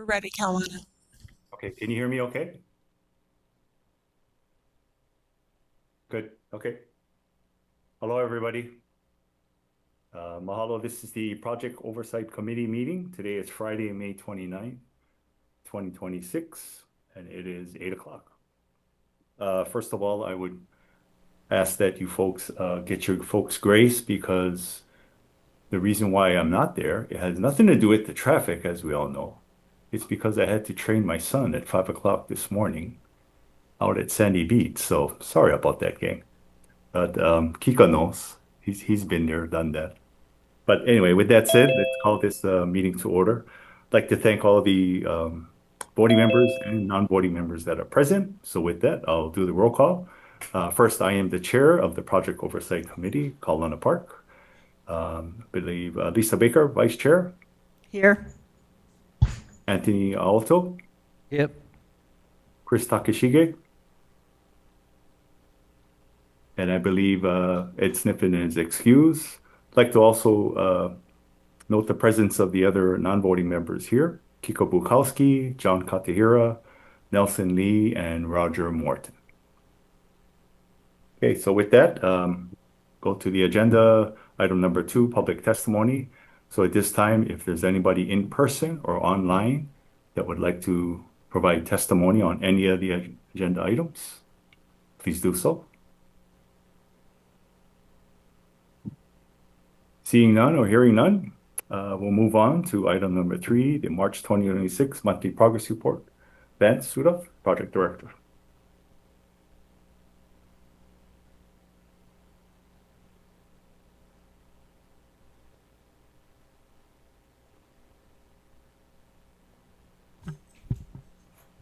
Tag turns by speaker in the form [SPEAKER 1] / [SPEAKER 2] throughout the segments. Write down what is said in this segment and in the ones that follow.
[SPEAKER 1] We're ready, Kawana.
[SPEAKER 2] Okay, can you hear me okay? Good, okay. Hello, everybody. Mahalo, this is the Project Oversight Committee meeting. Today is Friday, May 29th, 2026, and it is 8 o'clock. First of all, I would ask that you folks get your folks grace because the reason why I'm not there, it has nothing to do with the traffic, as we all know. It's because I had to train my son at 5 o'clock this morning out at Sandy Beach. So sorry about that, gang. But Kika knows. He's been there, done that. But anyway, with that said, let's call this meeting to order. I'd like to thank all the voting members and non-voting members that are present. So with that, I'll do the roll call. First, I am the chair of the Project Oversight Committee, Kaulana Park. I believe Lisa Baker, vice chair.
[SPEAKER 1] Here.
[SPEAKER 2] Anthony Alto.
[SPEAKER 3] Yep.
[SPEAKER 2] Chris Takeshige. And I believe Ed Sniffen is excused. I'd like to also note the presence of the other non-voting members here, Kiko Bukowski, John Katahira, Nelson Lee, and Roger Morton. Okay, so with that, go to the agenda. Item number 2, public testimony. So at this time, if there's anybody in person or online that would like to provide testimony on any of the agenda items, please do so. Seeing none or hearing none, we'll move on to item number 3, the March 2026 monthly progress report. Vance Sudov, Project Director.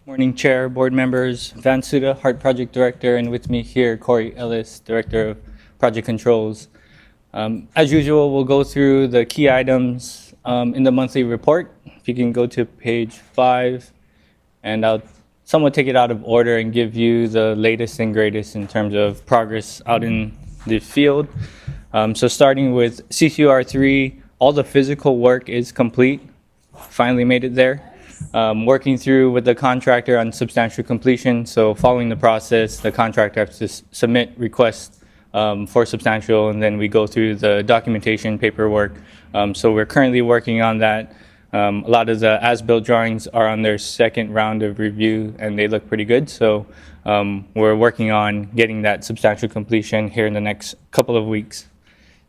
[SPEAKER 3] Morning, Chair, board members, Van Suda, Heart Project Director, and with me here, Corey Ellis, Director of Project Controls. As usual, we'll go through the key items in the monthly report. If you can go to page 5, and I'll somewhat take it out of order and give you the latest and greatest in terms of progress out in the field. So starting with CQR3, all the physical work is complete. Finally made it there. Working through with the contractor on substantial completion. So following the process, the contractor has to submit requests for substantial, and then we go through the documentation paperwork. So we're currently working on that. A lot of the as-built drawings are on their second round of review, and they look pretty good. So we're working on getting that substantial completion here in the next couple of weeks.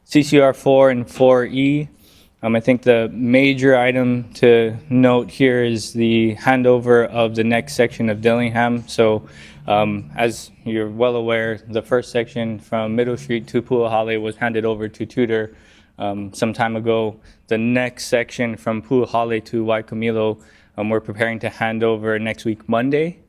[SPEAKER 3] CCR 4 and 4E. I think the major item to note here is the handover of the next section of Dillingham. So as you're well aware, the first section from Middle Street to Puahale was handed over to Tudor some time ago. The next section from Puahale to Waikimilo, we're preparing to hand over next week, Monday.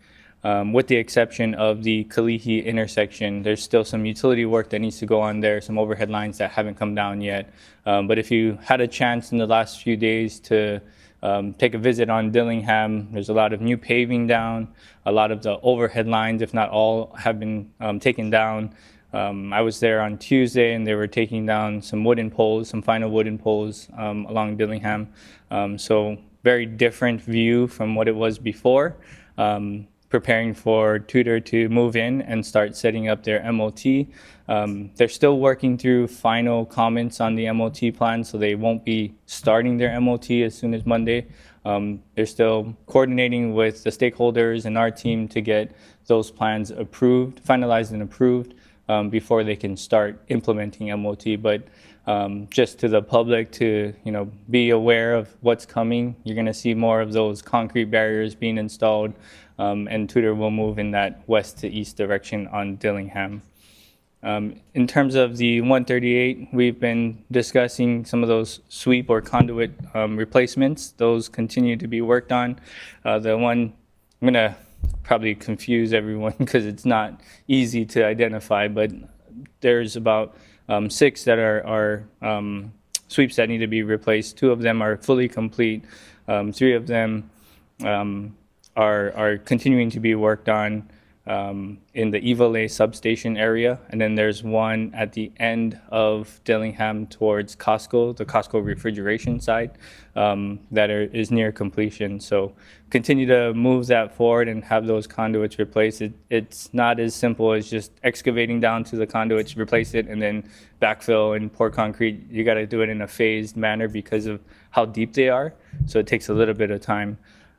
[SPEAKER 3] With the exception of the Kalihi intersection. There's still some utility work that needs to go on there, some overhead lines that haven't come down yet. But if you had a chance in the last few days to take a visit on Dillingham, there's a lot of new paving down, a lot of the overhead lines, if not all, have been taken down. I was there on Tuesday, and they were taking down some wooden poles, some final wooden poles along Dillingham. So very different view from what it was before. Preparing for Tudor to move in and start setting up their MOT. They're still working through final comments on the MOT plan, so they won't be starting their MOT as soon as Monday. They're still coordinating with the stakeholders and our team to get those plans approved, finalized and approved before they can start implementing MOT. But just to the public to be aware of what's coming. You're going to see more of those concrete barriers being installed, and Tudor will move in that west to east direction on Dillingham. In terms of the 138, we've been discussing some of those sweep or conduit replacements. Those continue to be worked on. The one I'm going to probably confuse everyone because it's not easy to identify, but there's about 6 that are sweeps that need to be replaced. 2 of them are fully complete. 3 of them are continuing to be worked on. in the Evile substation area, and then there's one at the end of Dillingham towards Costco, the Costco refrigeration side, is near completion. So continue to move that forward and have those conduits replaced. It's not as simple as just excavating down to the conduits, replace it, and then backfill and pour concrete. You got to do it in a phased manner because of how deep they are. So it takes a little bit of time.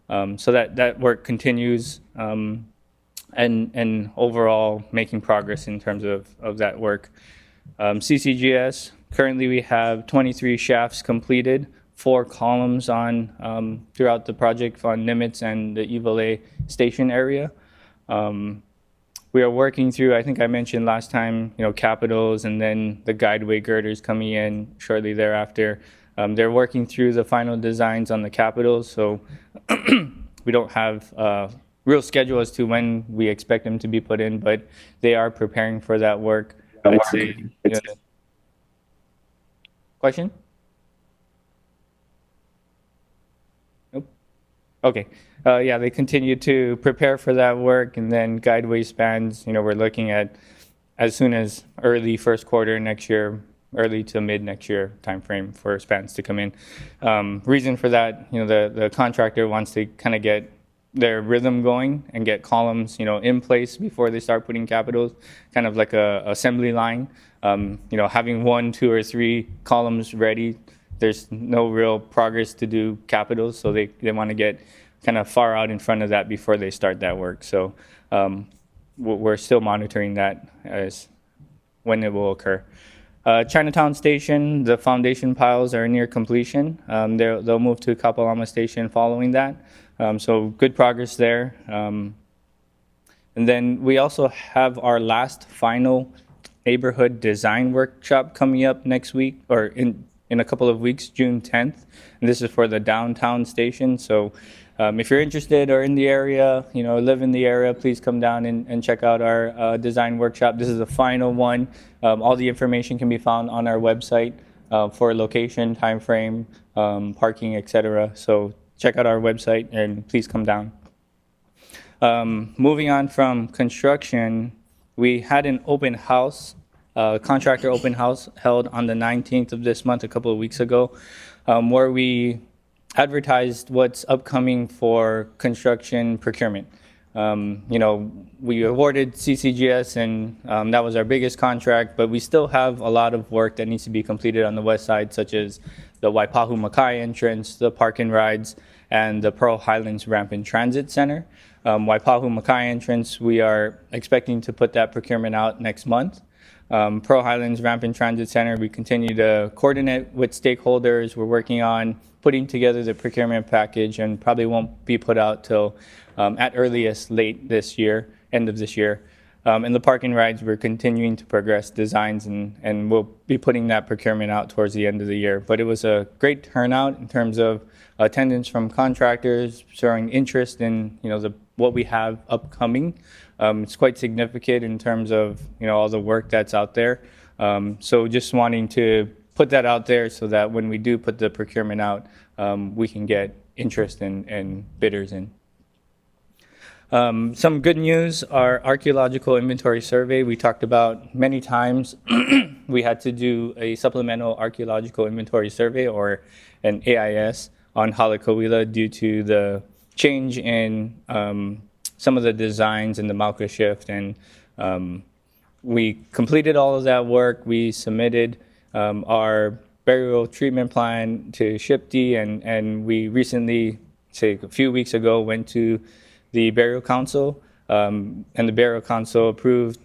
[SPEAKER 3] So that work continues. And overall making progress in terms of that work. CCGS, currently we have 23 shafts completed, 4 columns on throughout the project on Nimitz and the Evile station area. We are working through, I think I mentioned last time, capitals and then the guideway girders coming in shortly thereafter. They're working through the final designs on the capitals, so we don't have real schedule as to when we expect them to be put in, but they are preparing for that work. I'd say, question? Nope. Okay. Yeah, they continue to prepare for that work, and then guideway spans, we're looking at as soon as early first quarter next year, early to mid next year timeframe for spans to come in. Reason for that, the contractor wants to kind of get their rhythm going and get columns, in place before they start putting capitals, kind of like a assembly line. Having 1, 2, or 3 columns ready, there's no real progress to do capitals, so they want to get kind of far out in front of that before they start that work. So we're still monitoring that as when it will occur. Chinatown Station, the foundation piles are near completion. They'll move to Kapalama Station following that. So good progress there. And then we also have our last final neighborhood design workshop coming up next week, or in a couple of weeks, June 10th. And this is for the downtown station. So if you're interested or in the area, live in the area, please come down and check out our design workshop. This is the final one. All the information can be found on our website for location, time frame, parking, etc. So check out our website and please come down. Moving on from construction, we had an open house, contractor open house held on the 19th of this month, a couple of weeks ago, where we advertised what's upcoming for construction procurement. We awarded CCGS and that was our biggest contract, but we still have a lot of work that needs to be completed on the west side, such as the Waipahu Makai entrance, the park and rides, and the Pearl Highlands Ramp and Transit Center. Waipahu Makai entrance, we are expecting to put that procurement out next month. Pearl Highlands Ramp and Transit Center, we continue to coordinate with stakeholders. We're working on putting together the procurement package and probably won't be put out till at earliest late this year, end of this year. In the parking rides, we're continuing to progress designs and we'll be putting that procurement out towards the end of the year. But it was a great turnout in terms of attendance from contractors, showing interest in what we have upcoming. It's quite significant in terms of all the work that's out there. So just wanting to put that out there so that when we do put the procurement out, we can get interest and bidders in. Some good news, our archaeological inventory survey we talked about many times. We had to do a supplemental archaeological inventory survey, or an AIS, on Halakawila due to the change in some of the designs in the Malka shift. And we completed all of that work. We submitted our burial treatment plan to SHPD, and we recently, say a few weeks ago, went to the Burial Council, and the Burial Council approved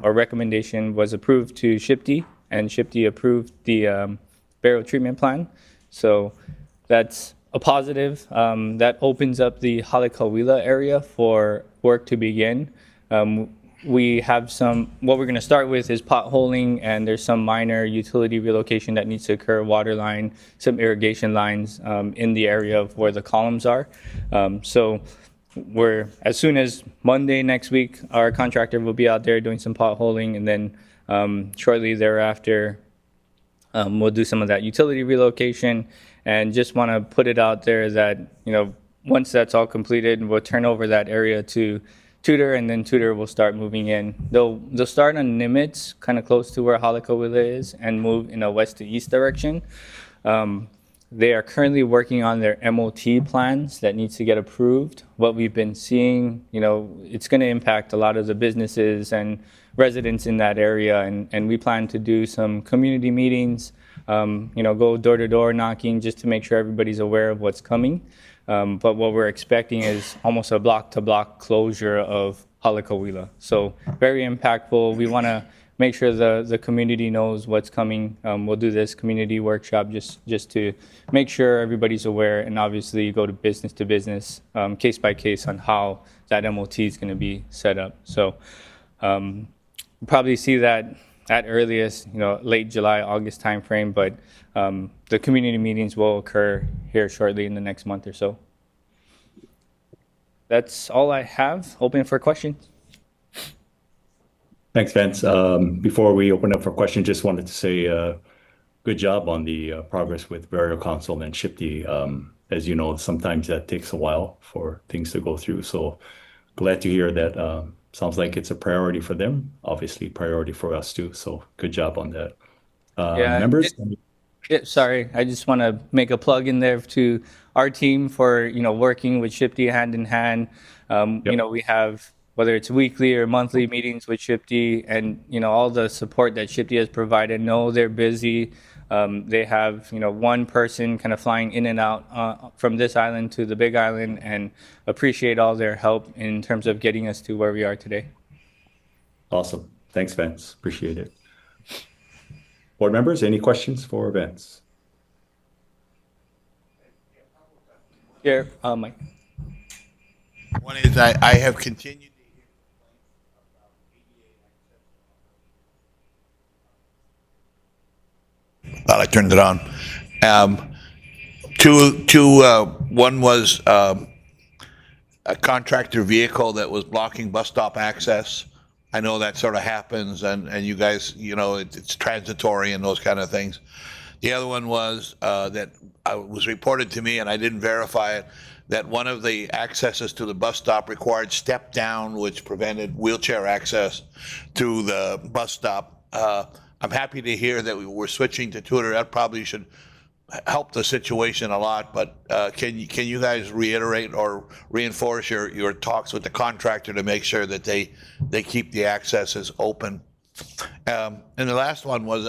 [SPEAKER 3] our recommendation was approved to SHPD, and SHPD approved the burial treatment plan. So that's a positive. That opens up the Halakawila area for work to begin. We have what we're going to start with is potholing, and there's some minor utility relocation that needs to occur, water line, some irrigation lines in the area of where the columns are. So as soon as Monday next week, our contractor will be out there doing some potholing, and then shortly thereafter, we'll do some of that utility relocation. And just want to put it out there that, once that's all completed, we'll turn over that area to Tudor, and then Tudor will start moving in. They'll start on Nimitz, kind of close to where Halakawila is, and move in a west to east direction. They are currently working on their MOT plans that needs to get approved. What we've been seeing, it's going to impact a lot of the businesses and residents in that area, and we plan to do some community meetings, go door-to-door knocking just to make sure everybody's aware of what's coming. But what we're expecting is almost a block-to-block closure of Halakawila. So very impactful. We want to make sure the community knows what's coming. We'll do this community workshop just to make sure everybody's aware, and obviously go to business, case by case on how that MOT is going to be set up. So we'll probably see that at earliest, late July, August timeframe, but the community meetings will occur here shortly in the next month or so. That's all I have. Open for questions.
[SPEAKER 2] Thanks, Vince. Before we open up for questions, just wanted to say good job on the progress with Burial Council and Shipty. As you know, sometimes that takes a while for things to go through. So glad to hear that. Sounds like it's a priority for them, obviously priority for us too. So good job on that. Members?
[SPEAKER 3] Sorry, I just want to make a plug in there to our team for, working with Shipty hand in hand. We have, whether it's weekly or monthly meetings with Shipty, and, all the support that Shipty has provided. No, they're busy. They have, one person kind of flying in and out from this island to the Big Island, and appreciate all their help in terms of getting us to where we are today.
[SPEAKER 2] Awesome. Thanks, Vince. Appreciate it. Board members, any questions for Vince?
[SPEAKER 3] Here, Mike.
[SPEAKER 1] One is I have continued to hear complaints about ADA access. Well, I turned it on. One was a contractor vehicle that was blocking bus stop access. I know that sort of happens, and you guys, it's transitory and those kind of things. The other one was that was reported to me, and I didn't verify it, that one of the accesses to the bus stop required step down, which prevented wheelchair access to the bus stop. I'm happy to hear that we're switching to Tudor. That probably should help the situation a lot, but can you guys reiterate or reinforce your talks with the contractor to make sure that they keep the accesses open? And the last one was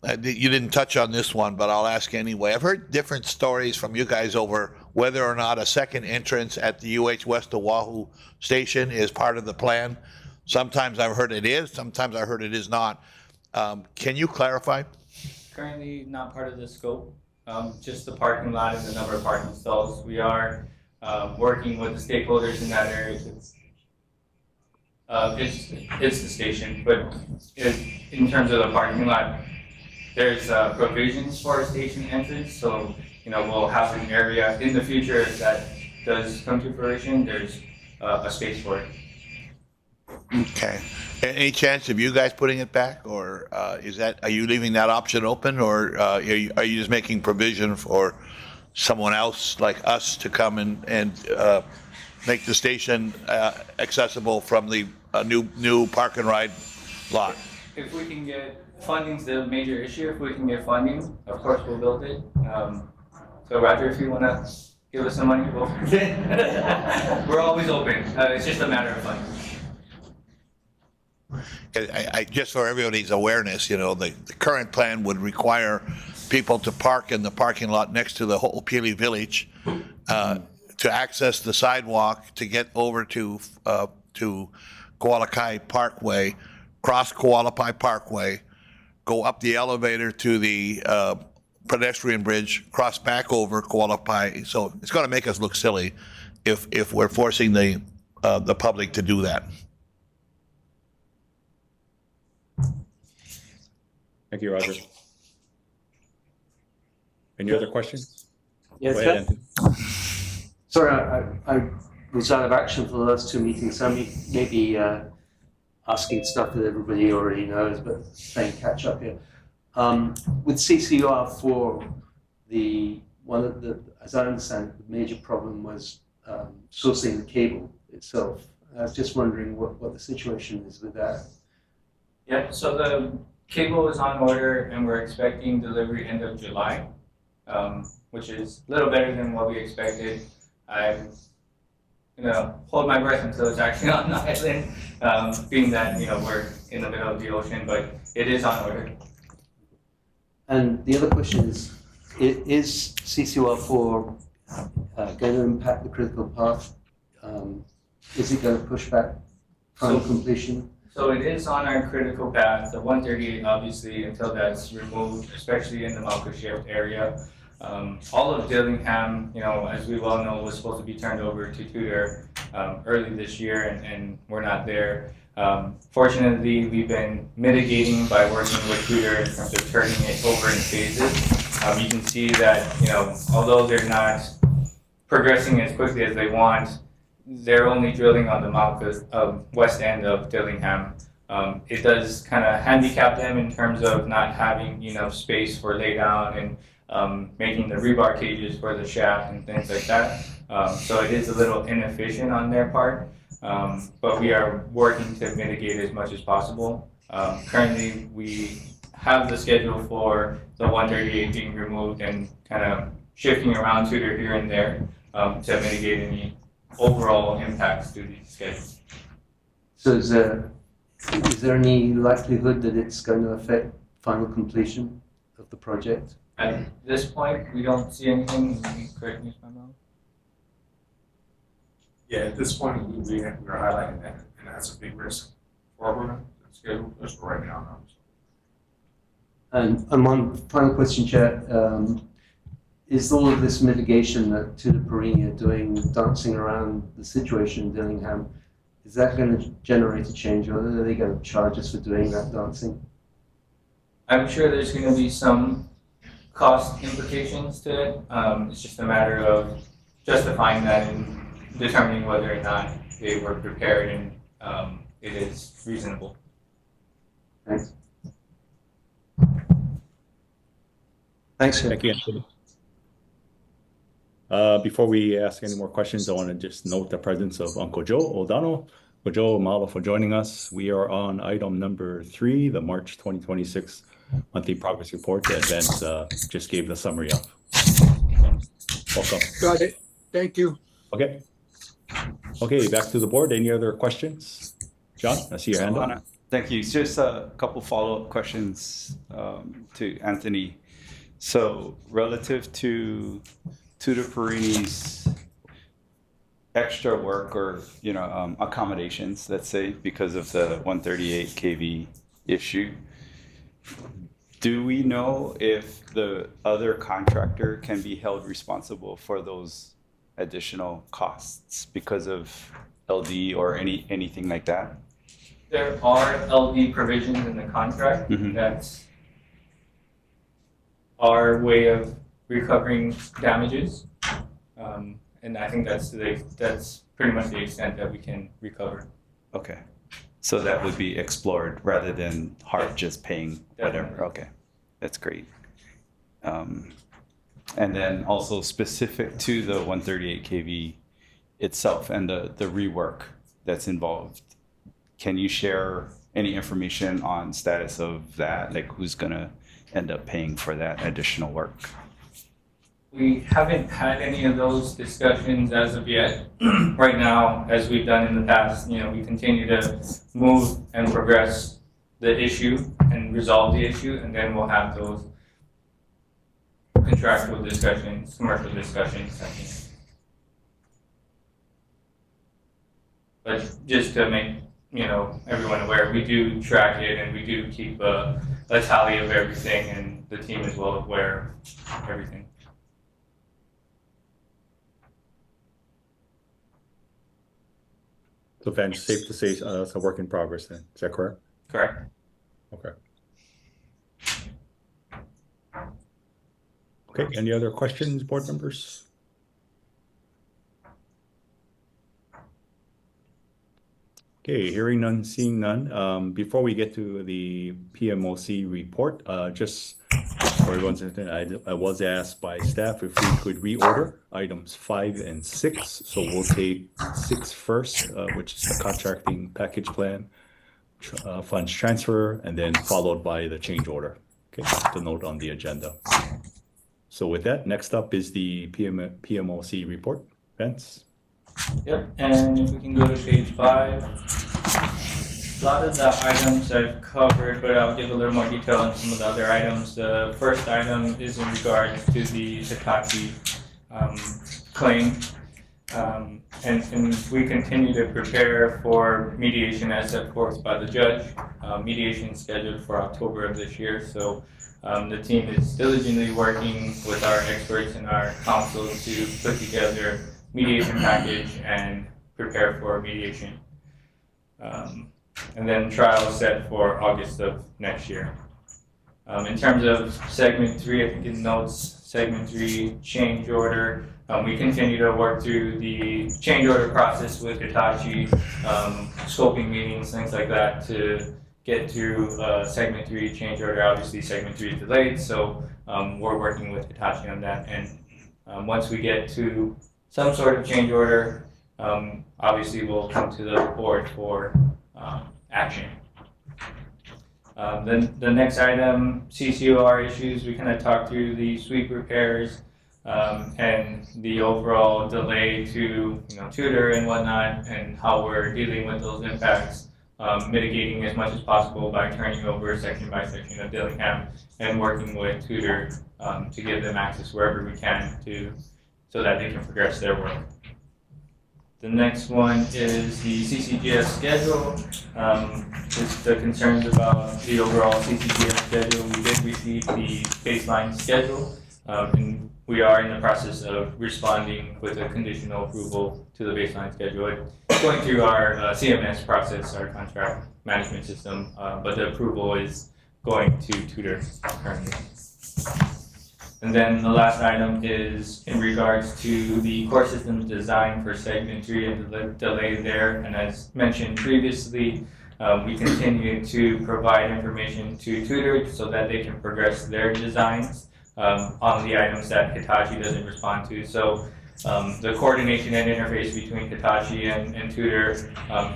[SPEAKER 1] you didn't touch on this one, but I'll ask anyway. I've heard different stories from you guys over whether or not a second entrance at the UH West Oahu station is part of the plan. Sometimes I've heard it is, sometimes I heard it is not. Can you clarify?
[SPEAKER 3] Currently not part of the scope, just the parking lot and the number of parking stalls. We are working with the stakeholders in that area. It's the station, but in terms of the parking lot, there's provisions for a station entrance. So, we'll have an area in the future if that does come to fruition. There's a space for it.
[SPEAKER 1] Okay. Any chance of you guys putting it back, or are you leaving that option open, or are you just making provision for someone else like us to come and make the station accessible from the new park and ride lot?
[SPEAKER 3] If we can get funding's the major issue. If we can get funding, of course we'll build it. So Roger, if you want to give us some money, we'll we're always open. It's just a matter of funding.
[SPEAKER 1] I just for everybody's awareness, the current plan would require people to park in the parking lot next to the Ho'opili Village to access the sidewalk to get over to Koalakai Parkway, cross Koalapai Parkway, go up the elevator to the pedestrian bridge, cross back over Koalapai. So it's going to make us look silly if we're forcing the public to do that.
[SPEAKER 2] Thank you, Roger. Any other questions?
[SPEAKER 4] Yes,
[SPEAKER 2] Go ahead, Anthony.
[SPEAKER 4] sorry, I was out of action for the last two meetings, so maybe asking stuff that everybody already knows, but playing catch up here. With CCR4, as I understand it, the major problem was sourcing the cable itself. I was just wondering what the situation is with that.
[SPEAKER 3] Yep, so the cable is on order and we're expecting delivery end of July, which is a little better than what we expected. I'm gonna hold my breath until it's actually on the island, being that, we're in the middle of the ocean, but it is on order.
[SPEAKER 4] And the other question is CCR4 going to impact the critical path? Is it going to push back final completion?
[SPEAKER 3] So it is on our critical path, the 138 obviously until that's removed, especially in the Malco Shift area. All of Dillingham, as we well know, was supposed to be turned over to Tudor early this year and we're not there. Fortunately, we've been mitigating by working with Tudor in terms of turning it over in phases. You can see that, although they're not progressing as quickly as they want, they're only drilling on the Malco west end of Dillingham. It does kind of handicap them in terms of not having enough space for laydown and making the rebar cages for the shaft and things like that. So it is a little inefficient on their part, but we are working to mitigate as much as possible. Currently, we have the schedule for the 138 being removed and kind of shifting around Tudor here and there to mitigate any overall impacts to the schedule.
[SPEAKER 4] So is there any likelihood that it's going to affect final completion of the project?
[SPEAKER 3] At this point, we don't see anything. Correct me if I'm wrong.
[SPEAKER 5] Yeah, at this point, we're highlighting that, and that's a big risk for our schedule, just for right now.
[SPEAKER 4] And one final question, Chair. Is all of this mitigation that Tudor Perini are doing, dancing around the situation in Dillingham, is that going to generate a change, or are they going to charge us for doing that dancing?
[SPEAKER 3] I'm sure there's going to be some cost implications to it. It's just a matter of justifying that and determining whether or not they were prepared and it is reasonable.
[SPEAKER 4] Thanks. Thanks,
[SPEAKER 2] Thank you, Anthony. Before we ask any more questions, I want to just note the presence of Uncle Joe O'Donnell. Uncle Joe, mahalo for joining us. We are on item number 3, the March 2026 monthly progress report that Vince just gave the summary of. Welcome.
[SPEAKER 6] Got it. Thank you.
[SPEAKER 2] Okay. Okay, back to the board. Any other questions? John, I see your hand up.
[SPEAKER 7] Thank you. Just a couple follow-up questions to Anthony. So relative to Tudor Perini's extra work or accommodations, let's say, because of the 138 kV issue, do we know if the other contractor can be held responsible for those additional costs because of LD or anything like that?
[SPEAKER 3] There are LD provisions in the contract. That's our way of recovering damages, and I think that's pretty much the extent that we can recover.
[SPEAKER 7] Okay, so that would be explored rather than Hart just paying whatever.
[SPEAKER 3] Definitely.
[SPEAKER 7] Okay, that's great. And then also specific to the 138 kV itself and the rework that's involved, can you share any information on status of that? Like who's gonna end up paying for that additional work?
[SPEAKER 3] We haven't had any of those discussions as of yet. Right now, as we've done in the past, we continue to move and progress the issue and resolve the issue, and then we'll have those contractual discussions, commercial discussions, I think. But just to make everyone aware, we do track it and we do keep a tally of everything, and the team is well aware of everything.
[SPEAKER 2] So Vince, safe to say it's a work in progress then. Is that correct?
[SPEAKER 3] Correct.
[SPEAKER 2] Okay. Okay, any other questions, board members? Okay, hearing none, seeing none. Before we get to the PMOC report, just for everyone's attention, I was asked by staff if we could reorder items 5 and 6. So we'll take 6 first, which is the contracting package plan, funds transfer, and then followed by the change order. Okay, just a note on the agenda. So with that, next up is the PMOC report. Vince?
[SPEAKER 3] Yep, and if we can go to page 5. A lot of the items I've covered, but I'll give a little more detail on some of the other items. The first item is in regards to the Hitachi claim. And we continue to prepare for mediation as set forth by the judge. Mediation is scheduled for October of this year, so the team is diligently working with our experts and our counsel to put together mediation package and prepare for mediation. And then trial is set for August of next year. In terms of segment 3, I think it notes segment 3 change order. We continue to work through the change order process with Hitachi, scoping meetings, things like that to get through segment 3 change order. Obviously segment 3 is delayed, so we're working with Hitachi on that. And once we get to some sort of change order, obviously we'll come to the board for action. Then the next item, CCOR issues, we kind of talked through the sweep repairs and the overall delay to tutor and whatnot, and how we're dealing with those impacts, mitigating as much as possible by turning over section by section of Dillingham and working with tutor to give them access wherever we can so that they can progress their work. The next one is the CCGS schedule. Just the concerns about the overall CCGS schedule. We did receive the baseline schedule, and we are in the process of responding with a conditional approval to the baseline schedule. It's going through our CMS process, our contract management system, but the approval is going to tutor currently. And then the last item is in regards to the core systems design for segment 3 and the delay there. And as mentioned previously, we continue to provide information to tutors so that they can progress their designs on the items that Hitachi doesn't respond to. So the coordination and interface between Hitachi and tutor,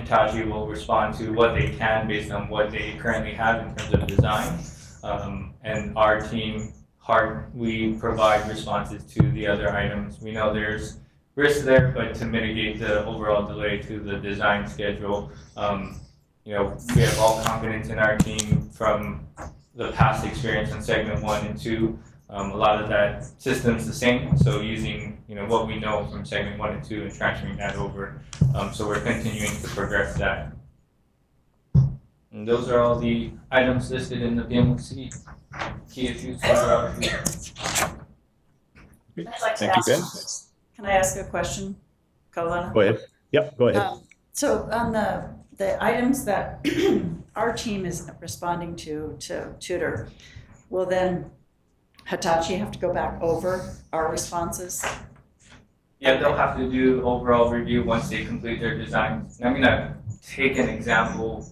[SPEAKER 3] Hitachi will respond to what they can based on what they currently have in terms of design. And our team, we provide responses to the other items. We know there's risk there, but to mitigate the overall delay to the design schedule, we have all confidence in our team from the past experience in segment 1 and 2. A lot of that system's the same, so using what we know from segment 1 and 2 and transferring that over. So we're continuing to progress that. And those are all the items listed in the PMOC. Key issues.
[SPEAKER 6] I'd like to
[SPEAKER 2] Thank you, Ben.
[SPEAKER 6] Can I ask a question, Kaulana?
[SPEAKER 2] Go ahead. Yep, go ahead.
[SPEAKER 6] So on the items that our team is responding to tutor, will then Hitachi have to go back over our responses?
[SPEAKER 3] Yeah, they'll have to do overall review once they complete their design. And I'm gonna take an example,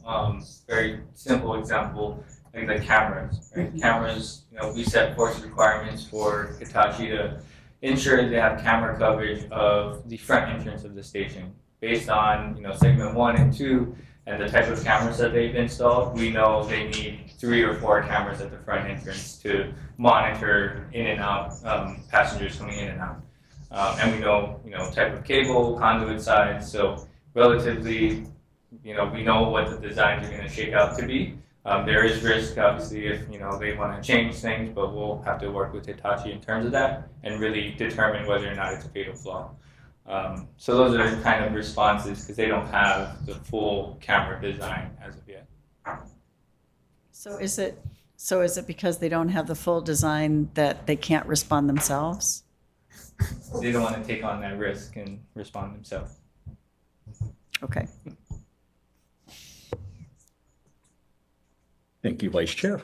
[SPEAKER 3] very simple example, like the cameras. Right?
[SPEAKER 6] Mm-hmm.
[SPEAKER 3] Cameras, we set force requirements for Hitachi to ensure they have camera coverage of the front entrance of the station. Based on segment 1 and 2 and the type of cameras that they've installed, we know they need 3 or 4 cameras at the front entrance to monitor in and out passengers coming in and out. And we know type of cable, conduit size. So relatively, we know what the designs are going to shake out to be. There is risk, obviously, if they want to change things, but we'll have to work with Hitachi in terms of that and really determine whether or not it's a fatal flaw. So those are kind of responses because they don't have the full camera design as of yet.
[SPEAKER 6] So is it because they don't have the full design that they can't respond themselves?
[SPEAKER 3] They don't want to take on that risk and respond themselves.
[SPEAKER 6] Okay.
[SPEAKER 2] Thank you, Vice Chair.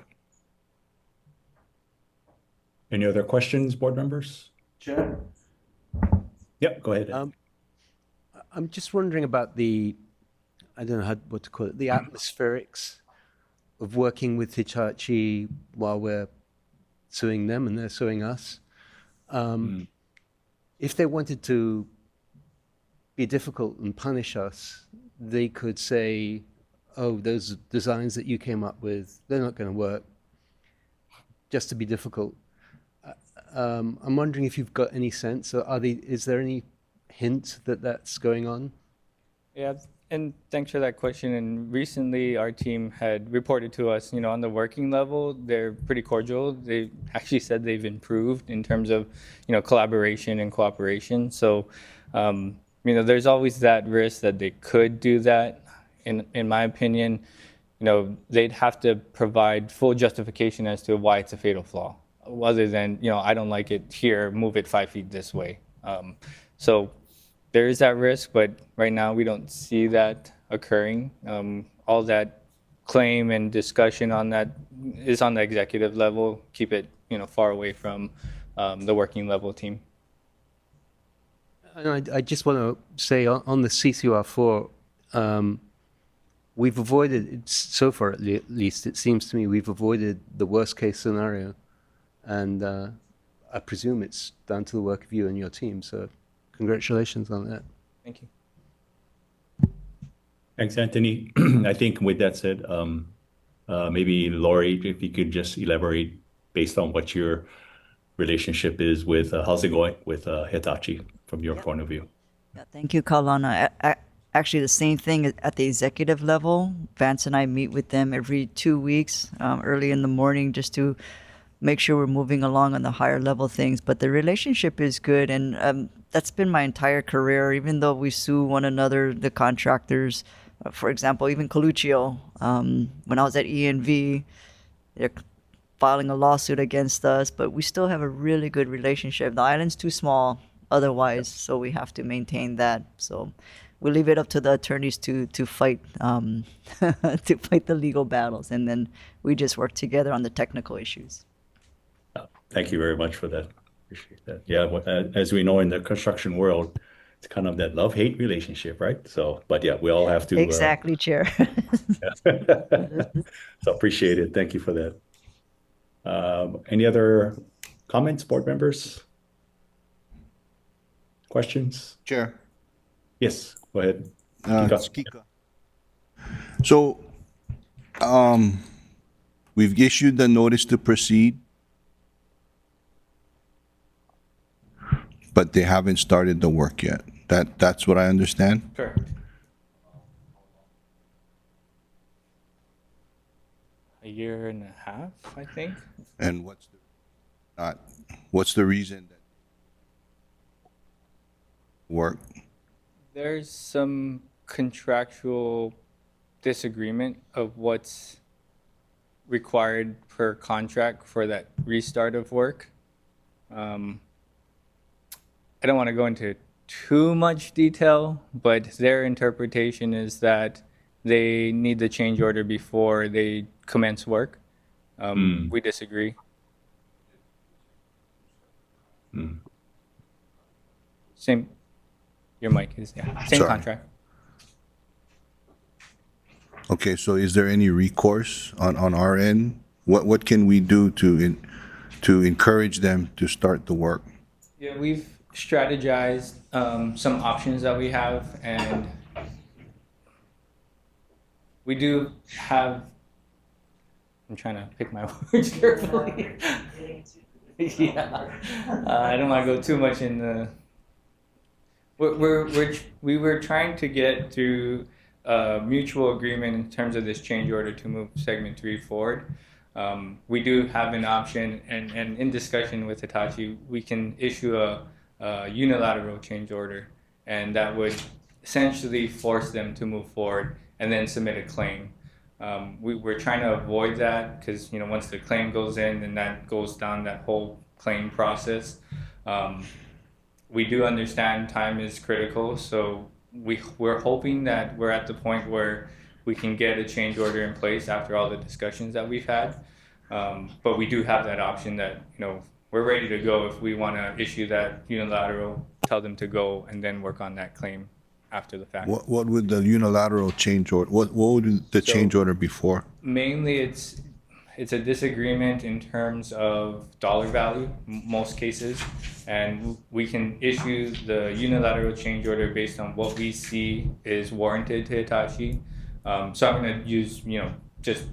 [SPEAKER 2] Any other questions, board members?
[SPEAKER 8] Chair,
[SPEAKER 2] Yep, go ahead.
[SPEAKER 8] I'm just wondering about the I don't know what to call it, the atmospherics of working with Hitachi while we're suing them and they're suing us. If they wanted to be difficult and punish us, they could say, oh, those designs that you came up with, they're not going to work, just to be difficult. I'm wondering if you've got any sense, or is there any hint that that's going on?
[SPEAKER 3] Yeah, and thanks for that question. And recently, our team had reported to us, on the working level, they're pretty cordial. They actually said they've improved in terms of, collaboration and cooperation. So, there's always that risk that they could do that. In my opinion, they'd have to provide full justification as to why it's a fatal flaw, other than, I don't like it here, move it 5 feet this way. So there is that risk, but right now we don't see that occurring. All that claim and discussion on that is on the executive level. Keep it, far away from the working level team.
[SPEAKER 8] And I just want to say on the CCR4, we've avoided, so far at least, it seems to me, we've avoided the worst case scenario. And I presume it's down to the work of you and your team. So congratulations on that.
[SPEAKER 3] Thank you.
[SPEAKER 2] Thanks, Anthony. I think with that said, maybe Lori, if you could just elaborate based on what your relationship is with, how's it going with Hitachi from your point of view?
[SPEAKER 9] Yeah, thank you, Kaulana. Actually, the same thing at the executive level. Vance and I meet with them every 2 weeks, early in the morning, just to make sure we're moving along on the higher level things. But the relationship is good, and that's been my entire career. Even though we sue one another, the contractors, for example, even Coluccio, when I was at ENV, they're filing a lawsuit against us, but we still have a really good relationship. The island's too small otherwise, so we have to maintain that. So we leave it up to the attorneys to fight to fight the legal battles, and then we just work together on the technical issues.
[SPEAKER 2] Thank you very much for that. Appreciate that. Yeah, as we know in the construction world, it's kind of that love-hate relationship, right? So, but yeah, we all have to.
[SPEAKER 9] Exactly, Chair.
[SPEAKER 2] So appreciate it. Thank you for that. Any other comments, board members? Questions?
[SPEAKER 10] Chair.
[SPEAKER 2] Yes, go ahead.
[SPEAKER 10] It's Kika. So, we've issued the notice to proceed, but they haven't started the work yet. That's what I understand?
[SPEAKER 3] Correct. A year and a half, I think.
[SPEAKER 10] And what's the reason that work?
[SPEAKER 3] There's some contractual disagreement of what's required per contract for that restart of work. I don't want to go into too much detail, but their interpretation is that they need the change order before they commence work. We disagree. Same. Your mic is, yeah, same
[SPEAKER 10] Sorry.
[SPEAKER 3] contract.
[SPEAKER 10] Okay, so is there any recourse on our end? What can we do to encourage them to start the work?
[SPEAKER 3] Yeah, we've strategized some options that we have, and we do have. I'm trying to pick my words carefully. Yeah, I don't want to go too much in the. We were trying to get to mutual agreement in terms of this change order to move segment 3 forward. We do have an option, and in discussion with Hitachi, we can issue a unilateral change order, and that would essentially force them to move forward and then submit a claim. We're trying to avoid that because once the claim goes in, then that goes down that whole claim process. We do understand time is critical, so we're hoping that we're at the point where we can get a change order in place after all the discussions that we've had. But we do have that option that we're ready to go if we want to issue that unilateral, tell them to go, and then work on that claim. after the fact.
[SPEAKER 10] What would the unilateral change order, what would the change order be for?
[SPEAKER 3] Mainly, it's a disagreement in terms of dollar value, most cases, and we can issue the unilateral change order based on what we see is warranted to Hitachi. So I'm going to use, just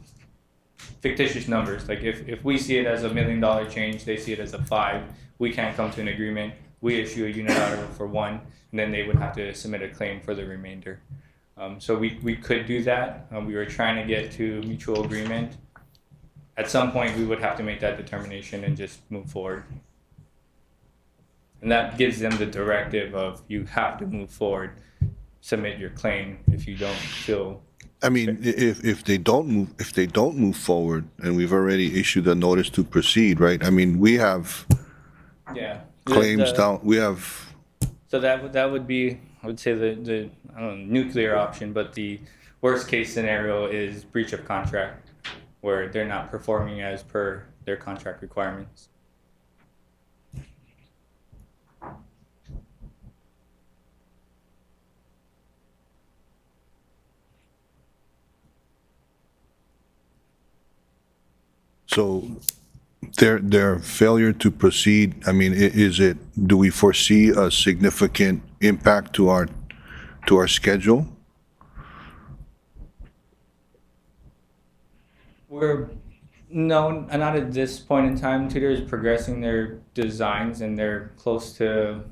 [SPEAKER 3] fictitious numbers. Like if we see it as $1 million change, they see it as a 5, we can't come to an agreement. We issue a unilateral for 1, and then they would have to submit a claim for the remainder. So we could do that. We were trying to get to mutual agreement. At some point, we would have to make that determination and just move forward. And that gives them the directive of you have to move forward, submit your claim if you don't feel.
[SPEAKER 10] I mean, if they don't move forward, and we've already issued a notice to proceed, right? I mean, we have
[SPEAKER 3] Yeah.
[SPEAKER 10] claims down, we have,
[SPEAKER 3] So that would be, I would say the I don't know, nuclear option, but the worst case scenario is breach of contract, where they're not performing as per their contract requirements.
[SPEAKER 10] so their failure to proceed, I mean, do we foresee a significant impact to our schedule?
[SPEAKER 3] No, not at this point in time. Tutor is progressing their designs and they're close to,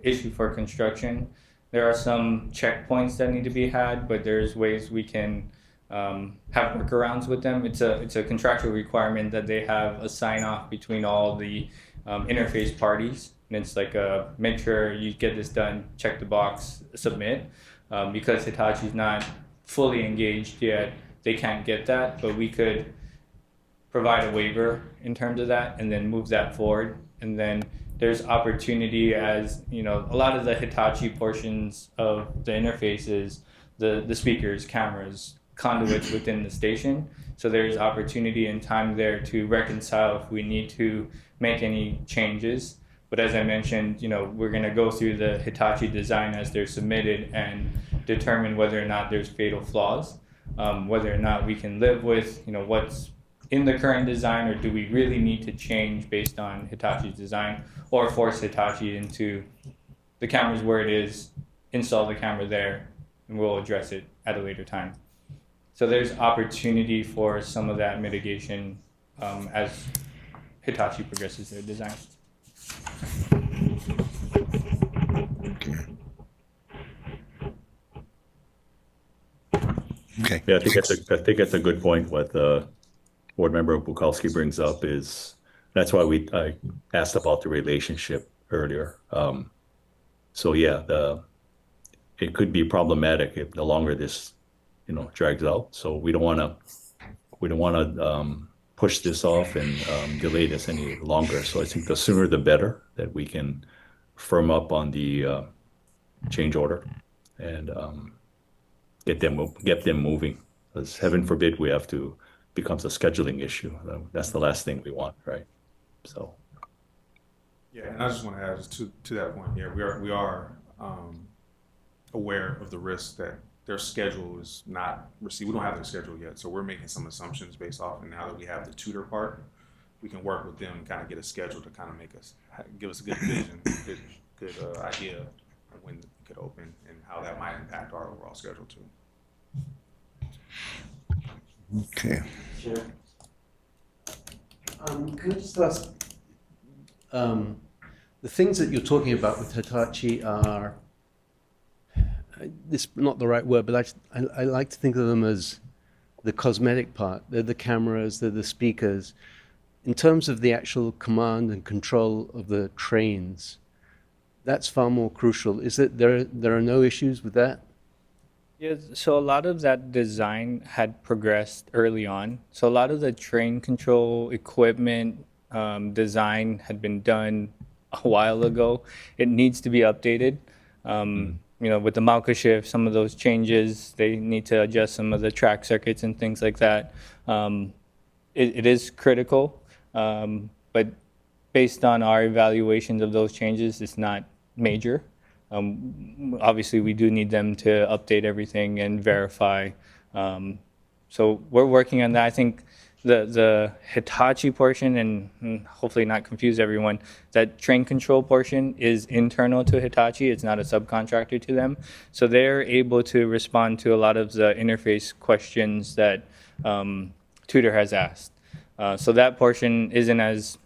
[SPEAKER 3] issue for construction. There are some checkpoints that need to be had, but there's ways we can have workarounds with them. It's a contractual requirement that they have a sign off between all the interface parties. And it's like make sure you get this done, check the box, submit. Because Hitachi's not fully engaged yet, they can't get that, but we could provide a waiver in terms of that and then move that forward. And then there's opportunity as, a lot of the Hitachi portions of the interfaces, the speakers, cameras, conduits within the station. So there's opportunity and time there to reconcile if we need to make any changes. But as I mentioned, we're going to go through the Hitachi design as they're submitted and determine whether or not there's fatal flaws, whether or not we can live with, what's in the current design, or do we really need to change based on Hitachi's design, or force Hitachi into the cameras where it is, install the camera there, and we'll address it at a later time. So there's opportunity for some of that mitigation as Hitachi progresses their design.
[SPEAKER 10] Okay.
[SPEAKER 2] Yeah, I think that's a good point. What Board Member Bukowski brings up is, that's why I asked about the relationship earlier. So yeah, it could be problematic if the longer this, drags out. So we don't want to push this off and delay this any longer. So I think the sooner the better that we can firm up on the change order and get them moving. Because heaven forbid we have to becomes a scheduling issue. That's the last thing we want, right? So.
[SPEAKER 5] Yeah, and I just want to add to that point here. We are aware of the risk that their schedule is not received. We don't have their schedule yet, so we're making some assumptions based off. And now that we have the tutor part, we can work with them and kind of get a schedule to kind of give us a good vision, good idea of when it could open and how that might impact our overall schedule too.
[SPEAKER 10] Okay.
[SPEAKER 8] Sure. Can I just ask, the things that you're talking about with Hitachi are, this is not the right word, but I like to think of them as the cosmetic part. They're the cameras, they're the speakers. In terms of the actual command and control of the trains, that's far more crucial. Is it there are no issues with that?
[SPEAKER 3] Yeah, so a lot of that design had progressed early on. So a lot of the train control equipment design had been done a while ago. It needs to be updated. With the Malka shift, some of those changes, they need to adjust some of the track circuits and things like that. It is critical, but based on our evaluations of those changes, it's not major. Obviously, we do need them to update everything and verify. So we're working on that. I think the Hitachi portion, and hopefully not confuse everyone, that train control portion is internal to Hitachi. It's not a subcontractor to them. So they're able to respond to a lot of the interface questions that Tutor has asked. So that portion isn't as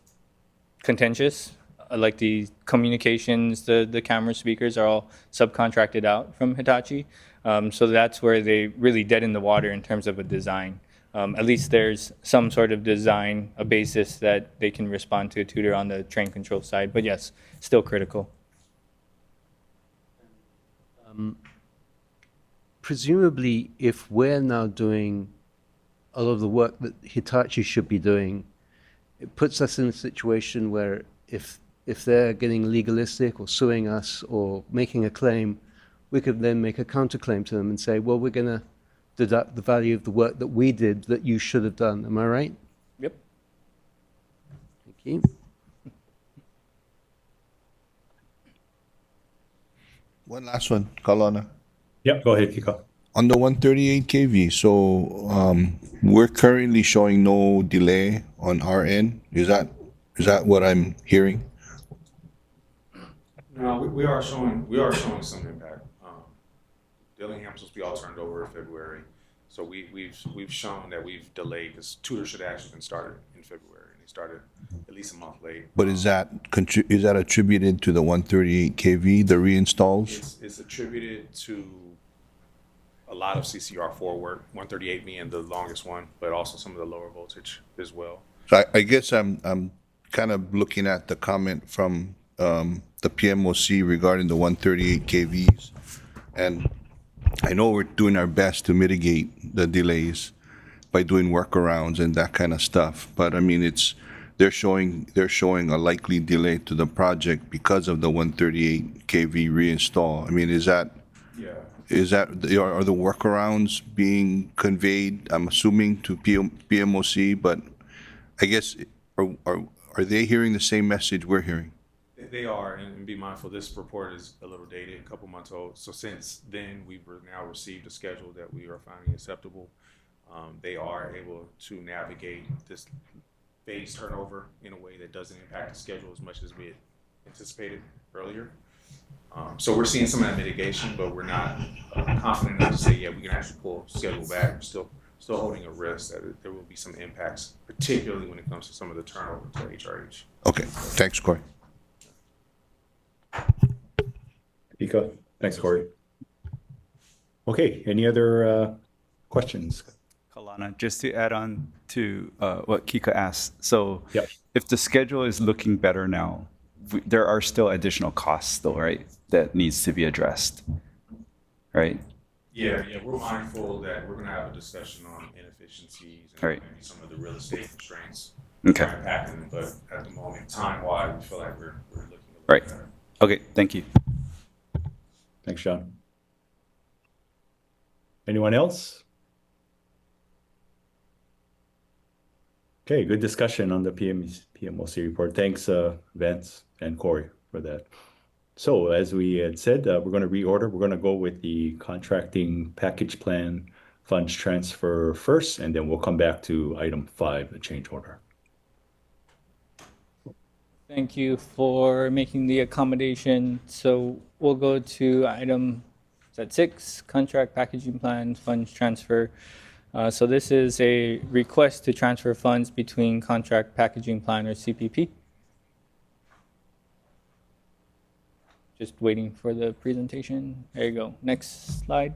[SPEAKER 3] contentious. Like the communications, the camera speakers are all subcontracted out from Hitachi. So that's where they really dead in the water in terms of a design. At least there's some sort of design, a basis that they can respond to Tutor on the train control side. But yes, still critical.
[SPEAKER 8] Presumably, if we're now doing a lot of the work that Hitachi should be doing, it puts us in a situation where if they're getting legalistic or suing us or making a claim, we could then make a counterclaim to them and say, well, we're going to deduct the value of the work that we did that you should have done. Am I right?
[SPEAKER 3] Yep.
[SPEAKER 8] Thank you.
[SPEAKER 10] One last one, Kalana.
[SPEAKER 2] Yep, go ahead, Kiko.
[SPEAKER 10] On the 138 kV, so we're currently showing no delay on our end. Is that what I'm hearing?
[SPEAKER 5] No, we are showing some impact. Dillingham was supposed to be all turned over in February, so we've shown that we've delayed because Tutor should have actually been started in February, and they started at least a month late.
[SPEAKER 10] But is that attributed to the 138 kV, the reinstalls?
[SPEAKER 5] It's attributed to a lot of CCR4 work, 138 being the longest one, but also some of the lower voltage as well.
[SPEAKER 10] So I guess I'm kind of looking at the comment from the PMOC regarding the 138 kVs, and I know we're doing our best to mitigate the delays by doing workarounds and that kind of stuff. But I mean, they're showing a likely delay to the project because of the 138 kV reinstall. I mean, are the workarounds being conveyed? I'm assuming to PMOC, but I guess are they hearing the same message we're hearing?
[SPEAKER 5] They are, and be mindful, this report is a little dated, a couple months old. So since then, we've now received a schedule that we are finding acceptable. They are able to navigate this phase turnover in a way that doesn't impact the schedule as much as we had anticipated earlier. So we're seeing some of that mitigation, but we're not confident enough to say, yeah, we can actually pull schedule back. We're still holding a risk that there will be some impacts, particularly when it comes to some of the turnover to HRH.
[SPEAKER 10] Okay, thanks, Corey.
[SPEAKER 2] Kiko, thanks, Corey. Okay, any other questions?
[SPEAKER 7] Kalana, just to add on to what Kika asked. So
[SPEAKER 2] Yep.
[SPEAKER 7] if the schedule is looking better now, there are still additional costs though, right? That needs to be addressed, right?
[SPEAKER 5] Yeah, we're mindful that we're going to have a discussion on inefficiencies and
[SPEAKER 7] Right.
[SPEAKER 5] maybe some of the real estate constraints
[SPEAKER 7] Okay.
[SPEAKER 5] impacting them. But at the moment, time-wise, we feel like we're looking a little
[SPEAKER 7] Right.
[SPEAKER 5] better.
[SPEAKER 7] Okay, thank you.
[SPEAKER 2] Thanks, John. Anyone else? Okay, good discussion on the PMOC report. Thanks, Vance and Corey, for that. So as we had said, we're going to reorder. We're going to go with the contracting package plan funds transfer first, and then we'll come back to item 5, the change order.
[SPEAKER 3] Thank you for making the accommodation. So we'll go to item 6, contract packaging plan funds transfer. So this is a request to transfer funds between contract packaging plan or CPP. Just waiting for the presentation. There you go. Next slide.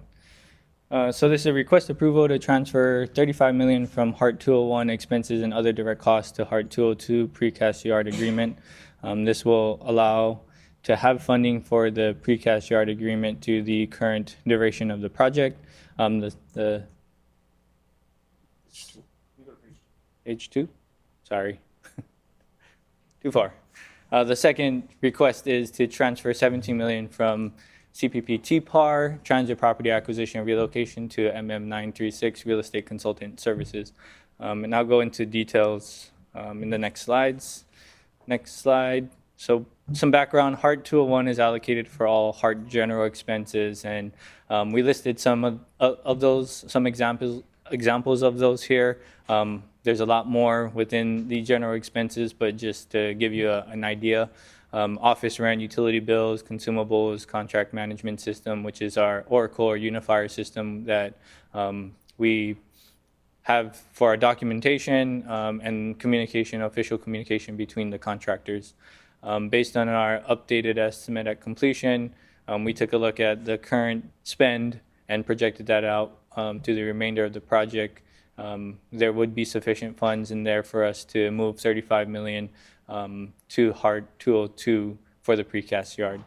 [SPEAKER 3] So this is a request approval to transfer $35 million from Heart 201 expenses and other direct costs to Heart 202 precast yard agreement. This will allow to have funding for the precast yard agreement to the current duration of the project. The page 2, sorry, too far. The second request is to transfer $17 million from CPP TPAR, Transit Property Acquisition and Relocation, to MM936 Real Estate Consultant Services. And I'll go into details in the next slides. Next slide. So some background, HART 201 is allocated for all HART general expenses, and we listed some of those, some examples of those here. There's a lot more within the general expenses, but just to give you an idea, office rent, utility bills, consumables, contract management system, which is our Oracle or Unifier system that we have for our documentation and communication, official communication between the contractors. Based on our updated estimate at completion, we took a look at the current spend and projected that out to the remainder of the project. There would be sufficient funds in there for us to move $35 million to HART 202 for the precast yard.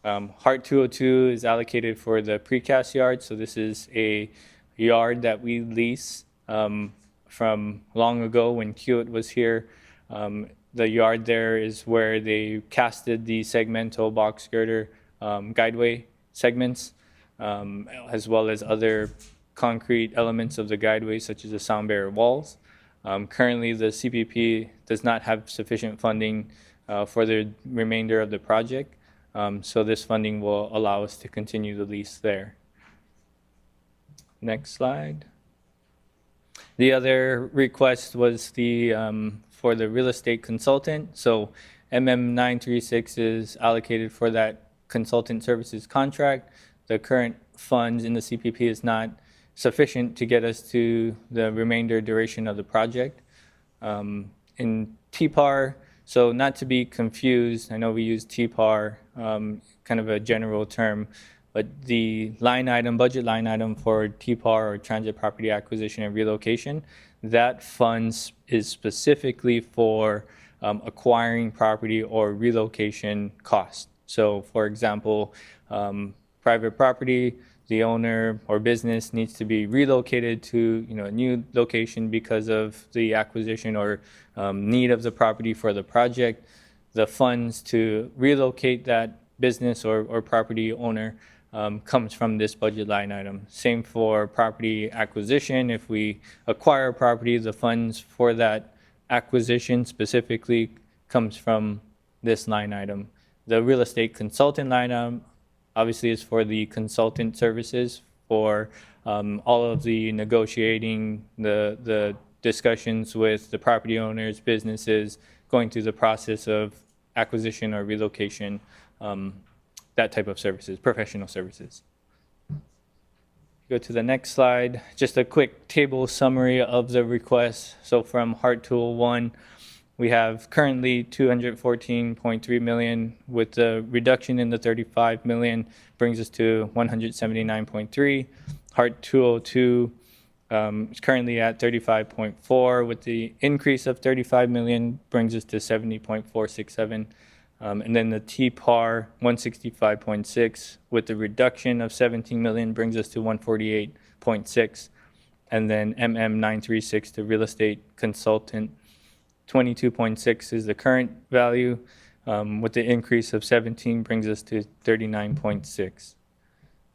[SPEAKER 3] HART 202 is allocated for the precast yard, so this is a yard that we lease from long ago when Kiewit was here. The yard there is where they casted the segmental box girder guideway segments, as well as other concrete elements of the guideway, such as the sound barrier walls. Currently, the CPP does not have sufficient funding for the remainder of the project, so this funding will allow us to continue the lease there. Next slide. The other request was the for the real estate consultant. So MM936 is allocated for that consultant services contract. The current funds in the CPP is not sufficient to get us to the remainder duration of the project. In TPAR, so not to be confused, I know we use TPAR, kind of a general term, but the line item, budget line item for TPAR or transit property acquisition and relocation, that funds is specifically for acquiring property or relocation costs. So for example, private property, the owner or business needs to be relocated to a new location because of the acquisition or need of the property for the project. The funds to relocate that business or property owner comes from this budget line item. Same for property acquisition. If we acquire property, the funds for that acquisition specifically comes from this line item. The real estate consultant line item obviously is for the consultant services for all of the negotiating, the discussions with the property owners, businesses, going through the process of acquisition or relocation, that type of services, professional services. Go to the next slide. Just a quick table summary of the request. So from HART 201, we have currently $214.3 million, with the reduction in the $35 million brings us to $179.3. HART 202 is currently at 35.4, with the increase of $35 million brings us to 70.467. And then the TPAR 165.6 with the reduction of 17 million brings us to 148.6. And then MM936, the real estate consultant, 22.6 is the current value, with the increase of 17 brings us to 39.6.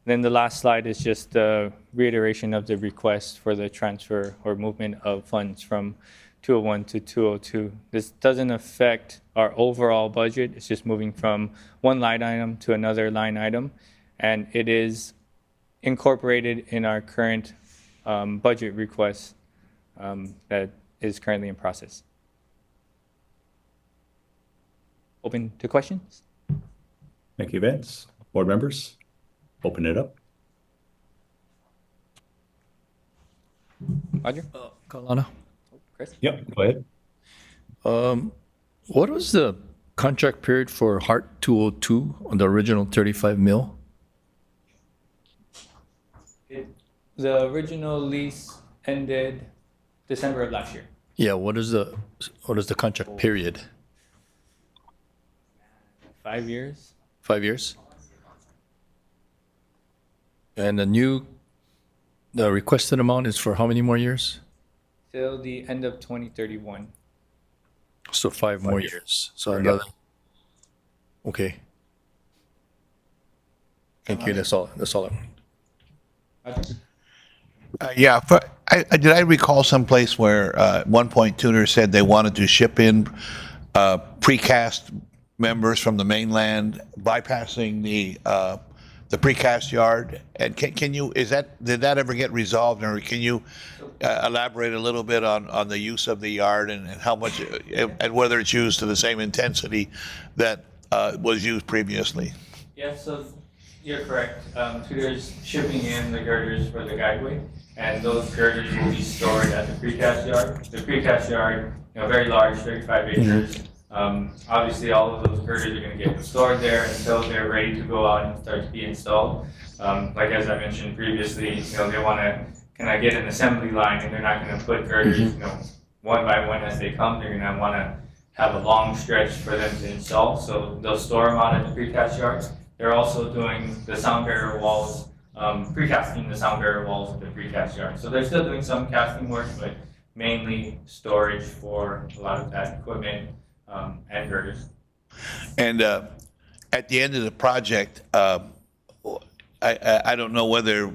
[SPEAKER 3] Then the last slide is just a reiteration of the request for the transfer or movement of funds from 201 to 202. This doesn't affect our overall budget. It's just moving from one line item to another line item, and it is incorporated in our current budget request that is currently in process. Open to questions?
[SPEAKER 2] Thank you, Vince. Board members, open it up.
[SPEAKER 3] Roger?
[SPEAKER 11] Kalana.
[SPEAKER 3] Chris?
[SPEAKER 2] Yep, go ahead.
[SPEAKER 11] What was the contract period for HART 202 on the original 35 mil?
[SPEAKER 3] The original lease ended December of last year.
[SPEAKER 11] Yeah, what is the contract period?
[SPEAKER 3] 5 years?
[SPEAKER 11] 5 years? And the requested amount is for how many more years?
[SPEAKER 3] Till the end of 2031.
[SPEAKER 11] So 5 more years. So another. Okay. Thank you. That's all. That's all.
[SPEAKER 3] Roger?
[SPEAKER 1] Yeah, did I recall someplace where at one point Tuner said they wanted to ship in precast members from the mainland bypassing the precast yard? And did that ever get resolved, or can you elaborate a little bit on the use of the yard and how much, and whether it's used to the same intensity that was used previously?
[SPEAKER 3] Yeah, so you're correct. Tudor's shipping in the girders for the guideway, and those girders will be stored at the precast yard. The precast yard, very large, 35 acres. Obviously, all of those girders are going to get stored there until they're ready to go out and start to be installed. Like as I mentioned previously, they want to kind of get an assembly line, and they're not going to put girders, one by one as they come. They're going to want to have a long stretch for them to install, so they'll store them out at the precast yards. They're also doing the sound barrier walls, precasting the sound barrier walls at the precast yard. So they're still doing some casting work, but mainly storage for a lot of that equipment and girders.
[SPEAKER 1] And at the end of the project, I don't know whether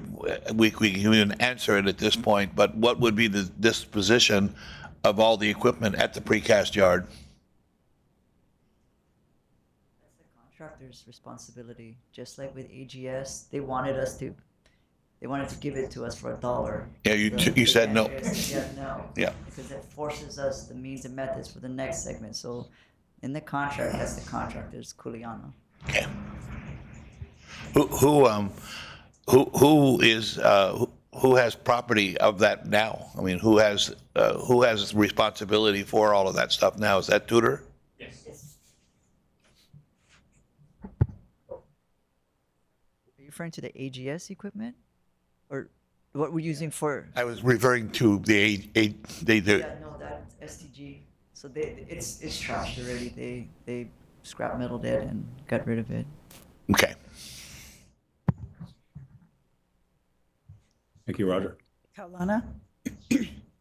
[SPEAKER 1] we can even answer it at this point, but what would be the disposition of all the equipment at the precast yard?
[SPEAKER 9] That's the contractor's responsibility. Just like with AGS, they wanted to give it to us for $1.
[SPEAKER 1] Yeah, you said no.
[SPEAKER 9] Yeah, no.
[SPEAKER 1] Yeah.
[SPEAKER 9] Because it forces us the means and methods for the next segment. So in the contract, that's the contractor's Kuleana.
[SPEAKER 1] Okay. Who has property of that now? I mean, who has responsibility for all of that stuff now? Is that Tudor?
[SPEAKER 3] Yes.
[SPEAKER 9] Are you referring to the AGS equipment? Or what we're using for?
[SPEAKER 1] I was referring to the
[SPEAKER 9] Yeah, no, that's STG. So it's trashed already. They scrap metaled it and got rid of it.
[SPEAKER 1] Okay.
[SPEAKER 2] Thank you, Roger.
[SPEAKER 6] Kaulana?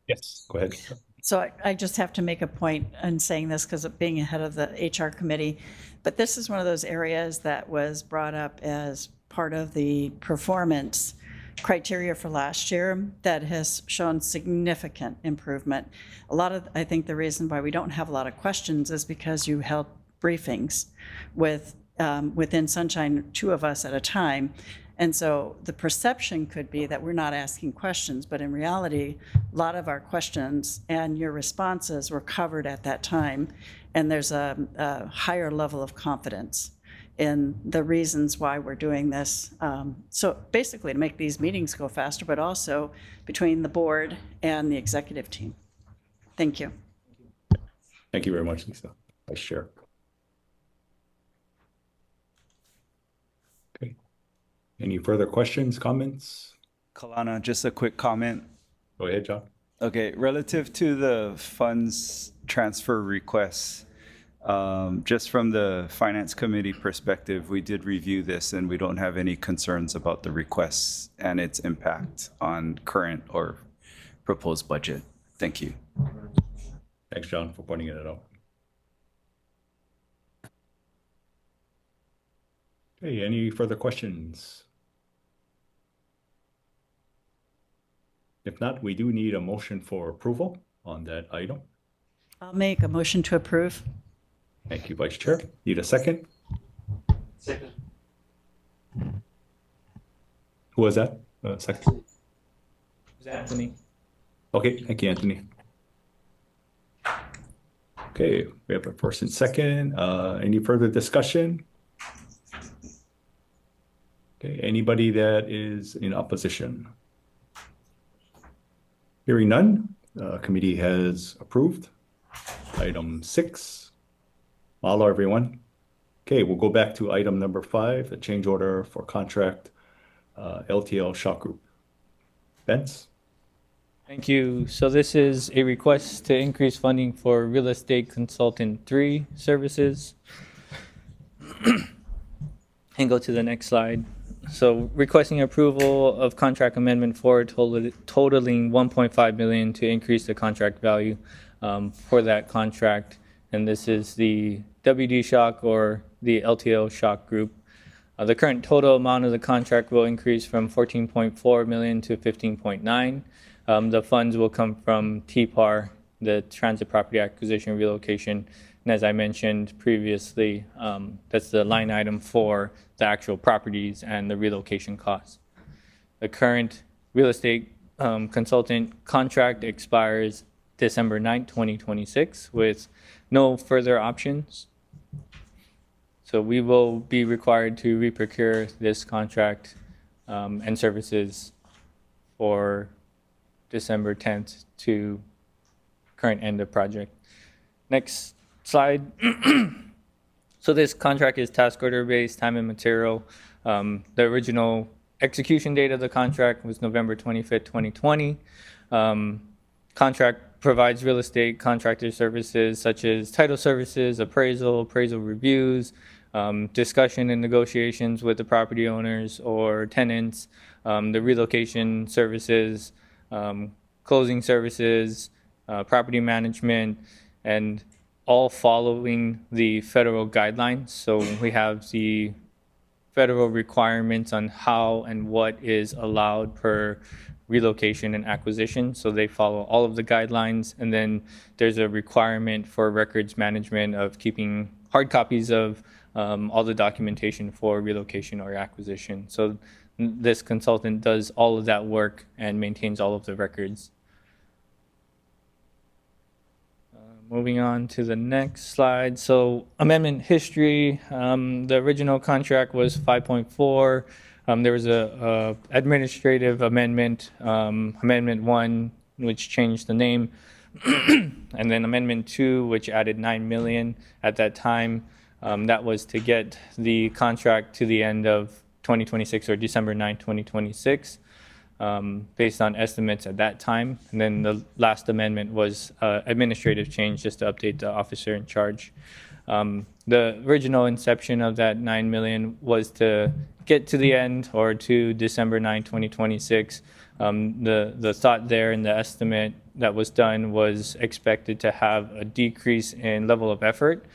[SPEAKER 2] Yes, go ahead.
[SPEAKER 6] So I just have to make a point in saying this because of being ahead of the HR committee, but this is one of those areas that was brought up as part of the performance criteria for last year that has shown significant improvement. I think the reason why we don't have a lot of questions is because you held briefings within Sunshine, 2 of us at a time. And so the perception could be that we're not asking questions, but in reality, a lot of our questions and your responses were covered at that time. And there's a higher level of confidence in the reasons why we're doing this. So basically to make these meetings go faster, but also between the board and the executive team. Thank you.
[SPEAKER 2] Thank you very much, Lisa. Vice Chair. Okay. Any further questions, comments?
[SPEAKER 7] Kalana, just a quick comment.
[SPEAKER 2] Go ahead, John.
[SPEAKER 7] Okay, relative to the funds transfer requests, just from the finance committee perspective, we did review this and we don't have any concerns about the requests and its impact on current or proposed budget. Thank you.
[SPEAKER 2] Thanks, John, for pointing it out. Okay, any further questions? If not, we do need a motion for approval on that item.
[SPEAKER 6] I'll make a motion to approve.
[SPEAKER 2] Thank you, Vice Chair. Need a second?
[SPEAKER 4] Second.
[SPEAKER 2] Who was that? Second.
[SPEAKER 3] Anthony.
[SPEAKER 2] Okay, thank you, Anthony. Okay, we have a first and second. Any further discussion? Okay, anybody that is in opposition? Hearing none, committee has approved. Item 6. Mahalo, everyone. Okay, we'll go back to item number 5, the change order for contract LTL Shock Group. Vince?
[SPEAKER 3] Thank you. So this is a request to increase funding for Real Estate Consultant 3 services. And go to the next slide. So requesting approval of contract amendment 4 totaling $1.5 million to increase the contract value for that contract. And this is the WD Shock or the LTL Shock Group. The current total amount of the contract will increase from $14.4 million to $15.9. The funds will come from TPAR, the Transit Property Acquisition, Relocation, And as I mentioned previously, that's the line item for the actual properties and the relocation costs. The current real estate consultant contract expires December 9th, 2026, with no further options. So we will be required to reprocure this contract and services for December 10th to current end of project. Next slide. So this contract is task order based, time and material. The original execution date of the contract was November 25th, 2020. Contract provides real estate contractor services such as title services, appraisal reviews, discussion and negotiations with the property owners or tenants, the relocation services, closing services, property management, and all following the federal guidelines. So we have the federal requirements on how and what is allowed per relocation and acquisition. So they follow all of the guidelines. And then there's a requirement for records management of keeping hard copies of all the documentation for relocation or acquisition. So this consultant does all of that work and maintains all of the records. Moving on to the next slide. So amendment history, the original contract was 5.4. There was a administrative amendment, Amendment 1, which changed the name, and then Amendment 2, which added $9 million at that time. That was to get the contract to the end of 2026 or December 9, 2026. Based on estimates at that time. And then the last amendment was administrative change just to update the officer in charge. The original inception of that $9 million was to get to the end or to December 9, 2026. The thought there and the estimate that was done was expected to have a decrease in level of effort.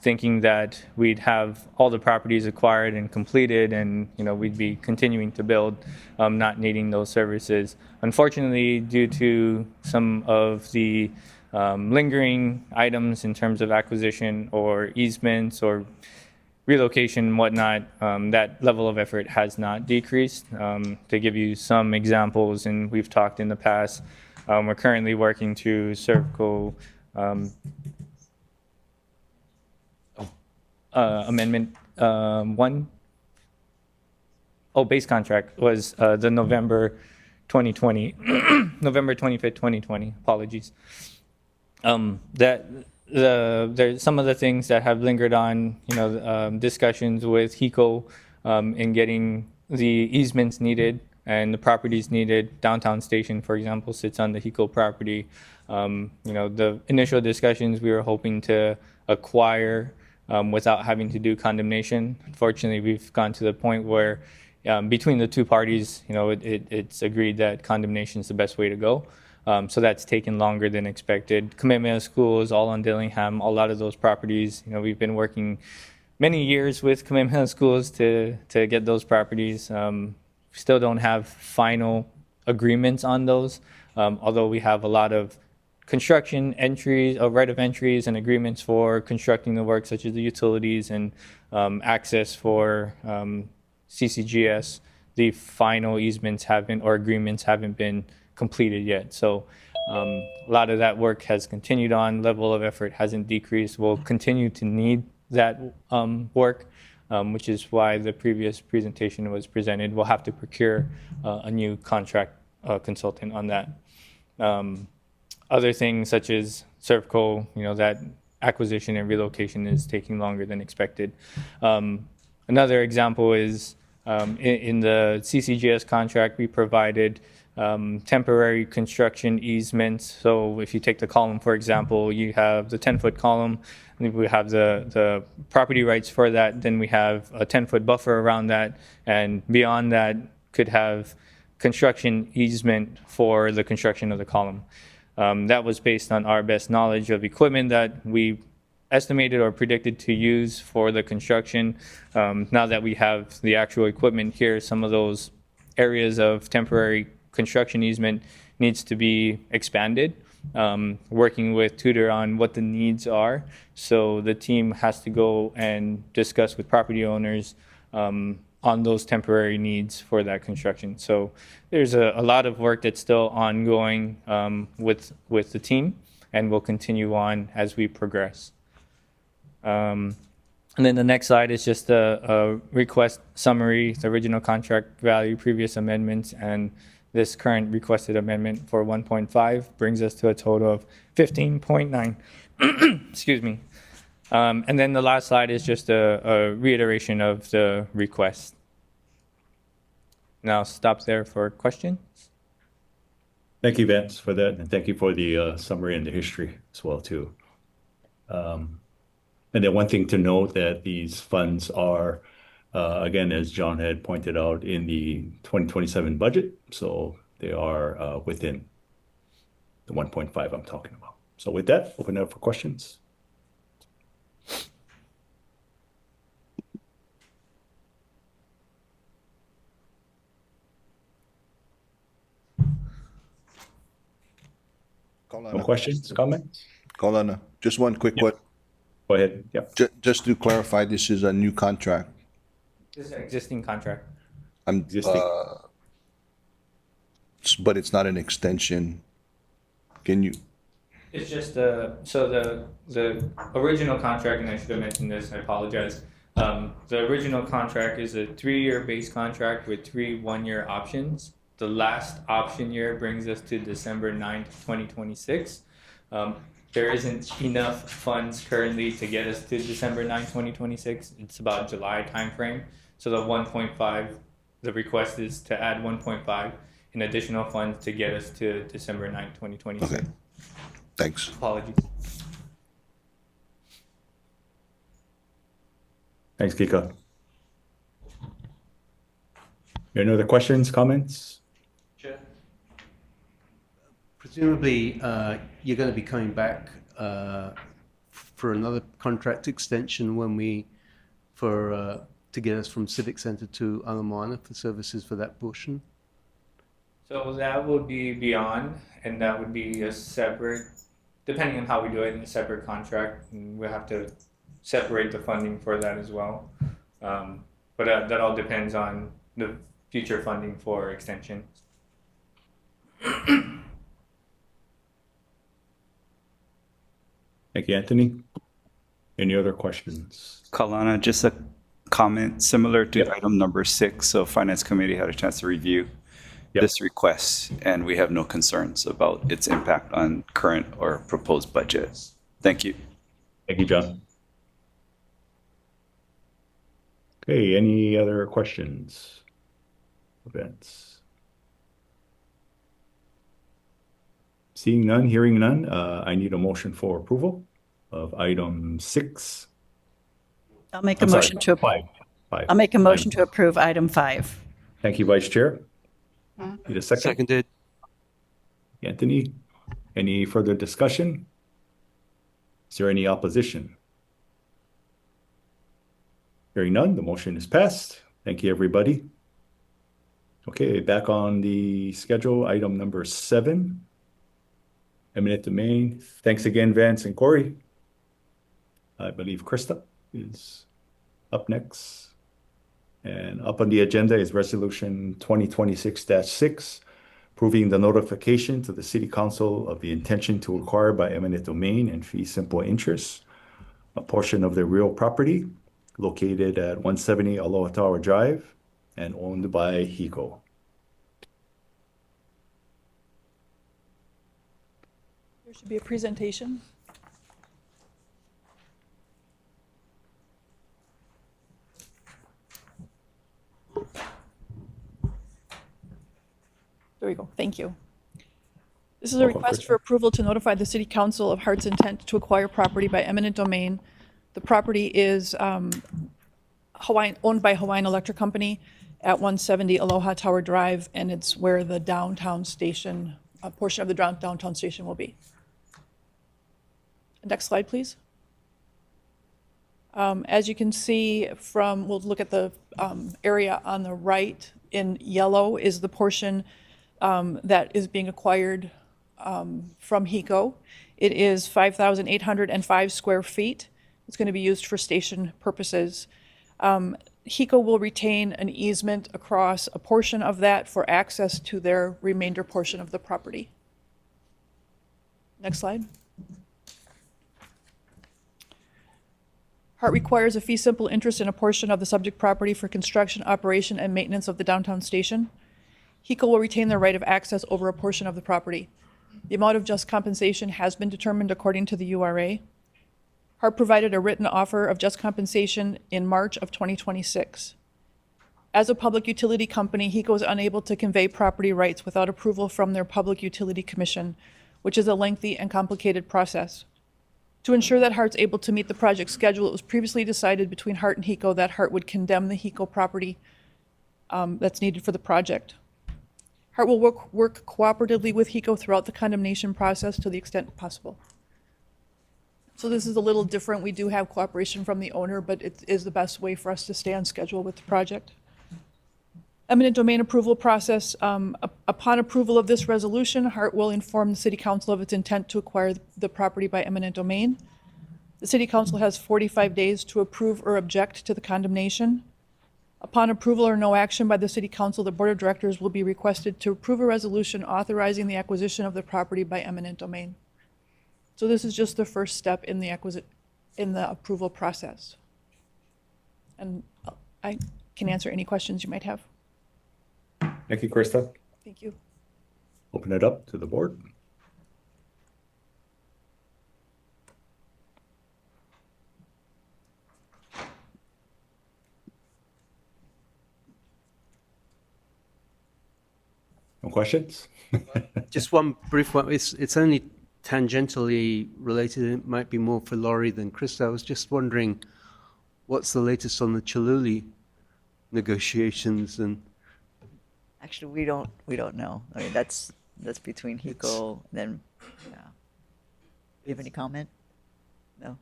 [SPEAKER 3] Thinking that we'd have all the properties acquired and completed and we'd be continuing to build, not needing those services. Unfortunately, due to some of the lingering items in terms of acquisition or easements or relocation and whatnot, that level of effort has not decreased. To give you some examples, and we've talked in the past, we're currently working through cervical Amendment 1. Base contract was the November 2020, November 25th, 2020. Apologies. There's some of the things that have lingered on, discussions with HECO in getting the easements needed and the properties needed. Downtown Station, for example, sits on the HECO property. The initial discussions we were hoping to acquire without having to do condemnation. Unfortunately, we've gone to the point where between the two parties, it's agreed that condemnation is the best way to go. So that's taken longer than expected. Kamehameha Schools, all on Dillingham, a lot of those properties, we've been working many years with Kamehameha Schools to get those properties. We still don't have final agreements on those, although we have a lot of construction entries, right of entries and agreements for constructing the work, such as the utilities and access for CCGS. The final easements or agreements haven't been completed yet. So a lot of that work has continued on. Level of effort hasn't decreased. We'll continue to need that work, which is why the previous presentation was presented. We'll have to procure a new contract consultant on that. Other things such as cervical, that acquisition and relocation is taking longer than expected. Another example is in the CCGS contract, we provided temporary construction easements. So if you take the column, for example, you have the 10-foot column, and we have the property rights for that. Then we have a 10-foot buffer around that, and beyond that could have construction easement for the construction of the column. That was based on our best knowledge of equipment that we estimated or predicted to use for the construction. Now that we have the actual equipment here, some of those areas of temporary construction easement needs to be expanded. Working with Tudor on what the needs are. So the team has to go and discuss with property owners on those temporary needs for that construction. So there's a lot of work that's still ongoing with the team, and will continue on as we progress. And then the next slide is just a request summary, the original contract value, previous amendments, and this current requested amendment for 1.5 brings us to a total of 15.9. Excuse me. And then the last slide is just a reiteration of the request. Now I'll stop there for questions.
[SPEAKER 2] Thank you, Vance, for that, and thank you for the summary and the history as well, too. And then one thing to note that these funds are, again, as John had pointed out, in the 2027 budget, so they are within the 1.5 I'm talking about. So with that, open it up for questions. No questions, comments?
[SPEAKER 10] Kaulana, just one quick one.
[SPEAKER 2] Go ahead. Yep.
[SPEAKER 10] Just to clarify, this is a new contract.
[SPEAKER 3] This is an existing contract.
[SPEAKER 2] Existing.
[SPEAKER 10] But it's not an extension. Can you?
[SPEAKER 3] It's just so the original contract, and I should have mentioned this, I apologize. The original contract is a 3-year base contract with 3 one-year options. The last option year brings us to December 9th, 2026. There isn't enough funds currently to get us to December 9th, 2026. It's about July timeframe. So the 1.5, the request is to add 1.5 in additional funds to get us to December 9th, 2026.
[SPEAKER 10] Okay. Thanks.
[SPEAKER 3] Apologies.
[SPEAKER 2] Thanks, Kika. Any other questions, comments?
[SPEAKER 3] Sure.
[SPEAKER 8] Presumably, you're going to be coming back for another contract extension when to get us from Civic Center to Ala Moana for services for that portion.
[SPEAKER 3] So that would be beyond, and that would be a separate, depending on how we do it, a separate contract. And we'll have to separate the funding for that as well. But that all depends on the future funding for extension.
[SPEAKER 2] Thank you, Anthony. Any other questions?
[SPEAKER 7] Kaulana, just a comment similar to item number 6. So Finance Committee had a chance to review this request, and we have no concerns about its impact on current or proposed budgets. Thank you.
[SPEAKER 2] Thank you, John. Okay, any other questions? Events? Seeing none, hearing none, I need a motion for approval of item 6.
[SPEAKER 6] I'll make a motion to approve. I'll make a motion to approve item 5.
[SPEAKER 2] Thank you, Vice Chair. Need a second?
[SPEAKER 12] Seconded.
[SPEAKER 2] Anthony, any further discussion? Is there any opposition? Hearing none, the motion is passed. Thank you, everybody. Okay, back on the schedule, item number 7. Eminent domain. Thanks again, Vance and Corey. I believe Krista is up next. And up on the agenda is Resolution 2026-6, approving the notification to the City Council of the intention to acquire by eminent domain and fee simple interest a portion of the real property located at 170 Aloha Tower Drive and owned by HECO.
[SPEAKER 13] There should be a presentation. There we go. Thank you. This is a request for approval to notify the City Council of Hart's intent to acquire property by eminent domain. The property is owned by Hawaiian Electric Company at 170 Aloha Tower Drive, and it's where the downtown station, a portion of the downtown station will be. Next slide, please. As you can see we'll look at the area on the right in yellow is the portion that is being acquired from HECO. It is 5,805 square feet. It's going to be used for station purposes. HECO will retain an easement across a portion of that for access to their remainder portion of the property. Next slide. HART requires a fee simple interest in a portion of the subject property for construction, operation, and maintenance of the downtown station. HECO will retain the right of access over a portion of the property. The amount of just compensation has been determined according to the URA. HART provided a written offer of just compensation in March of 2026. As a public utility company, HECO is unable to convey property rights without approval from their Public Utility Commission, which is a lengthy and complicated process. To ensure that HART's able to meet the project schedule, it was previously decided between HART and HECO that HART would condemn the HECO property that's needed for the project. HART will work cooperatively with HECO throughout the condemnation process to the extent possible. So this is a little different. We do have cooperation from the owner, but it is the best way for us to stay on schedule with the project. Eminent domain approval process. Upon approval of this resolution, HART will inform the City Council of its intent to acquire the property by eminent domain. The City Council has 45 days to approve or object to the condemnation. Upon approval or no action by the City Council, the Board of Directors will be requested to approve a resolution authorizing the acquisition of the property by eminent domain. So this is just the first step in the approval process. And I can answer any questions you might have.
[SPEAKER 2] Thank you, Krista.
[SPEAKER 13] Thank you.
[SPEAKER 2] Open it up to the board. No questions?
[SPEAKER 8] Just one brief one. It's only tangentially related. It might be more for Laurie than Krista. I was just wondering, what's the latest on the Choluli negotiations? And
[SPEAKER 9] Actually, we don't know. I mean, that's between HECO and then, yeah. Do you have any comment? No?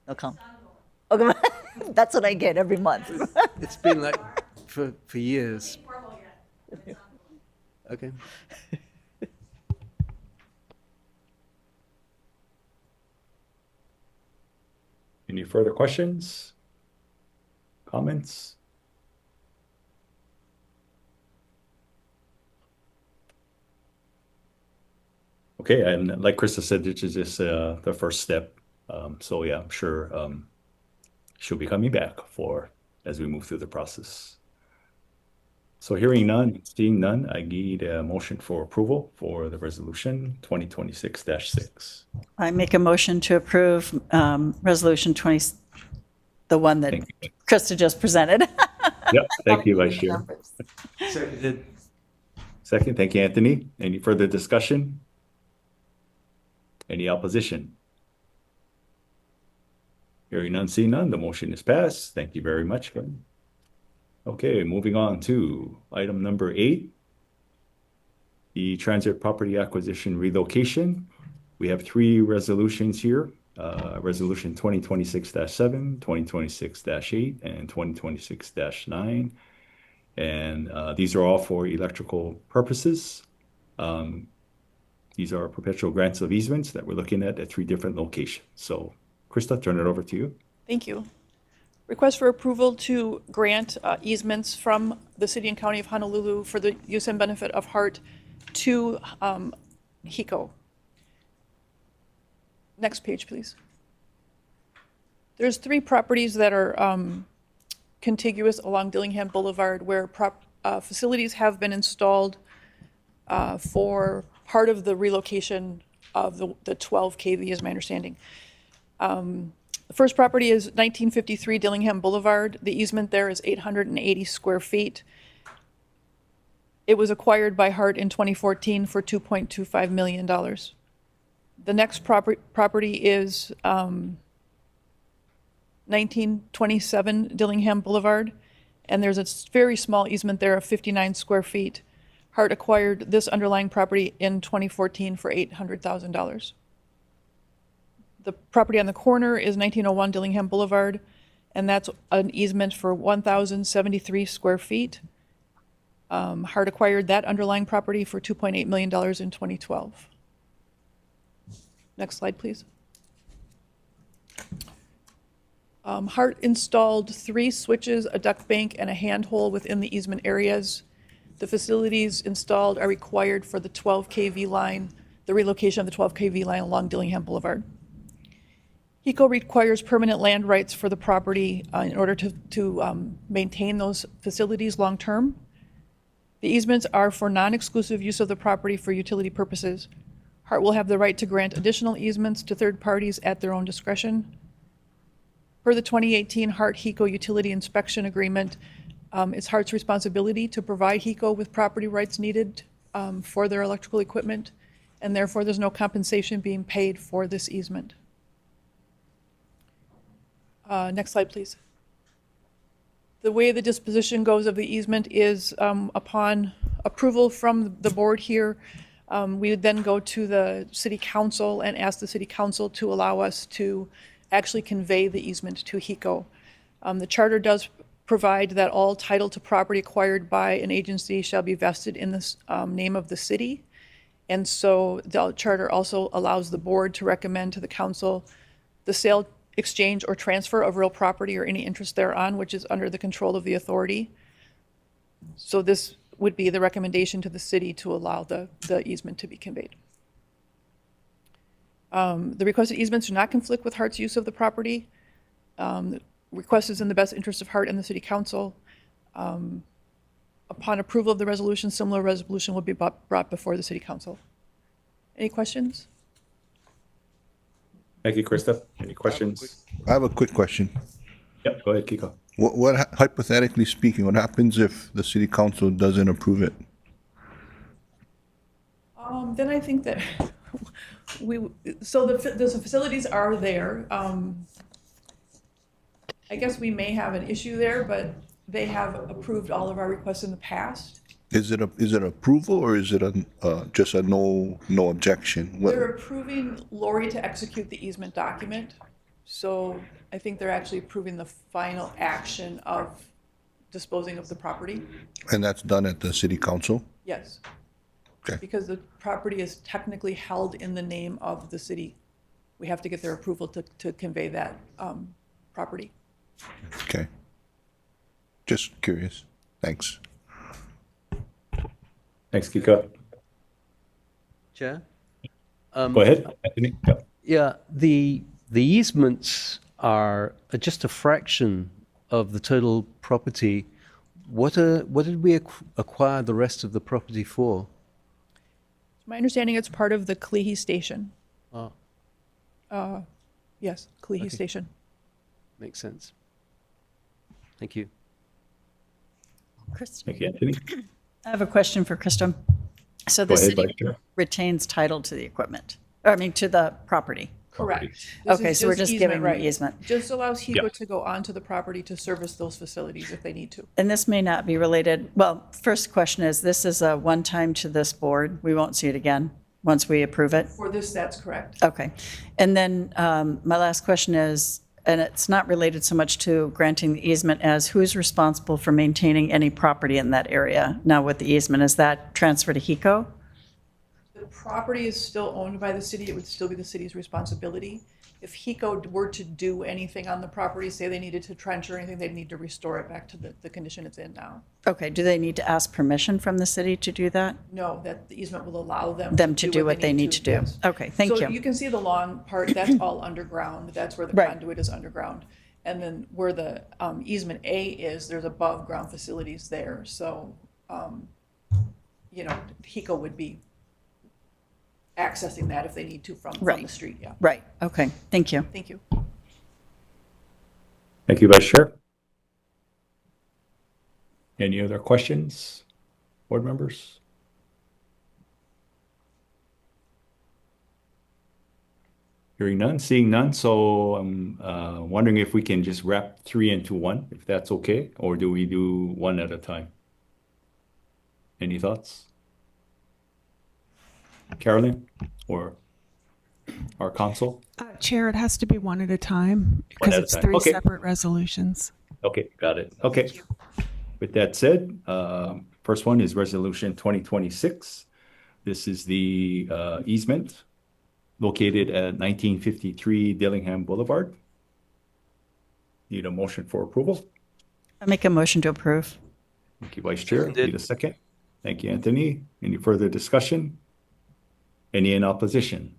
[SPEAKER 9] No comment? Okay, that's what I get every month.
[SPEAKER 8] it's been like for years. Okay.
[SPEAKER 2] Any further questions? Comments? Okay, and like Krista said, this is just the first step. So yeah, I'm sure she'll be coming back as we move through the process. So hearing none, seeing none, I need a motion for approval for the resolution 2026-6.
[SPEAKER 6] I make a motion to approve Resolution 20, the one that
[SPEAKER 2] Thank you.
[SPEAKER 6] Krista just presented.
[SPEAKER 2] Yep, thank you, Vice Chair.
[SPEAKER 8] Seconded.
[SPEAKER 2] Second, thank you, Anthony. Any further discussion? Any opposition? Hearing none, seeing none, the motion is passed. Thank you very much, Kevin. Okay, moving on to item number 8, the transit property acquisition relocation. We have 3 resolutions here, Resolution 2026-7, 2026-8, and 2026-9. And these are all for electrical purposes. These are perpetual grants of easements that we're looking at 3 different locations. So, Krista, turn it over to you.
[SPEAKER 13] Thank you. Request for approval to grant easements from the City and County of Honolulu for the use and benefit of HART to HECO. Next page, please. There's 3 properties that are contiguous along Dillingham Boulevard where facilities have been installed for part of the relocation of the 12 kV, is my understanding. The first property is 1953 Dillingham Boulevard. The easement there is 880 square feet. It was acquired by HART in 2014 for $2.25 million. The next property is 1927 Dillingham Boulevard, and there's a very small easement there of 59 square feet. HART acquired this underlying property in 2014 for $800,000. The property on the corner is 1901 Dillingham Boulevard, and that's an easement for 1,073 square feet. Hart acquired that underlying property for $2.8 million in 2012. Next slide, please. Hart installed 3 switches, a duct bank, and a handhole within the easement areas. The facilities installed are required for the 12 kV line, the relocation of the 12 kV line along Dillingham Boulevard. HECO requires permanent land rights for the property in order to maintain those facilities long-term. The easements are for non-exclusive use of the property for utility purposes. Hart will have the right to grant additional easements to third parties at their own discretion. Per the 2018 Hart-HECO Utility Inspection Agreement, it's Hart's responsibility to provide HECO with property rights needed for their electrical equipment, and therefore there's no compensation being paid for this easement. Next slide, please. The way the disposition goes of the easement is upon approval from the board here, we would then go to the city council and ask the city council to allow us to actually convey the easement to HECO. The charter does provide that all title to property acquired by an agency shall be vested in the name of the city. And so the charter also allows the board to recommend to the council the sale, exchange, or transfer of real property or any interest thereon, which is under the control of the authority. So this would be the recommendation to the city to allow the easement to be conveyed. The requested easements do not conflict with Hart's use of the property. The request is in the best interest of Hart and the city council. Upon approval of the resolution, similar resolution will be brought before the city council. Any questions?
[SPEAKER 2] Thank you, Krista. Any questions?
[SPEAKER 10] I have a quick question.
[SPEAKER 2] Yep, go ahead, Kiko.
[SPEAKER 10] What hypothetically speaking, what happens if the city council doesn't approve it?
[SPEAKER 13] Then I think that the facilities are there. I guess we may have an issue there, but they have approved all of our requests in the past.
[SPEAKER 10] Is it approval or is it just a no objection?
[SPEAKER 13] They're approving Lori to execute the easement document. So I think they're actually approving the final action of disposing of the property.
[SPEAKER 10] And that's done at the city council?
[SPEAKER 13] Yes.
[SPEAKER 10] Okay.
[SPEAKER 13] Because the property is technically held in the name of the city. We have to get their approval to convey that property.
[SPEAKER 10] Okay. Just curious. Thanks.
[SPEAKER 2] Thanks, Kiko.
[SPEAKER 8] Chair?
[SPEAKER 2] Go ahead, Anthony. Yep.
[SPEAKER 8] Yeah, the easements are just a fraction of the total property. What did we acquire the rest of the property for?
[SPEAKER 13] My understanding it's part of the Kalihi Station.
[SPEAKER 8] Oh,
[SPEAKER 13] Yes, Kalihi
[SPEAKER 8] Okay.
[SPEAKER 13] Station.
[SPEAKER 8] makes sense. Thank you.
[SPEAKER 6] Krista,
[SPEAKER 2] Thank you, Anthony.
[SPEAKER 6] I have a question for Krista. So
[SPEAKER 2] Go
[SPEAKER 6] the
[SPEAKER 2] ahead, Vice
[SPEAKER 6] city
[SPEAKER 2] Chair.
[SPEAKER 6] retains title to the equipment, or I mean, to the property.
[SPEAKER 13] Correct. This
[SPEAKER 6] Okay,
[SPEAKER 13] is
[SPEAKER 6] so we're just
[SPEAKER 13] easement
[SPEAKER 6] giving
[SPEAKER 13] right.
[SPEAKER 6] the easement.
[SPEAKER 13] Just allows HECO
[SPEAKER 2] Yeah.
[SPEAKER 13] to go onto the property to service those facilities if they need to.
[SPEAKER 6] And this may not be related, well, first question is, this is a one-time to this board. We won't see it again once we approve it?
[SPEAKER 13] For this, that's correct.
[SPEAKER 6] Okay. And then my last question is, and it's not related so much to granting the easement as who's responsible for maintaining any property in that area now with the easement? Is that transferred to HECO?
[SPEAKER 13] The property is still owned by the city. It would still be the city's responsibility. If HECO were to do anything on the property, say they needed to trench or anything, they'd need to restore it back to the condition it's in now.
[SPEAKER 6] Okay, do they need to ask permission from the city to do that?
[SPEAKER 13] No, that the easement will allow them.
[SPEAKER 6] To do what they need to do?
[SPEAKER 13] yes.
[SPEAKER 6] Okay, thank
[SPEAKER 13] So
[SPEAKER 6] you.
[SPEAKER 13] you can see the long part, that's all underground. That's where the
[SPEAKER 6] Right.
[SPEAKER 13] conduit is underground. And then where the easement A is, there's above ground facilities there. So, HECO would be accessing that if they need to from the
[SPEAKER 6] Right.
[SPEAKER 13] street, yeah.
[SPEAKER 6] Right, okay, thank you.
[SPEAKER 13] Thank you.
[SPEAKER 2] Thank you, Vice Chair. Any other questions, board members? Hearing none, seeing none, so I'm wondering if we can just wrap 3 into 1, if that's okay, or do we do one at a time? Any thoughts? Carolyn or our council?
[SPEAKER 12] Chair, it has to be one at a time
[SPEAKER 2] One
[SPEAKER 12] because
[SPEAKER 2] at a
[SPEAKER 12] it's
[SPEAKER 2] time.
[SPEAKER 12] 3
[SPEAKER 2] Okay.
[SPEAKER 12] separate resolutions.
[SPEAKER 2] Okay, got it. Okay. With that said, First one is Resolution 2026. This is the easement located at 1953 Dillingham Boulevard. Need a motion for approval.
[SPEAKER 6] I make a motion to approve.
[SPEAKER 2] Thank you, Vice Chair.
[SPEAKER 11] Seconded.
[SPEAKER 2] Need a second. Thank you, Anthony. Any further discussion? Any in opposition?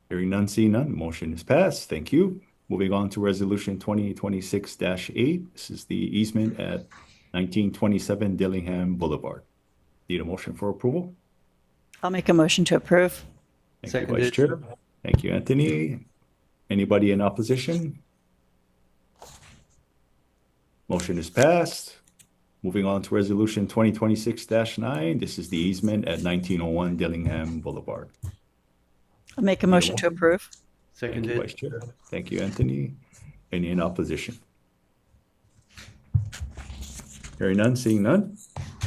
[SPEAKER 2] Hearing none, seeing none, motion is passed. Thank you. Moving on to Resolution 2026-8. This is the easement at 1927 Dillingham Boulevard. Need a motion for approval.
[SPEAKER 6] I'll make a motion to approve.
[SPEAKER 2] Thank you,
[SPEAKER 11] Seconded.
[SPEAKER 2] Vice Chair. Thank you, Anthony. Anybody in opposition? Motion is passed. Moving on to Resolution 2026-9. This is the easement at 1901 Dillingham Boulevard.
[SPEAKER 6] I'll make a motion to approve.
[SPEAKER 2] Thank you,
[SPEAKER 11] Seconded.
[SPEAKER 2] Vice Chair. Thank you, Anthony. Any in opposition? Hearing none, seeing none.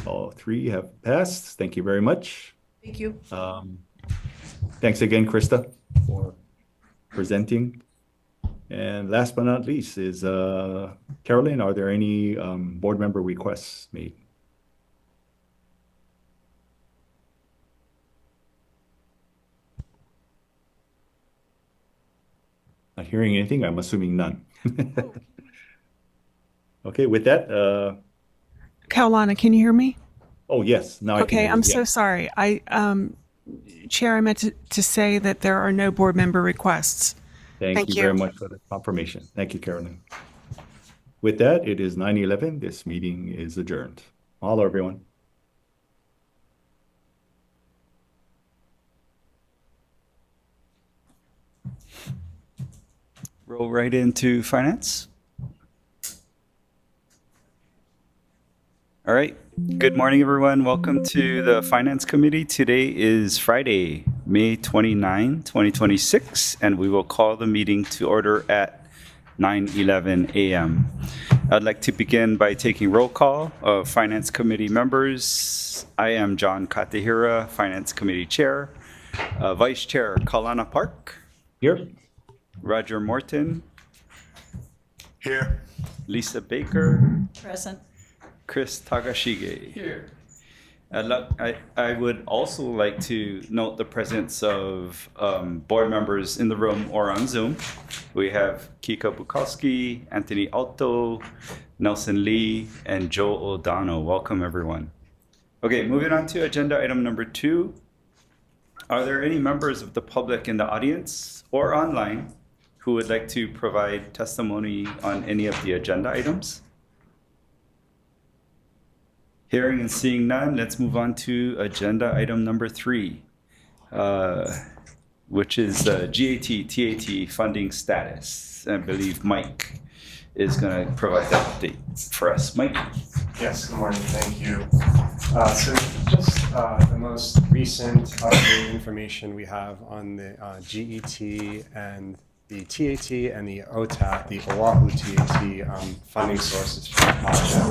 [SPEAKER 2] All three have passed. Thank you very much.
[SPEAKER 13] Thank you.
[SPEAKER 2] Thanks again, Krista, for presenting. And last but not least is Carolyn. Are there any board member requests made? Not hearing anything. I'm assuming none. Okay, with that,
[SPEAKER 12] Kaulana, can you hear me?
[SPEAKER 2] oh yes, now I can
[SPEAKER 12] Okay,
[SPEAKER 2] hear you.
[SPEAKER 12] I'm
[SPEAKER 2] Yeah.
[SPEAKER 12] so sorry. Chair, I meant to say that there are no board member requests.
[SPEAKER 2] Thank
[SPEAKER 12] Thank
[SPEAKER 2] you
[SPEAKER 12] you.
[SPEAKER 2] very much for the confirmation. Thank you, Carolyn. With that, it is 9:11. This meeting is adjourned. Mahalo, everyone.
[SPEAKER 7] Roll right into finance. All right. Good morning, everyone. Welcome to the Finance Committee. Today is Friday, May 29, 2026, and we will call the meeting to order at 9:11 a.m. I'd like to begin by taking roll call of Finance Committee members. I am John Katahira, Finance Committee Chair. Vice Chair Kaulana Park.
[SPEAKER 2] Here.
[SPEAKER 7] Roger Morton.
[SPEAKER 1] Here.
[SPEAKER 7] Lisa Baker.
[SPEAKER 6] Present.
[SPEAKER 7] Chris Takashige. Here. I would also like to note the presence of board members in the room or on Zoom. We have Kika Bukowski, Anthony Alto, Nelson Lee, and Joe O'Donnell. Welcome, everyone. Okay, moving on to agenda item number 2. Are there any members of the public in the audience or online who would like to provide testimony on any of the agenda items? Hearing and seeing none, let's move on to agenda item number 3, which is the GAT-TAT funding status. I believe Mike is going to provide that update for us. Mike?
[SPEAKER 14] Yes, good morning, thank you. So just the most recent updated information we have on the GET and the TAT and the OTAT, the Oahu TAT funding sources for the project.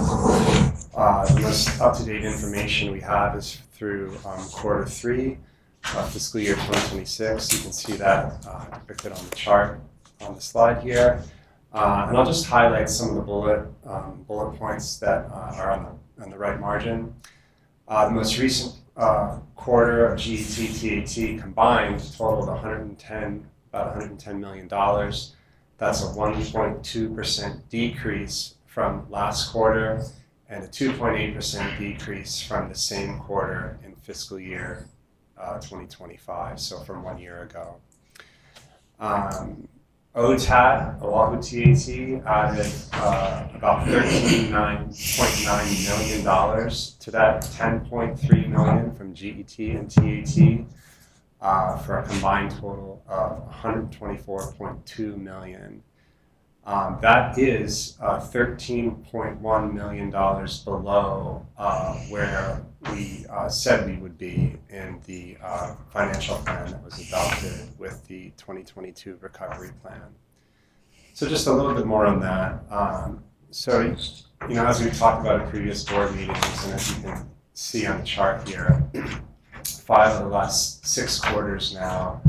[SPEAKER 14] The most up-to-date information we have is through quarter 3, fiscal year 2026. You can see that depicted on the chart on the slide here. And I'll just highlight some of the bullet points that are on the right margin. The most recent quarter of GET-TAT combined totaled about $110 million. That's a 1.2% decrease from last quarter and a 2.8% decrease from the same quarter in fiscal year 2025, so from 1 year ago. OTAT, Oahu TAT, added about $13.9 million to that $10.3 million from GET and TAT for a combined total of $124.2 million. That is $13.1 million below where we said we would be in the financial plan that was adopted with the 2022 recovery plan. So just a little bit more on that. So, you know, as we've talked about in previous board meetings, and as you can see on the chart here, 5 of the last 6 quarters now,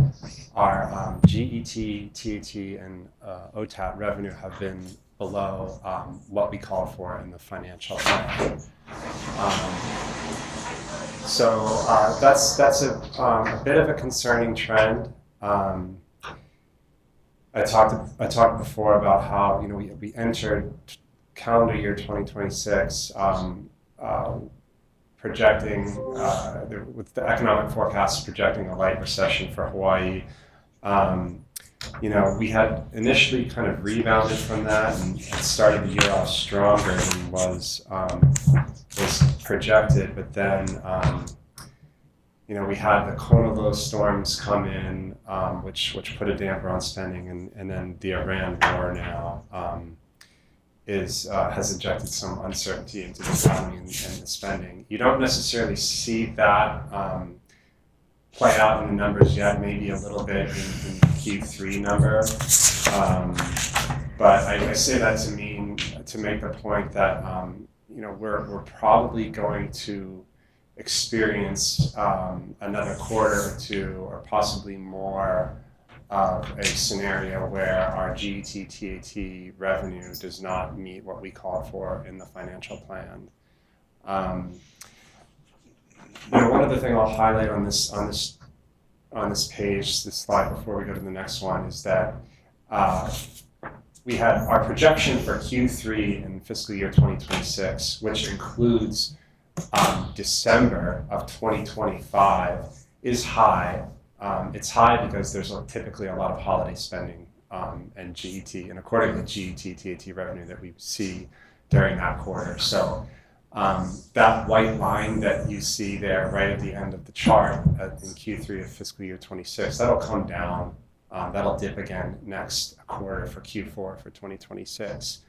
[SPEAKER 14] our GET, TAT, and OTAT revenue have been below what we called for in the financial plan. So that's a bit of a concerning trend. I talked before about how we entered calendar year 2026 projecting with the economic forecast projecting a light recession for Hawaii. We had initially kind of rebounded from that and started the year off stronger than was projected, but then we had the Kona low storms come in, which put a damper on spending, and then the Iran war now has injected some uncertainty into the economy and the spending. You don't necessarily see that play out in the numbers yet, maybe a little bit in the Q3 number. But I say that to make the point that we're probably going to experience another quarter or two, or possibly more, of a scenario where our GET-TAT revenue does not meet what we called for in the financial plan. One other thing I'll highlight on this page, this slide before we go to the next one, is that we had our projection for Q3 in fiscal year 2026, which includes December of 2025, is high. It's high because there's typically a lot of holiday spending and GET, and according to GET-TAT revenue that we see during that quarter. So that white line that you see there right at the end of the chart in Q3 of fiscal year 26, that'll come down. That'll dip again next quarter for Q4 for 2026.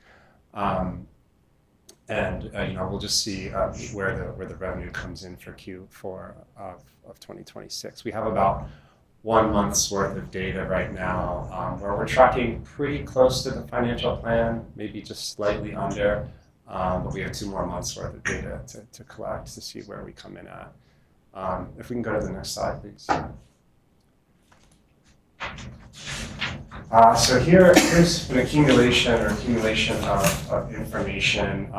[SPEAKER 14] We'll just see where the revenue comes in for Q4 of 2026. We have about 1 month's worth of data right now, where we're tracking pretty close to the financial plan, maybe just slightly under, but we have 2 more months worth of data to collect to see where we come in at. If we can go to the next slide, please. So here's an accumulation of information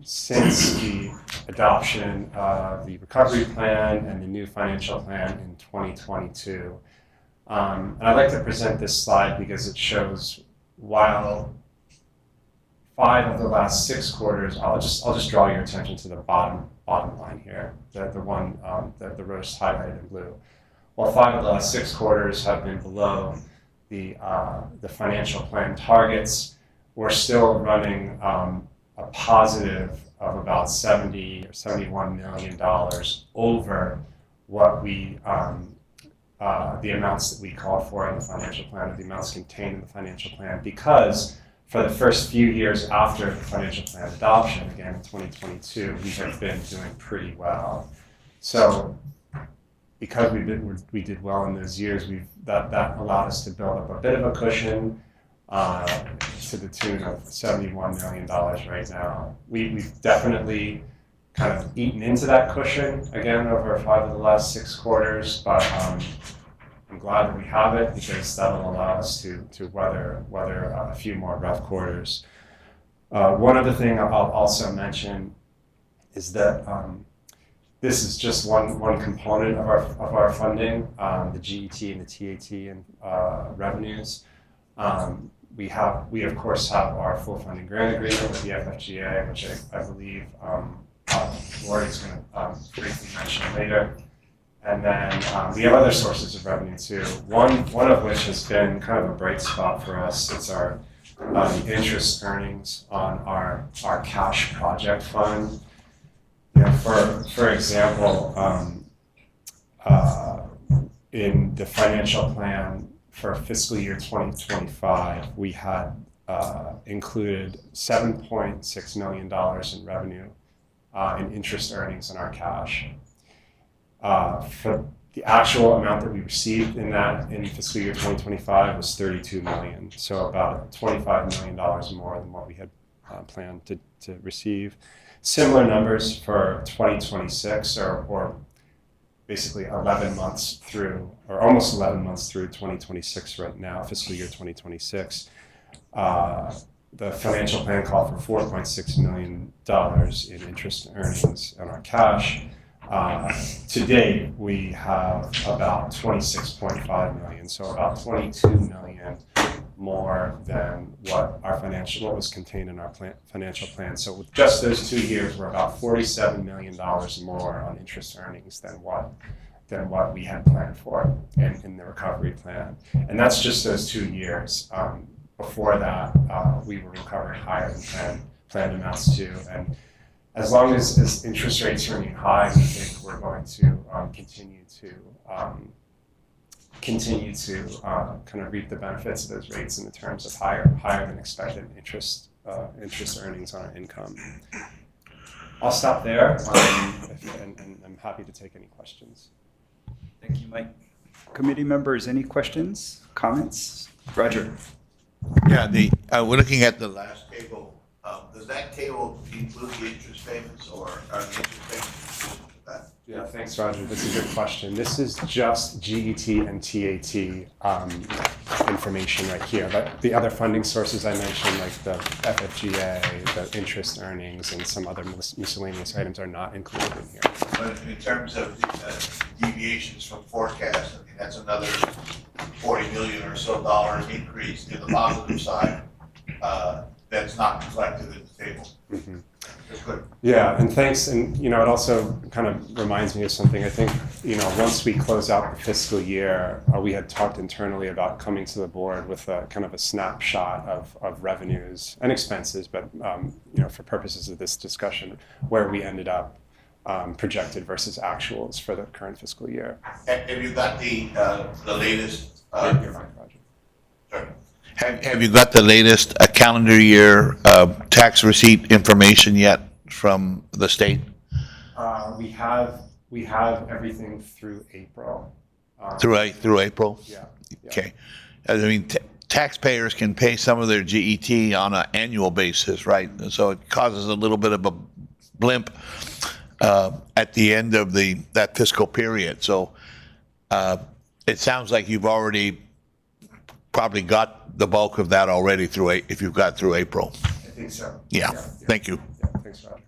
[SPEAKER 14] since the adoption of the recovery plan and the new financial plan in 2022. And I'd like to present this slide because it shows while 5 of the last 6 quarters, I'll just draw your attention to the bottom line here, the one the rows highlighted in blue. While 5 of the last 6 quarters have been below the financial plan targets, we're still running a positive of about $70 or $71 million over what we the amounts that we called for in the financial plan, or the amounts contained in the financial plan, because for the first few years after the financial plan adoption, again in 2022, we have been doing pretty well. So because we did well in those years, that allowed us to build up a bit of a cushion to the tune of $71 million right now. We've definitely kind of eaten into that cushion again over 5 of the last 6 quarters, but I'm glad that we have it, because that'll allow us to weather a few more rough quarters. One other thing I'll also mention is that this is just one component of our funding, the GET and the TAT and revenues. We of course have our full funding grant agreement with the FFGA, which I believe Lori's going to briefly mention later. And then we have other sources of revenue too. One of which has been kind of a bright spot for us. It's our interest earnings on our cash project fund. For example, in the financial plan for fiscal year 2025, we had included $7.6 million in revenue in interest earnings in our cash. For the actual amount that we received in fiscal year 2025 was $32 million, so about $25 million more than what we had planned to receive. Similar numbers for 2026, or basically 11 months through, or almost 11 months through 2026 right now, fiscal year 2026. the financial plan called for $4.6 million in interest earnings on our cash. To date, we have about 26.5 million, so about 22 million more than what was contained in our financial plan. So with just those 2 years, we're about $47 million more on interest earnings than what we had planned for in the recovery plan. And that's just those 2 years. Before that, we were recovering higher than planned amounts too. And as long as interest rates remain high, we think we're going to continue to kind of reap the benefits of those rates in the terms of higher than expected interest earnings on our income. I'll stop there, and I'm happy to take any questions.
[SPEAKER 7] Thank you, Mike. Committee members, any questions, comments? Roger.
[SPEAKER 1] Yeah, we're looking at the last table. Does that table include the interest payments, or are the interest payments that?
[SPEAKER 14] Yeah, thanks, Roger. That's a good question. This is just GET and TAT information right here. But the other funding sources I mentioned, like the FFGA, the interest earnings, and some other miscellaneous items are not included in here.
[SPEAKER 1] But in terms of deviations from forecast, I mean, that's another $40 million or so increase in the positive side. That's not reflected in the table.
[SPEAKER 14] Mm-hmm.
[SPEAKER 1] That's good.
[SPEAKER 14] Yeah, and thanks. And, it also kind of reminds me of something. I think, once we close out the fiscal year, we had talked internally about coming to the board with a kind of a snapshot of revenues and expenses, but, for purposes of this discussion, where we ended up projected versus actuals for the current fiscal year.
[SPEAKER 1] Have you got the latest?
[SPEAKER 14] You're fine, Roger.
[SPEAKER 1] Sorry. Have you got the latest calendar year tax receipt information yet from the state?
[SPEAKER 14] We have everything through April.
[SPEAKER 1] Through April?
[SPEAKER 14] Yeah.
[SPEAKER 1] Okay. I mean, taxpayers can pay some of their GET on an annual basis, right? And so it causes a little bit of a blimp at the end of that fiscal period. So it sounds like you've already probably got the bulk of that already if you've got through April.
[SPEAKER 14] I think so.
[SPEAKER 1] Yeah. Thank you.
[SPEAKER 14] Yeah, thanks, Roger.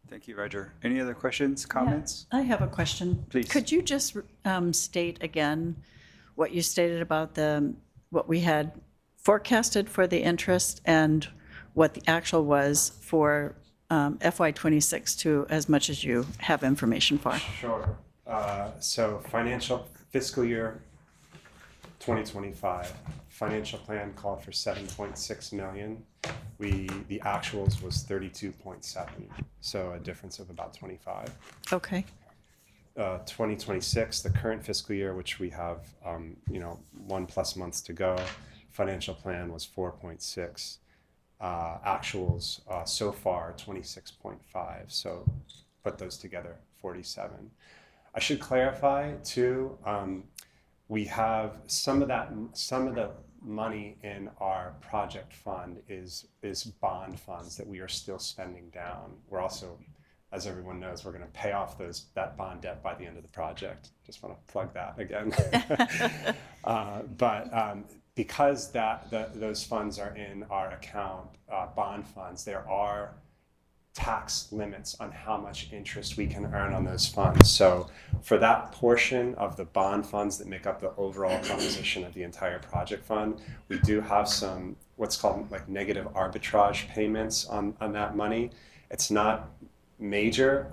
[SPEAKER 7] Thank you, Roger. Any other questions, comments?
[SPEAKER 6] I have a question.
[SPEAKER 7] Please.
[SPEAKER 6] Could you just state again what you stated about what we had forecasted for the interest and what the actual was for FY26 to as much as you have information for?
[SPEAKER 14] Sure. So fiscal year 2025, financial plan called for 7.6 million. The actuals was 32.7, so a difference of about 25.
[SPEAKER 6] Okay.
[SPEAKER 14] 2026, the current fiscal year, which we have 1+ months to go, financial plan was 4.6. Actuals so far 26.5. So put those together, 47. I should clarify too. We have some of the money in our project fund is bond funds that we are still spending down. We're also, as everyone knows, we're going to pay off that bond debt by the end of the project. Just want to plug that again. But because those funds are in our account, bond funds, there are tax limits on how much interest we can earn on those funds. So for that portion of the bond funds that make up the overall composition of the entire project fund, we do have some what's called like negative arbitrage payments on that money. It's not major.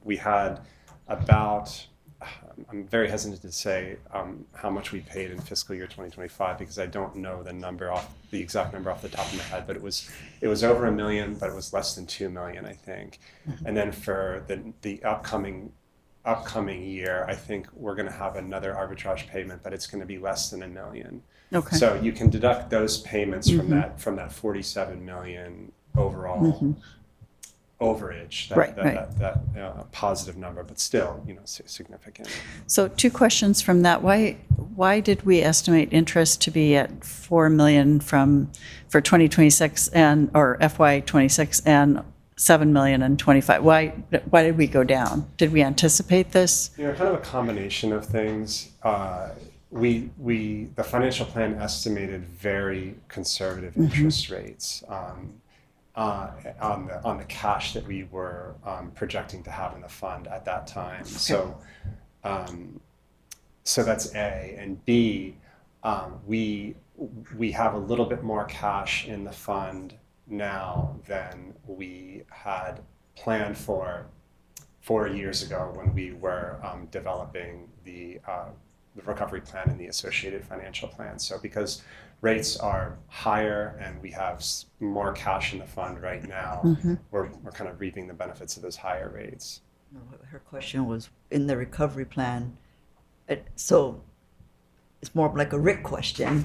[SPEAKER 14] We had about, I'm very hesitant to say how much we paid in fiscal year 2025 because I don't know the exact number off the top of my head, but it was over $1 million, but it was less than $2 million, I think. And then for the upcoming year, I think we're going to have another arbitrage payment, but it's going to be less than $1 million.
[SPEAKER 6] Okay.
[SPEAKER 14] So you can deduct those payments from that 47 million overall. Overage, that positive number, but still, significant.
[SPEAKER 6] So 2 questions from that. Why did we estimate interest to be at $4 million for 2026 or FY26 and $7 million in 25? Why did we go down? Did we anticipate this?
[SPEAKER 14] Kind of a combination of things. the financial plan estimated very conservative interest rates on the cash that we were projecting to have in the fund at that time. So that's A. And B, we have a little bit more cash in the fund now than we had planned for 4 years ago when we were developing the recovery plan and the associated financial plan. So because rates are higher and we have more cash in the fund right now, we're kind of reaping the benefits of those higher rates.
[SPEAKER 9] No, her question was in the recovery plan. So it's more of like a Rick question,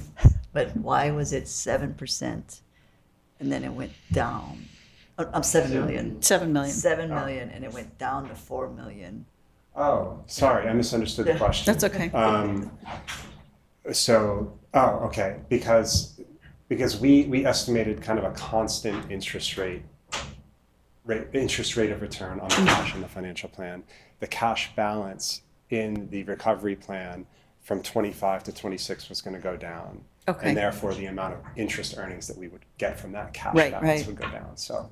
[SPEAKER 9] but why was it 7% and then it went down? I'm 7 million.
[SPEAKER 6] 7 million.
[SPEAKER 9] 7 million, and it went down to 4 million.
[SPEAKER 14] Oh, sorry, I misunderstood the question.
[SPEAKER 6] That's okay.
[SPEAKER 14] Okay, because we estimated kind of a constant interest rate of return on the cash in the financial plan. The cash balance in the recovery plan from 25 to 26 was going to go down.
[SPEAKER 6] Okay.
[SPEAKER 14] And therefore, the amount of interest earnings that we would get from that cash balance would go down. So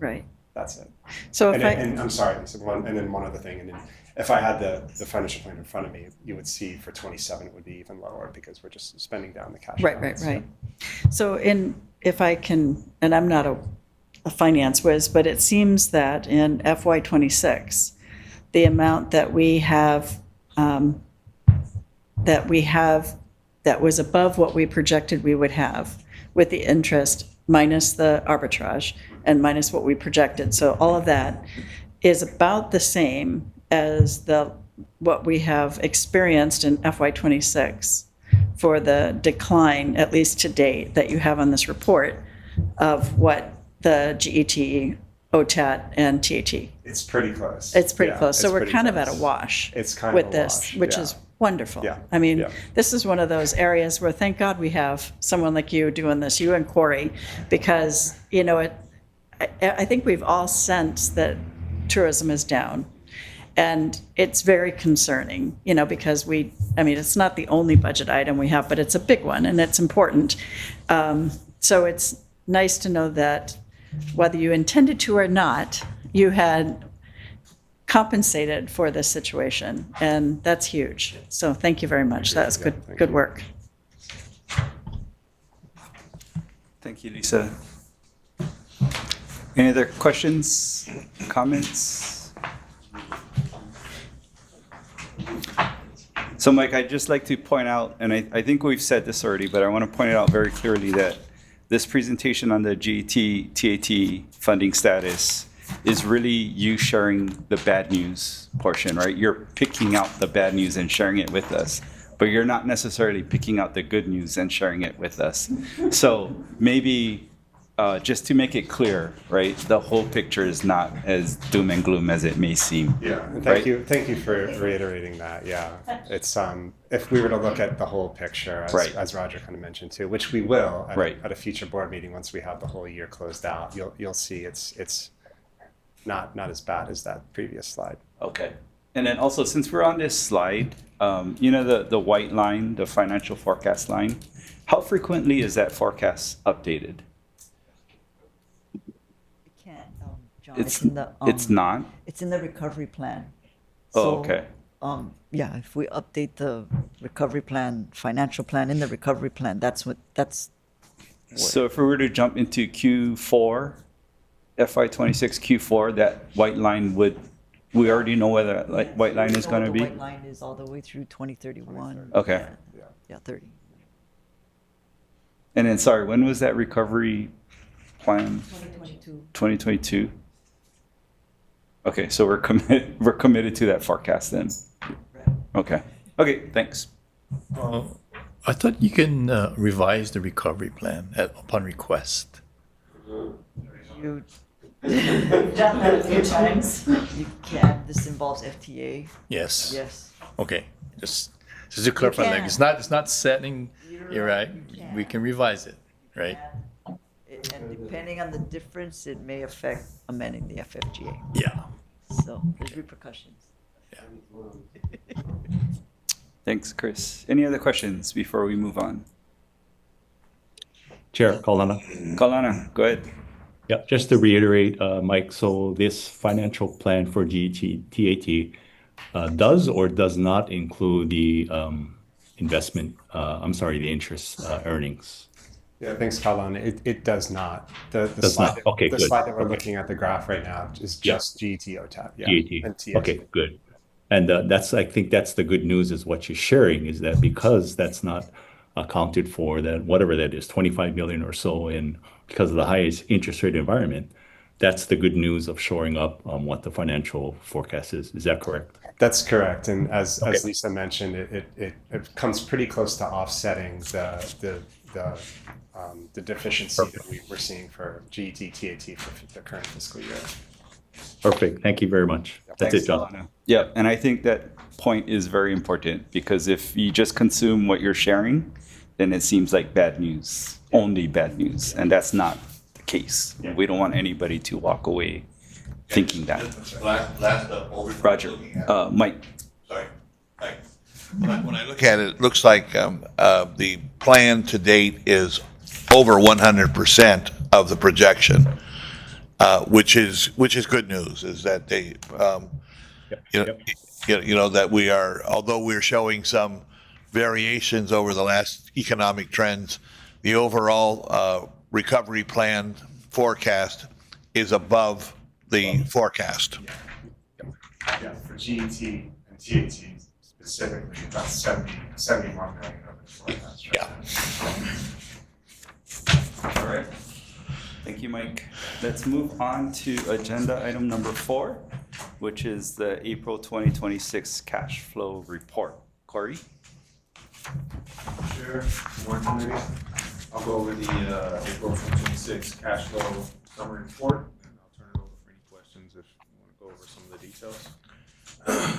[SPEAKER 14] that's it.
[SPEAKER 6] So
[SPEAKER 14] and I'm sorry, and then one other thing, and then if I had the financial plan in front of me, you would see for 27 it would be even lower because we're just spending down the cash balance.
[SPEAKER 6] Right. So if I can, and I'm not a finance whiz, but it seems that in FY26, the amount that we have that was above what we projected we would have with the interest minus the arbitrage and minus what we projected. So all of that is about the same as what we have experienced in FY26 for the decline, at least to date, that you have on this report of what the GET, OTAT, and TAT.
[SPEAKER 14] It's pretty close.
[SPEAKER 6] It's pretty close. So we're kind of at a wash with this, which is wonderful. I mean, this is one of those areas where thank God we have someone like you doing this, you and Corey, because, I think we've all sensed that tourism is down. And it's very concerning, because it's not the only budget item we have, but it's a big one and it's important. So it's nice to know that whether you intended to or not, you had compensated for this situation, and that's huge. So thank you very much. That's good work.
[SPEAKER 7] Thank you, Lisa. Any other questions, comments? So Mike, I'd just like to point out, and I think we've said this already, but I want to point it out very clearly that this presentation on the GET, TAT funding status is really you sharing the bad news portion, right? You're picking out the bad news and sharing it with us, but you're not necessarily picking out the good news and sharing it with us. So maybe just to make it clear, right? The whole picture is not as doom and gloom as it may seem.
[SPEAKER 14] Yeah, and thank you for reiterating that. Yeah, it's if we were to look at the whole picture, as Roger kind of mentioned too, which we will at a future board meeting once we have the whole year closed out, you'll see it's not as bad as that previous slide.
[SPEAKER 7] Okay. And then also, since we're on this slide, the white line, the financial forecast line, how frequently is that forecast updated?
[SPEAKER 9] John,
[SPEAKER 7] it's not?
[SPEAKER 9] It's in the recovery plan.
[SPEAKER 7] Oh, okay.
[SPEAKER 9] If we update the recovery plan, financial plan in the recovery plan, that's.
[SPEAKER 7] So if we were to jump into Q4, FY26 Q4, that white line we already know where that white line is going to be?
[SPEAKER 9] The white line is all the way through 2031.
[SPEAKER 7] Okay.
[SPEAKER 9] Yeah, 30.
[SPEAKER 7] And then, sorry, when was that recovery plan?
[SPEAKER 9] 2022.
[SPEAKER 7] 2022. Okay, so we're committed to that forecast then. Okay. Okay, thanks.
[SPEAKER 11] I thought you can revise the recovery plan upon request.
[SPEAKER 9] You've done that a few times. You can. This involves FTA.
[SPEAKER 11] Yes.
[SPEAKER 9] Yes.
[SPEAKER 11] Okay. Just to clarify, like it's not setting. You're right. We can revise it, right?
[SPEAKER 9] And depending on the difference, it may affect amending the FFGA.
[SPEAKER 11] Yeah.
[SPEAKER 9] So there's repercussions.
[SPEAKER 11] Yeah.
[SPEAKER 7] Thanks, Chris. Any other questions before we move on?
[SPEAKER 2] Chair Kalana.
[SPEAKER 7] Kalana, go ahead.
[SPEAKER 2] Yeah, just to reiterate, Mike, so this financial plan for TAT does or does not include the the interest earnings?
[SPEAKER 14] Yeah, thanks, Kalana. It does not. The
[SPEAKER 2] Does
[SPEAKER 14] slide
[SPEAKER 2] not.
[SPEAKER 14] that-
[SPEAKER 2] Okay,
[SPEAKER 14] the
[SPEAKER 2] good.
[SPEAKER 14] slide that we're
[SPEAKER 2] Okay.
[SPEAKER 14] looking at, the graph right now, is just GET OTAP. Yeah,
[SPEAKER 2] GAT.
[SPEAKER 14] and TAT.
[SPEAKER 2] Okay, good. And I think that's the good news is what you're sharing is that because that's not accounted for, that whatever that is, 25 million or so, and because of the highest interest rate environment, that's the good news of showing up on what the financial forecast is. Is that correct?
[SPEAKER 14] That's correct. And as
[SPEAKER 2] Okay.
[SPEAKER 14] Lisa mentioned, it comes pretty close to offsetting the deficiency that we're seeing for GET, TAT for the current fiscal year.
[SPEAKER 2] Perfect. Thank you very much. That's
[SPEAKER 7] Thanks,
[SPEAKER 2] it, John.
[SPEAKER 7] Kalana. Yeah, and I think that point is very important because if you just consume what you're sharing, then it seems like bad news, only bad news, and that's not the case. We don't want anybody to walk away thinking that.
[SPEAKER 1] Last up, over.
[SPEAKER 7] Roger, Mike.
[SPEAKER 1] Sorry. When I look at it, it looks like the plan to date is over 100% of the projection, which is good news. Is that they, you know that we are, although we're showing some variations over the last economic trends, the overall recovery plan forecast is above the forecast.
[SPEAKER 14] Yeah, for GET and TAT specifically, about 71 million of the forecast.
[SPEAKER 1] Yeah.
[SPEAKER 7] All right. Thank you, Mike. Let's move on to agenda item number 4, which is the April 2026 cash flow report. Corey?
[SPEAKER 5] Sure. Morning, I'll go over the April 2026 cash flow summary report, and I'll turn it over for any questions if you want to go over some of the details.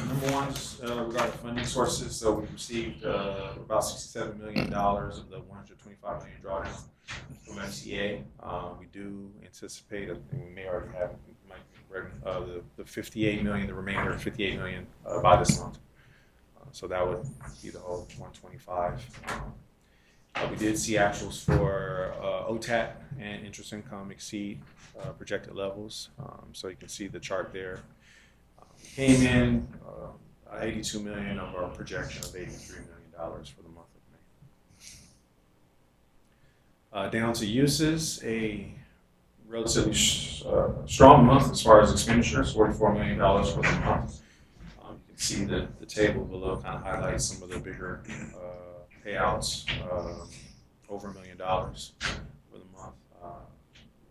[SPEAKER 5] Number one, just regarding funding sources, so we received about $67 million of the $125 million drawdown from FCA. We do anticipate, and we may already have, the 58 million, the remainder of 58 million by this month. So that would be the whole 125. We did see actuals for OTAT and interest income exceed projected levels. So you can see the chart there. Came in 82 million of our projection of $83 million for the month of May. Down to uses, a relatively strong month as far as expenditures, $44 million for the month. You can see the table below kind of highlights some of the bigger payouts, over $1 million for the month.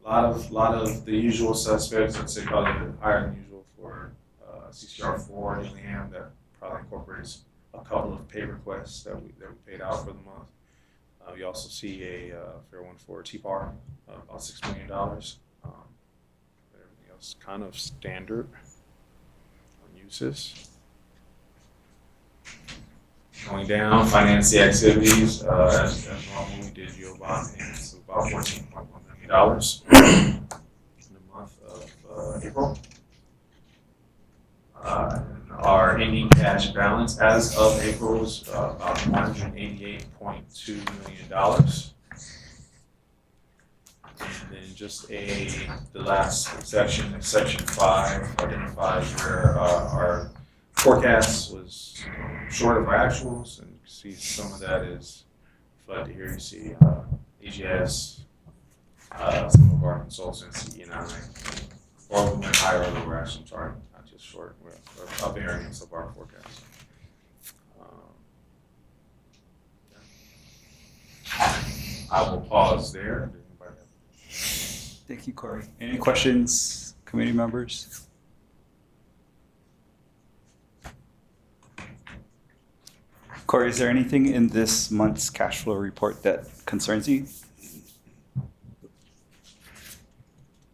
[SPEAKER 5] A lot of the usual suspects, I'd say probably higher than usual for CCR4 Dillingham, that probably incorporates a couple of pay requests that we paid out for the month. You also see a fair one for TPAR, about $6 million. Everything else kind of standard on uses. Going down, financing activities, as normal, we did yield bond payments of about $14.1 million in the month of April. Our ending cash balance as of April was about $188.2 million. And then just the last section, section 5, identifies where our forecast was short of our actuals, and you can see some of that is reflected here. You see AGS, some of our consultants, E&I, or we went higher or lower actually, I'm sorry, not just short, we're a variance of our forecast. I will pause there.
[SPEAKER 7] Thank you, Corey. Any questions, committee members? Corey, is there anything in this month's cash flow report that concerns you?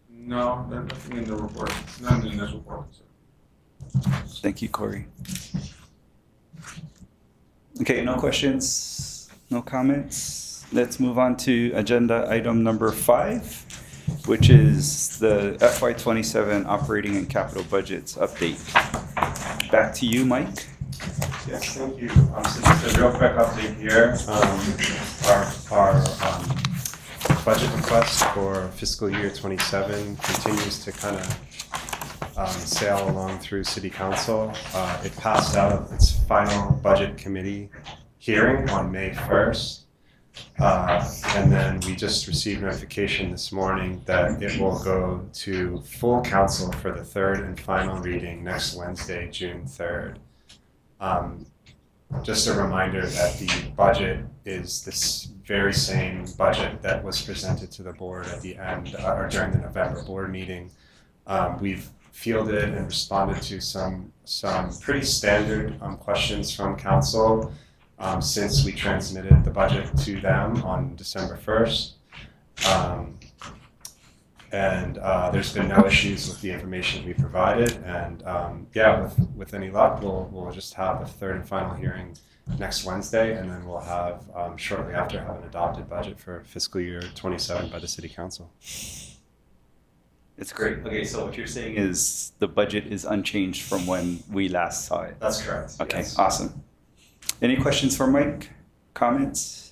[SPEAKER 5] No, there's nothing in the report. Nothing in this report.
[SPEAKER 7] Thank you, Corey. Okay, no questions, no comments. Let's move on to agenda item number 5, which is the FY27 operating and capital budgets update. Back to you, Mike.
[SPEAKER 14] Yes, thank you. So just a real quick update here. Our budget request for fiscal year 27 continues to kind of sail along through City Council. It passed out of its final budget committee hearing on May 1st. And then we just received notification this morning that it will go to full council for the third and final reading next Wednesday, June 3rd. Just a reminder that the budget is this very same budget that was presented to the board at the end or during the November board meeting. We've fielded and responded to some pretty standard questions from council since we transmitted the budget to them on December 1st. And there's been no issues with the information we provided. And yeah, with any luck, we'll just have a third and final hearing next Wednesday, and then we'll have shortly after have an adopted budget for fiscal year 27 by the City Council.
[SPEAKER 7] It's great. Okay, so what you're saying is the budget is unchanged from when we last saw it.
[SPEAKER 14] That's correct.
[SPEAKER 7] Okay,
[SPEAKER 14] yes.
[SPEAKER 7] awesome. Any questions for Mike? Comments?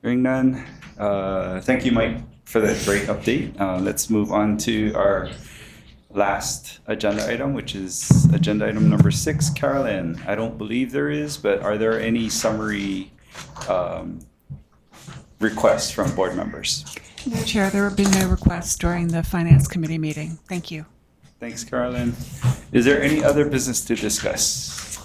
[SPEAKER 7] Hearing none. Thank you, Mike, for that great update. Let's move on to our last agenda item, which is agenda item number 6. Carolyn, I don't believe there is, but are there any summary requests from board members?
[SPEAKER 12] No, Chair, there have been no requests during the Finance Committee meeting. Thank you.
[SPEAKER 7] Thanks, Carolyn. Is there any other business to discuss?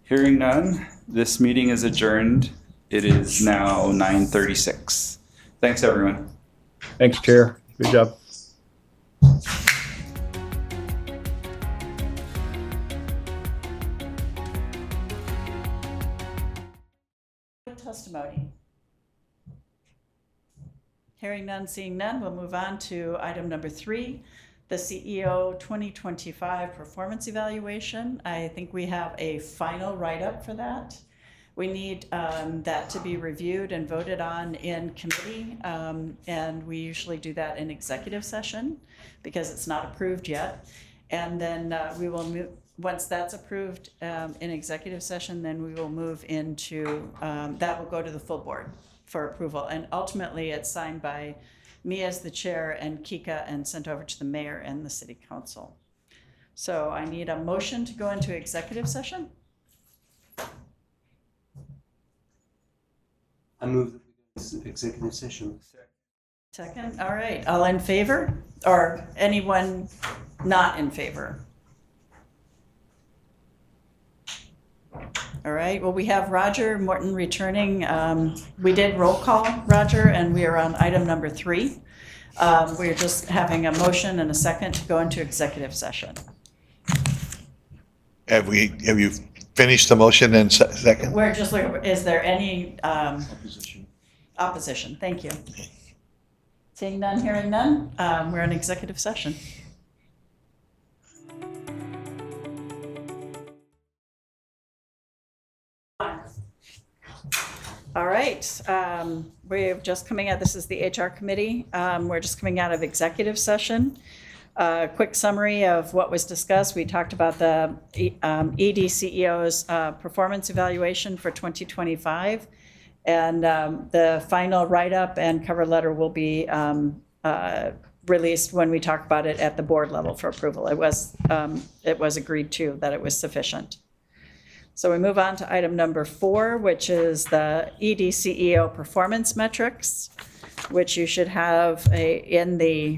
[SPEAKER 7] Hearing none, this meeting is adjourned. It is now 9:36. Thanks, everyone.
[SPEAKER 11] Thanks, Chair. Good job.
[SPEAKER 6] Testimony. Hearing none, seeing none, we'll move on to item number 3, the CEO 2025 performance evaluation. I think we have a final write-up for that. We need that to be reviewed and voted on in committee, and we usually do that in executive session because it's not approved yet. And then we will move, once that's approved in executive session, then we will move into, that will go to the full board for approval. And ultimately, it's signed by me as the chair and Kika and sent over to the mayor and the city council. So I need a motion to go into executive session.
[SPEAKER 4] I move that we go into executive session.
[SPEAKER 6] Second, all right, all in favor? Or anyone not in favor? All right, well, we have Roger Morton returning. We did roll call, Roger, and we are on item number 3. We're just having a motion and a second to go into executive session.
[SPEAKER 1] Have you finished the motion and second?
[SPEAKER 6] We're just looking, is there any opposition? Thank you. Seeing none, hearing none, we're in executive session. All right, we're just coming out, this is the HR committee. We're just coming out of executive session. Quick summary of what was discussed. We talked about the ED CEO's performance evaluation for 2025. And the final write-up and cover letter will be released when we talk about it at the board level for approval. It was agreed to that it was sufficient. So we move on to item number 4, which is the ED CEO performance metrics, which you should have in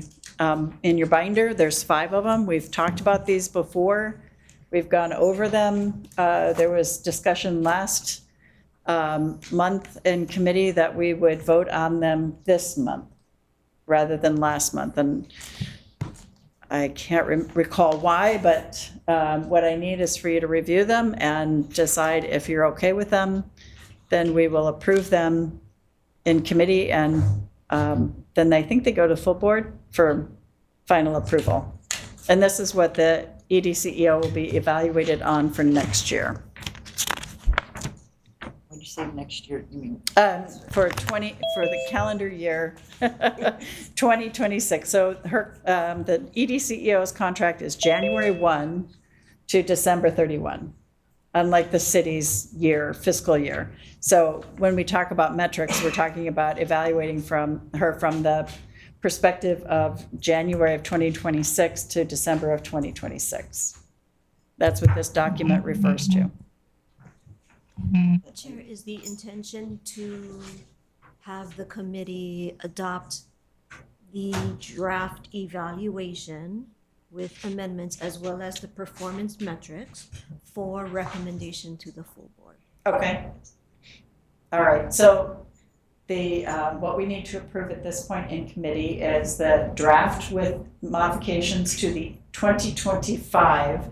[SPEAKER 6] your binder. There's 5 of them. We've talked about these before. We've gone over them. There was discussion last month in committee that we would vote on them this month rather than last month. And I can't recall why, but what I need is for you to review them and decide if you're okay with them. Then we will approve them in committee, and then I think they go to full board for final approval. And this is what the ED CEO will be evaluated on for next year.
[SPEAKER 9] you say next year, you mean?
[SPEAKER 6] For the calendar year 2026. So the EDCEO's contract is January 1 to December 31, unlike the city's fiscal year. So when we talk about metrics, we're talking about evaluating from the perspective of January of 2026 to December of 2026. That's what this document refers to.
[SPEAKER 15] Chair, is the intention to have the committee adopt the draft evaluation with amendments as well as the performance metrics for recommendation to the full board?
[SPEAKER 6] Okay. All right, so what we need to approve at this point in committee is the draft with modifications to the 2025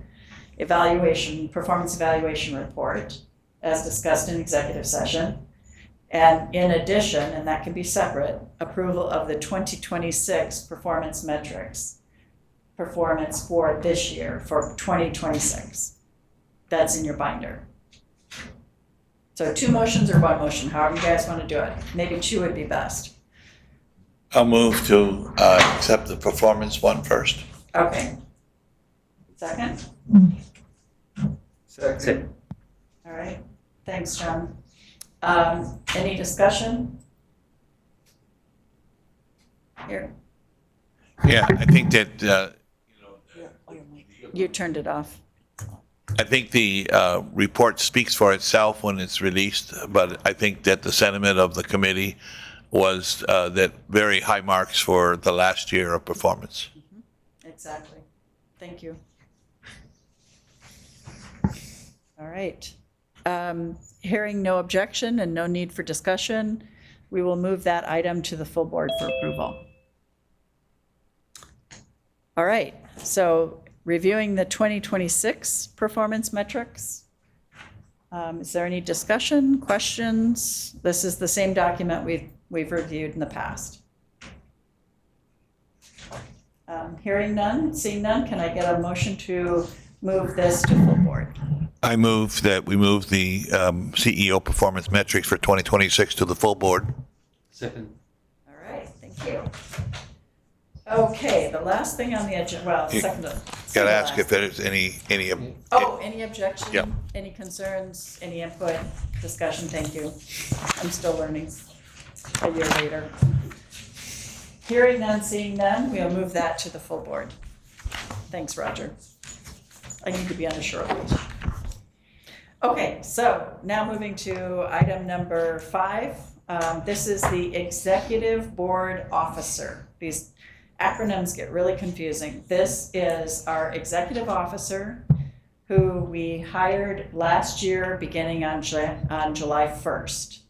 [SPEAKER 6] performance evaluation report as discussed in executive session. And in addition, and that can be separate, approval of the 2026 performance metrics, performance for this year, for 2026. That's in your binder. So 2 motions or 1 motion, however you guys want to do it. Maybe 2 would be best.
[SPEAKER 1] I'll move to accept the performance one first.
[SPEAKER 6] Okay. Second?
[SPEAKER 7] Second.
[SPEAKER 6] All right, thanks, John. Any discussion? Here,
[SPEAKER 1] Yeah, I think that,
[SPEAKER 6] you turned it off.
[SPEAKER 1] I think the report speaks for itself when it's released, but I think that the sentiment of the committee was that very high marks for the last year of performance.
[SPEAKER 6] Exactly. Thank you. All right. Hearing no objection and no need for discussion, we will move that item to the full board for approval. All right, so reviewing the 2026 performance metrics. Is there any discussion, questions? This is the same document we've reviewed in the past. Hearing none, seeing none, can I get a motion to move this to full board?
[SPEAKER 1] I move that we move the CEO performance metrics for 2026 to the full board.
[SPEAKER 4] Second.
[SPEAKER 6] All right, thank you. Okay, the last thing on the agenda, well, second.
[SPEAKER 1] Got to ask if there's any.
[SPEAKER 6] Any objection?
[SPEAKER 1] Yep.
[SPEAKER 6] Any concerns, any input, discussion? Thank you. I'm still learning a year later. Hearing none, seeing none, we'll move that to the full board. Thanks, Roger. I need to be on a short leash. Okay, so now moving to item number 5. This is the executive board officer. These acronyms get really confusing. This is our executive officer who we hired last year beginning on July 1st.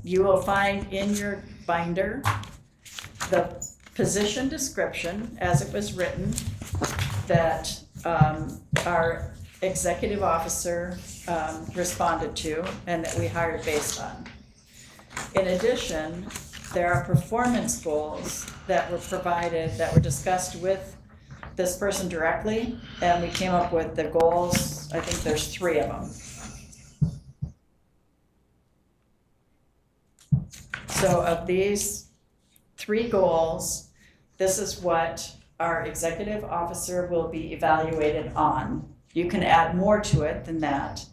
[SPEAKER 6] You will find in your binder the position description as it was written that our executive officer responded to and that we hired based on. In addition, there are performance goals that were provided, that were discussed with this person directly, and we came up with the goals. I think there's 3 of them. So of these 3 goals, this is what our executive officer will be evaluated on. You can add more to it than that,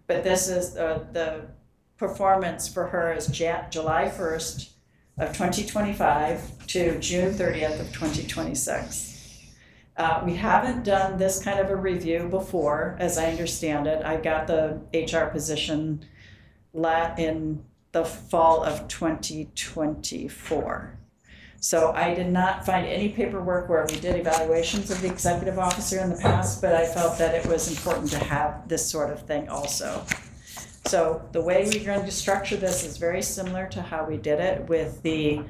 [SPEAKER 6] but this is the performance for her is July 1st of 2025 to June 30th of 2026. We haven't done this kind of a review before, as I understand it. I got the HR position in the fall of 2024. So I did not find any paperwork where we did evaluations of the executive officer in the past, but I felt that it was important to have this sort of thing also. So the way we're going to structure this is very similar to how we did it with the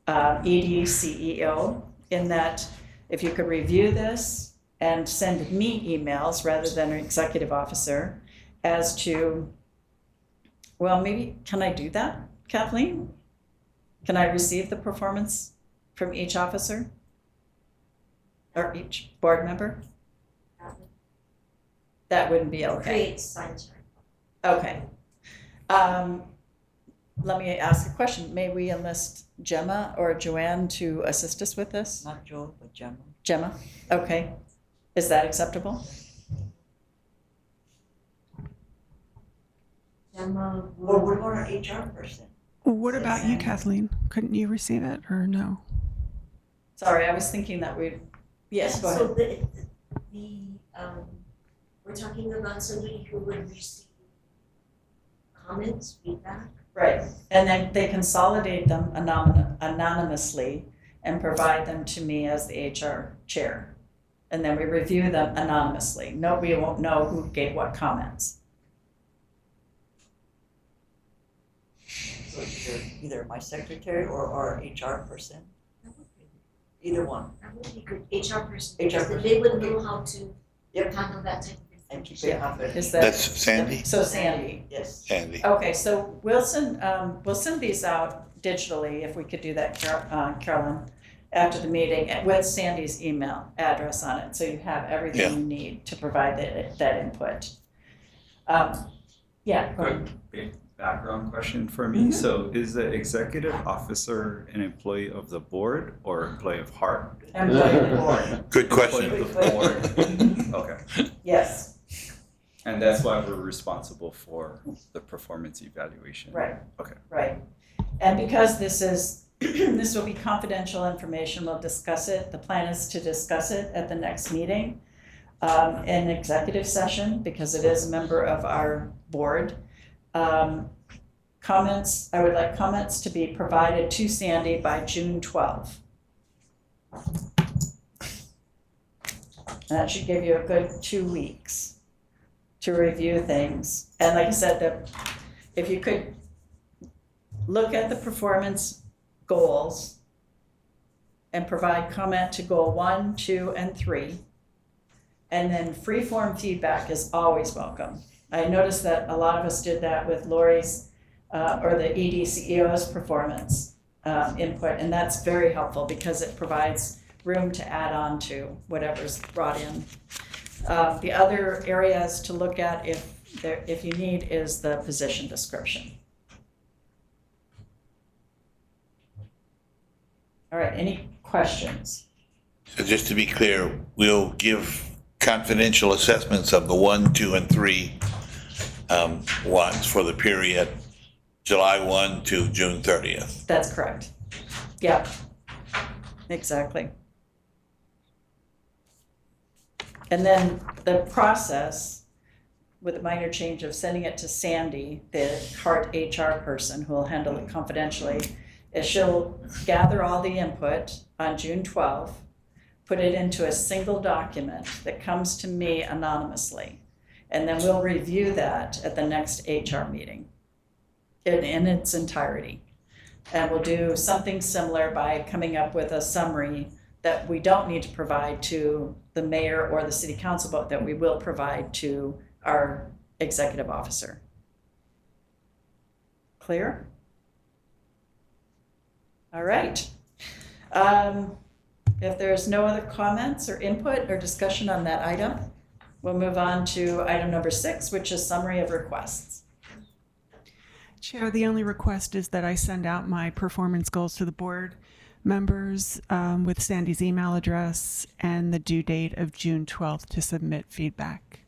[SPEAKER 6] ED CEO, in that if you could review this and send me emails rather than an executive officer as to, well, maybe, can I do that, Kathleen? Can I receive the performance from each officer or each board member? That wouldn't be okay.
[SPEAKER 15] Create sign chart.
[SPEAKER 6] Okay. Let me ask a question. May we enlist Gemma or Joanne to assist us with this?
[SPEAKER 9] Not Joe, but Gemma.
[SPEAKER 6] Gemma? Okay. Is that acceptable?
[SPEAKER 15] Gemma
[SPEAKER 9] Or
[SPEAKER 15] would-
[SPEAKER 9] what about our HR person?
[SPEAKER 12] What about you, Kathleen? Couldn't you receive it or no?
[SPEAKER 6] Sorry, I was thinking that yes, go
[SPEAKER 15] So
[SPEAKER 6] ahead.
[SPEAKER 15] we're talking about somebody who would receive comments, feedback.
[SPEAKER 6] Right. And then they consolidate them anonymously and provide them to me as the HR chair. And then we review them anonymously. Nobody won't know who gave what comments.
[SPEAKER 9] So either my secretary or our HR person. Either one.
[SPEAKER 15] That would be good, HR person,
[SPEAKER 9] HR
[SPEAKER 15] because
[SPEAKER 9] person.
[SPEAKER 15] they would know how to
[SPEAKER 9] Yep.
[SPEAKER 15] handle that type of
[SPEAKER 9] And keep
[SPEAKER 15] information.
[SPEAKER 9] it confidential.
[SPEAKER 6] Is that?
[SPEAKER 1] That's Sandy?
[SPEAKER 6] So Sandy.
[SPEAKER 9] Yes.
[SPEAKER 1] Sandy.
[SPEAKER 6] Okay, so we'll send these out digitally, if we could do that, Carolyn, after the meeting, with Sandy's email address on it, so you have everything
[SPEAKER 1] Yeah.
[SPEAKER 6] you need to provide that input. Yeah, go ahead.
[SPEAKER 7] Quick background question for me. So is the executive officer an employee of the board or employee of HART?
[SPEAKER 6] Employee of the board,
[SPEAKER 1] Good
[SPEAKER 7] Employee
[SPEAKER 1] question.
[SPEAKER 7] of the board. Okay.
[SPEAKER 6] yes,
[SPEAKER 7] And that's why we're responsible for the performance evaluation.
[SPEAKER 6] right.
[SPEAKER 7] Okay.
[SPEAKER 6] Right. And because this is, this will be confidential information, we'll discuss it. The plan is to discuss it at the next meeting in executive session, because it is a member of our board. Comments, I would like comments to be provided to Sandy by June 12th. That should give you a good 2 weeks to review things. And like I said, if you could look at the performance goals and provide comment to goal 1, 2, and 3. And then free-form feedback is always welcome. I noticed that a lot of us did that with Lori's or the ED CEO's performance input, and that's very helpful because it provides room to add on to whatever's brought in. The other areas to look at if you need is the position description. All right, any questions?
[SPEAKER 1] So just to be clear, we'll give confidential assessments of the 1, 2, and 3 ones for the period July 1 to June 30th.
[SPEAKER 6] That's correct. Yeah, exactly. And then the process, with a minor change of sending it to Sandy, the HART HR person who will handle it confidentially, is she'll gather all the input on June 12th, put it into a single document that comes to me anonymously, and then we'll review that at the next HR meeting in its entirety. And we'll do something similar by coming up with a summary that we don't need to provide to the mayor or the city council, but that we will provide to our executive officer. Clear? All right. If there's no other comments or input or discussion on that item, we'll move on to item number 6, which is summary of requests.
[SPEAKER 12] Chair, the only request is that I send out my performance goals to the board members with Sandy's email address and the due date of June 12th to submit feedback.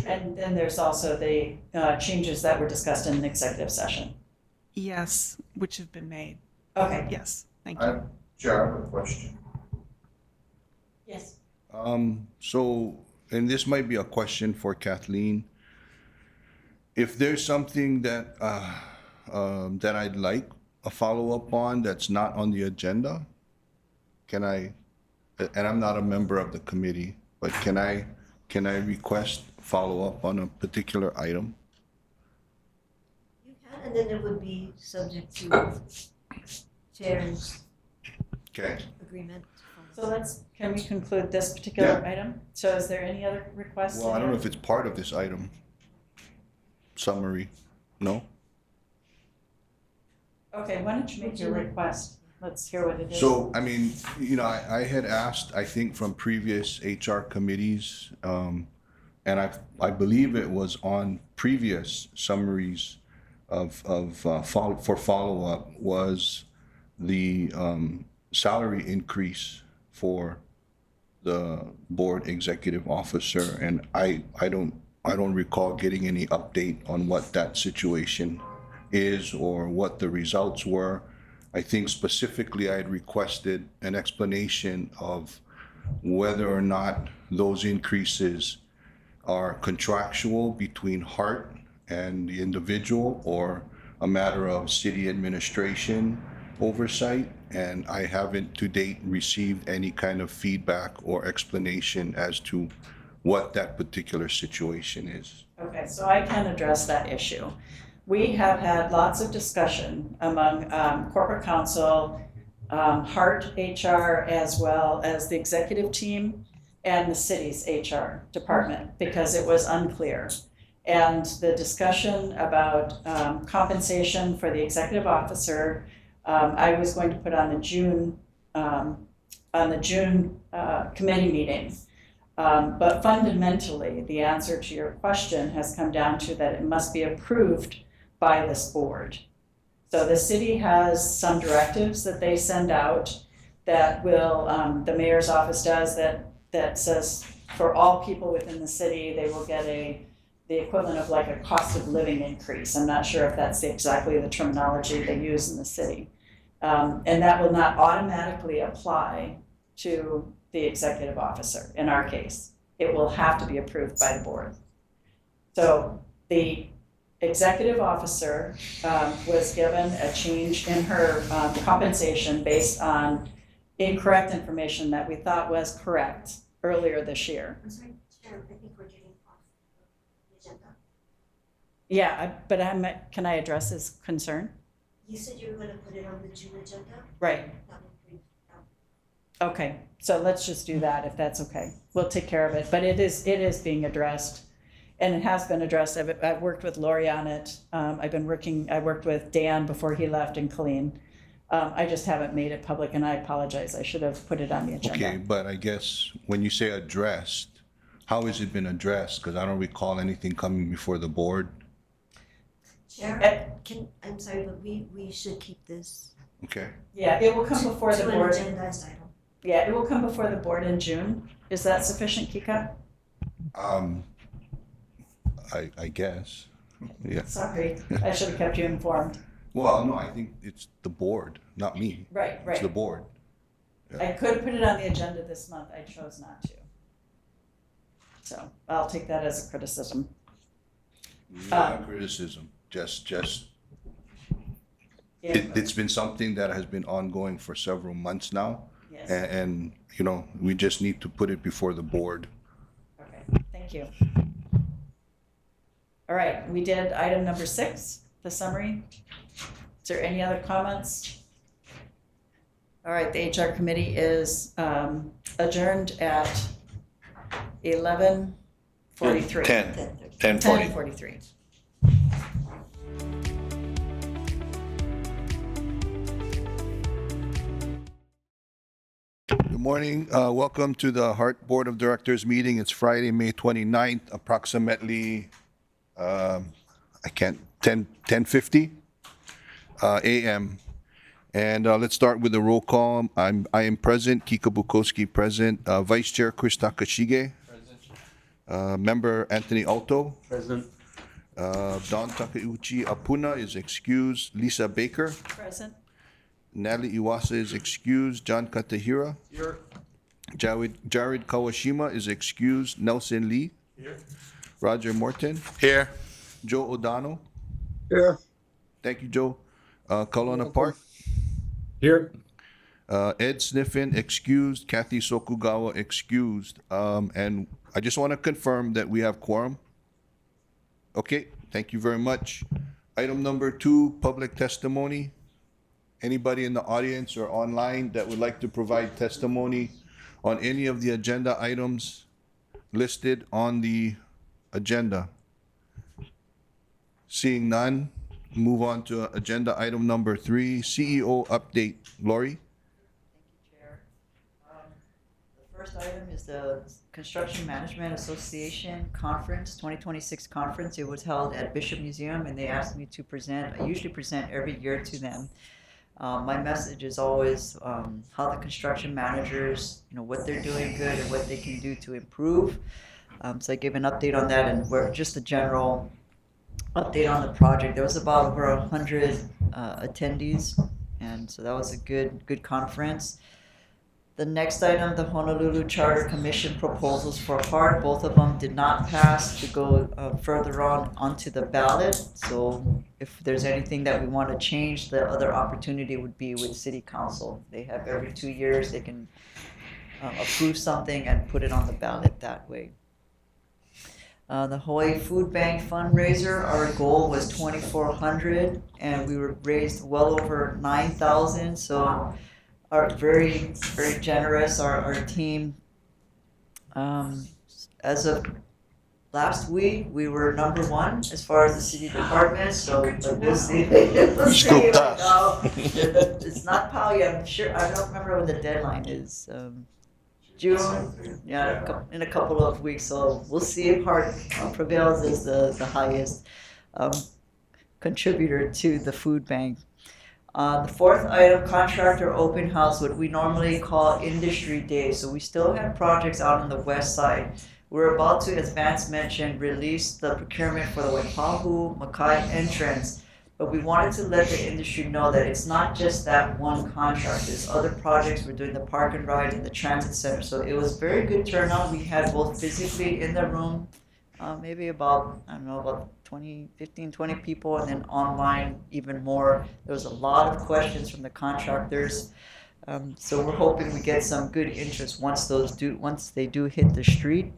[SPEAKER 6] And then there's also the changes that were discussed in the executive session.
[SPEAKER 12] Yes, which have been made.
[SPEAKER 6] Okay.
[SPEAKER 12] Yes, thank you.
[SPEAKER 10] Chair, I have a question.
[SPEAKER 6] Yes.
[SPEAKER 10] So, and this might be a question for Kathleen. If there's something that that I'd like a follow-up on that's not on the agenda, can I, and I'm not a member of the committee, but can I request follow-up on a particular item?
[SPEAKER 15] You can, and then it would be subject to chair's
[SPEAKER 10] Okay.
[SPEAKER 15] agreement.
[SPEAKER 6] So can we conclude this particular item? So is there any other requests?
[SPEAKER 10] Well, I don't know if it's part of this item. Summary, no?
[SPEAKER 6] Okay, why don't you make your request? Let's hear what it is.
[SPEAKER 10] So, I mean, you know, I had asked, I think from previous HR committees, and I believe it was on previous summaries for follow-up, was the salary increase for the board executive officer, and I don't recall getting any update on what that situation is or what the results were. I think specifically I had requested an explanation of whether or not those increases are contractual between Hart and the individual or a matter of city administration oversight. And I haven't to date received any kind of feedback or explanation as to what that particular situation is.
[SPEAKER 6] Okay, so I can address that issue. We have had lots of discussion among corporate counsel, Hart HR, as well as the executive team and the city's HR department, because it was unclear. And the discussion about compensation for the executive officer, I was going to put on the June committee meeting. But fundamentally, the answer to your question has come down to that it must be approved by this board. So the city has some directives that they send out that will, the mayor's office does, that says for all people within the city, they will get the equivalent of like a cost of living increase. I'm not sure if that's exactly the terminology they use in the city. And that will not automatically apply to the executive officer in our case. It will have to be approved by the board. So the executive officer was given a change in her compensation based on incorrect information that we thought was correct earlier this year.
[SPEAKER 15] I'm sorry, Chair, I think we're getting off the agenda.
[SPEAKER 6] Yeah, but can I address his concern?
[SPEAKER 15] You said you were going to put it on the June agenda?
[SPEAKER 6] Right.
[SPEAKER 15] That would be-
[SPEAKER 6] Okay, so let's just do that if that's okay. We'll take care of it, but it is being addressed, and it has been addressed. I've worked with Lori on it. I worked with Dan before he left and Colleen. I just haven't made it public, and I apologize. I should have put it on the agenda.
[SPEAKER 10] Okay, but I guess when you say addressed, how has it been addressed? Because I don't recall anything coming before the board.
[SPEAKER 15] Chair, I'm sorry, but we should keep this
[SPEAKER 10] Okay.
[SPEAKER 6] Yeah, it will come before the
[SPEAKER 15] to an
[SPEAKER 6] board.
[SPEAKER 15] agendized item.
[SPEAKER 6] Yeah, it will come before the board in June. Is that sufficient, Kika?
[SPEAKER 10] I guess. Yeah.
[SPEAKER 6] Sorry, I should have kept you informed.
[SPEAKER 10] Well, no, I think it's the board, not me.
[SPEAKER 6] Right,
[SPEAKER 10] It's
[SPEAKER 6] right.
[SPEAKER 10] the board.
[SPEAKER 6] I could put it on the agenda this month. I chose not to. So I'll take that as a criticism.
[SPEAKER 10] Not criticism, just
[SPEAKER 6] Yeah.
[SPEAKER 10] it's been something that has been ongoing for several months now.
[SPEAKER 6] Yes.
[SPEAKER 10] And, you know, we just need to put it before the board.
[SPEAKER 6] Okay, thank you. All right, we did item number 6, the summary. Is there any other comments? All right, the HR committee is adjourned at 11:43.
[SPEAKER 1] 10:40.
[SPEAKER 6] 10:43.
[SPEAKER 10] Good morning. Welcome to the Hart Board of Directors meeting. It's Friday, May 29th, approximately, 10:50 a.m. And let's start with the roll call. I am present, Kika Bukowski present, Vice Chair Chris Takashige. Member Anthony Alto.
[SPEAKER 11] President.
[SPEAKER 10] Don Takeuchi Apuna is excused. Lisa Baker.
[SPEAKER 6] Present.
[SPEAKER 10] Natalie Iwasa is excused. John Katahira.
[SPEAKER 11] Here.
[SPEAKER 10] Jared Kawashima is excused. Nelson Lee.
[SPEAKER 11] Here.
[SPEAKER 10] Roger Morton.
[SPEAKER 1] Here.
[SPEAKER 10] Joe O'Donnell.
[SPEAKER 11] Here.
[SPEAKER 10] Thank you, Joe. Kalona Park.
[SPEAKER 11] Here.
[SPEAKER 10] Ed Sniffen excused. Kathy Sokugawa excused. And I just want to confirm that we have quorum. Okay, thank you very much. Item number 2, public testimony. Anybody in the audience or online that would like to provide testimony on any of the agenda items listed on the agenda? Seeing none, move on to agenda item number 3, CEO update. Lori?
[SPEAKER 6] Thank you, Chair. The
[SPEAKER 9] First item is the Construction Management Association Conference, 2026 conference. It was held at Bishop Museum, and they asked me to present. I usually present every year to them. My message is always how the construction managers, what they're doing good and what they can do to improve. So I gave an update on that, and just a general update on the project. There was about over 100 attendees, and so that was a good conference. The next item, the Honolulu Charter Commission proposals for HART, both of them did not pass to go further onto the ballot. So if there's anything that we want to change, the other opportunity would be with City Council. They have every 2 years, they can approve something and put it on the ballot that way. The Hawaii Food Bank fundraiser, our goal was 2,400, and we were raised well over 9,000. So are very generous. Our team, as of last week, we were number 1 as far as the city department. So we'll see.
[SPEAKER 1] Scooped us.
[SPEAKER 9] It's not POW yet. I'm sure. I don't remember when the deadline is. June, yeah, in a couple of weeks. So we'll see if HART prevails as the highest contributor to the food bank. The fourth item, contractor open house, what we normally call industry day. So we still have projects out on the west side. We're about to, as Vance mentioned, release the procurement for the Waipahu Makai entrance. But we wanted to let the industry know that it's not just that one contract. There's other projects. We're doing the park and ride and the transit center. So it was very good turnout. We had both physically in the room, maybe about 15, 20 people, and then online even more. There was a lot of questions from the contractors. So we're hoping we get some good interest once they do hit the street.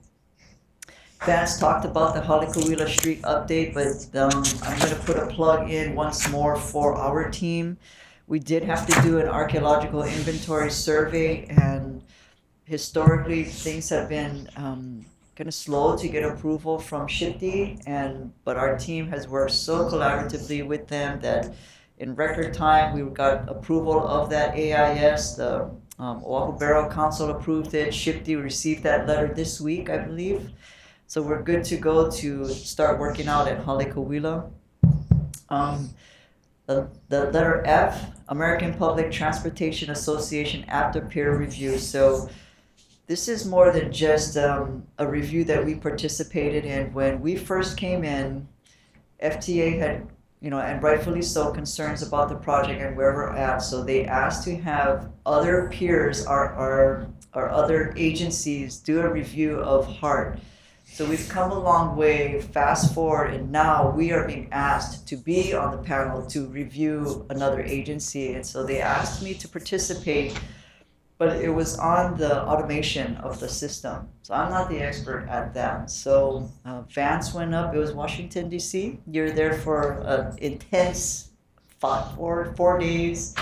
[SPEAKER 9] Vance talked about the Halikuwila Street update, but I'm going to put a plug in once more for our team. We did have to do an archaeological inventory survey, and historically things have been kind of slow to get approval from SHPE, but our team has worked so collaboratively with them that in record time we got approval of that AIS. The Oahu Borough Council approved it. SHPE received that letter this week, I believe. So we're good to go to start working out at Halikuwila. The letter F, American Public Transportation Association after peer review. So this is more than just a review that we participated in. When we first came in, FTA had, and rightfully so, concerns about the project and where we're at. So they asked to have other peers, our other agencies, do a review of HART. So we've come a long way, fast forward, and now we are being asked to be on the panel to review another agency. And so they asked me to participate, but it was on the automation of the system. So I'm not the expert at that. So Vance went up, it was Washington, D.C. You're there for an intense 4 days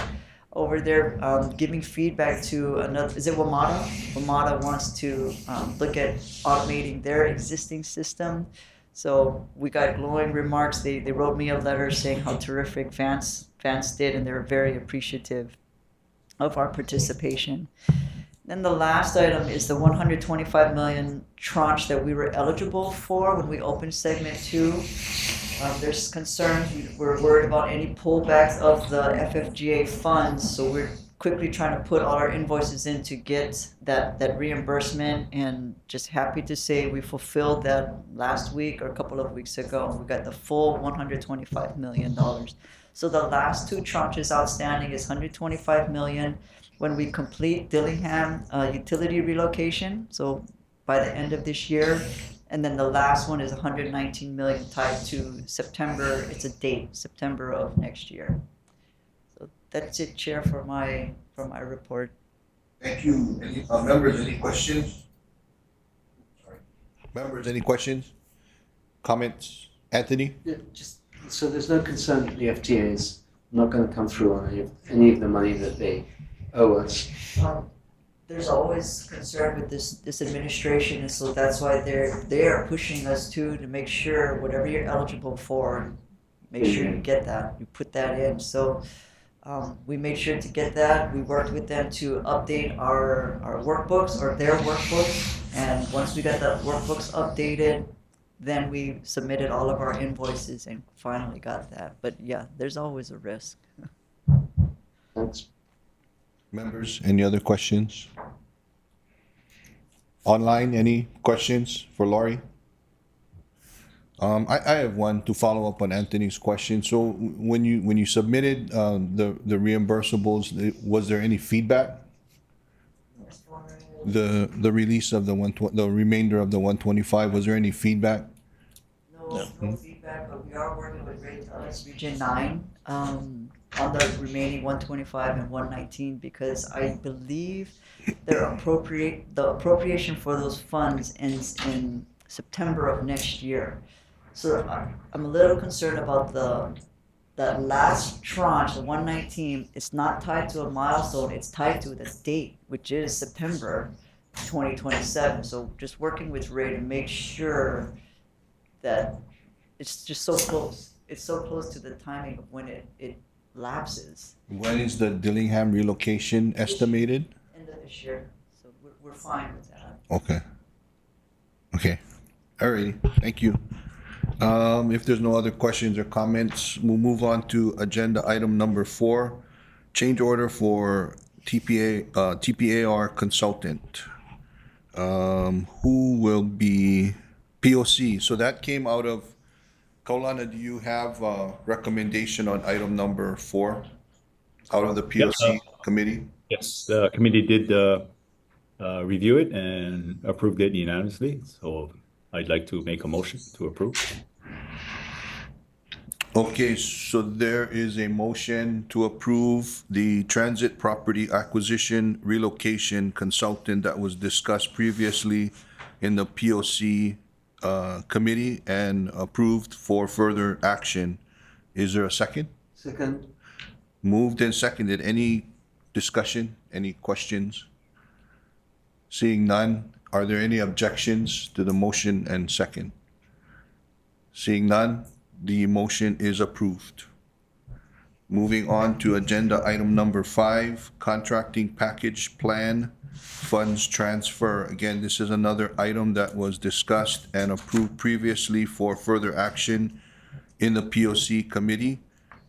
[SPEAKER 9] over there giving feedback to another, is it WMATA? WMATA wants to look at automating their existing system. So we got glowing remarks. They wrote me a letter saying how terrific Vance did, and they were very appreciative of our participation. Then the last item is the 125 million tranche that we were eligible for when we opened segment 2. There's concerns, we're worried about any pullbacks of the FFGA funds, so we're quickly trying to put all our invoices in to get that reimbursement, and just happy to say we fulfilled that last week or a couple of weeks ago. We got the full $125 million. So the last 2 tranches outstanding is $125 million when we complete Dillingham utility relocation, so by the end of this year. And then the last one is $119 million tied to September. It's a date, September of next year. So that's it, Chair, for my report.
[SPEAKER 10] Thank you. Members, any questions? Sorry. Members, any questions? Comments? Anthony?
[SPEAKER 4] Yeah, so there's no concern that the FTA is not going to come through on any of the money that they owe us.
[SPEAKER 9] There's always concern with this administration, and so that's why they are pushing us to make sure whatever you're eligible for, make sure you get that, you put that in. So We made sure to get that. We worked with them to update our workbooks or their workbooks. And once we got the workbooks updated, then we submitted all of our invoices and finally got that. But yeah, there's always a risk.
[SPEAKER 4] Thanks.
[SPEAKER 10] Members, any other questions? Online, any questions for Laurie? I have one to follow up on Anthony's question. So when you submitted the reimbursables, was there any feedback? The release of the remainder of the 125, was there any feedback?
[SPEAKER 9] No feedback, but we are working with Region 9 on the remaining 125 and 119 because I believe the appropriation for those funds ends in September of next year. So I'm a little concerned about the last tranche, the 119. It's not tied to a milestone, it's tied to the date, which is September 2027. So just working with Ray to make sure that it's just so close. It's so close to the timing of when it lapses.
[SPEAKER 10] When is the Dillingham relocation estimated?
[SPEAKER 9] End of this year. So we're fine with that.
[SPEAKER 10] Okay. Alrighty, thank you. If there's no other questions or comments, we'll move on to agenda item number 4, change order for TPAR consultant. Who will be POC? So that came out of, Kaulana, do you have a recommendation on item number 4 out of the POC committee?
[SPEAKER 2] Yes, the committee did review it and approved it unanimously. So I'd like to make a motion to approve.
[SPEAKER 10] Okay, so there is a motion to approve the transit property acquisition relocation consultant that was discussed previously in the POC committee and approved for further action. Is there a second?
[SPEAKER 4] Second.
[SPEAKER 10] Moved and seconded. Any discussion? Any questions? Seeing none, are there any objections to the motion and second? Seeing none, the motion is approved. Moving on to agenda item number 5, contracting package plan funds transfer. Again, this is another item that was discussed and approved previously for further action in the POC committee.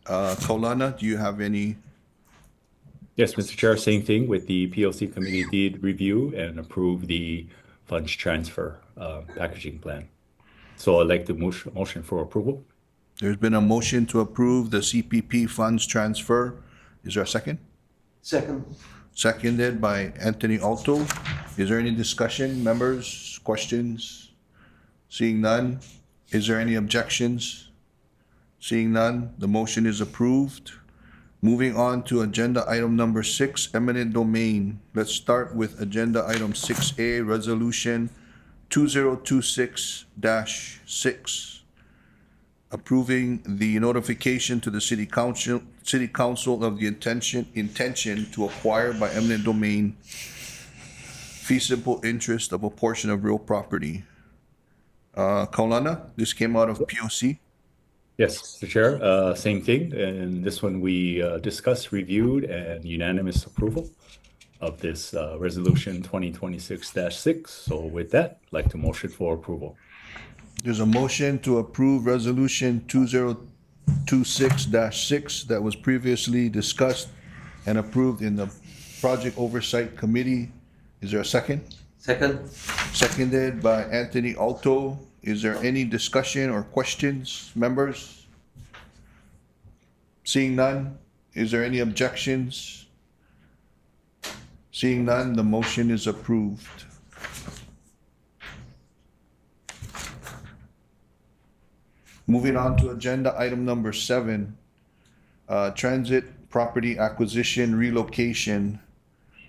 [SPEAKER 10] Kaulana, do you have any?
[SPEAKER 2] Yes, Mr. Chair, same thing with the PLC committee did review and approve the funds transfer packaging plan. So I'd like to motion for approval.
[SPEAKER 10] There's been a motion to approve the CPP funds transfer. Is there a second?
[SPEAKER 4] Second.
[SPEAKER 10] Seconded by Anthony Alto. Is there any discussion, members, questions? Seeing none, is there any objections? Seeing none, the motion is approved. Moving on to agenda item number 6, eminent domain. Let's start with agenda item 6A, resolution 2026-6. Approving the notification to the city council of the intention to acquire by eminent domain fee simple interest of a portion of real property. Kaulana, this came out of POC.
[SPEAKER 2] Yes, Mr. Chair, same thing. And this one we discussed, reviewed, and unanimous approval of this resolution 2026-6. So with that, I'd like to motion for approval.
[SPEAKER 10] There's a motion to approve resolution 2026-6 that was previously discussed and approved in the Project Oversight Committee. Is there a second?
[SPEAKER 4] Second.
[SPEAKER 10] Seconded by Anthony Alto. Is there any discussion or questions, members? Seeing none, is there any objections? Seeing none, the motion is approved. Moving on to agenda item number 7, transit property acquisition relocation.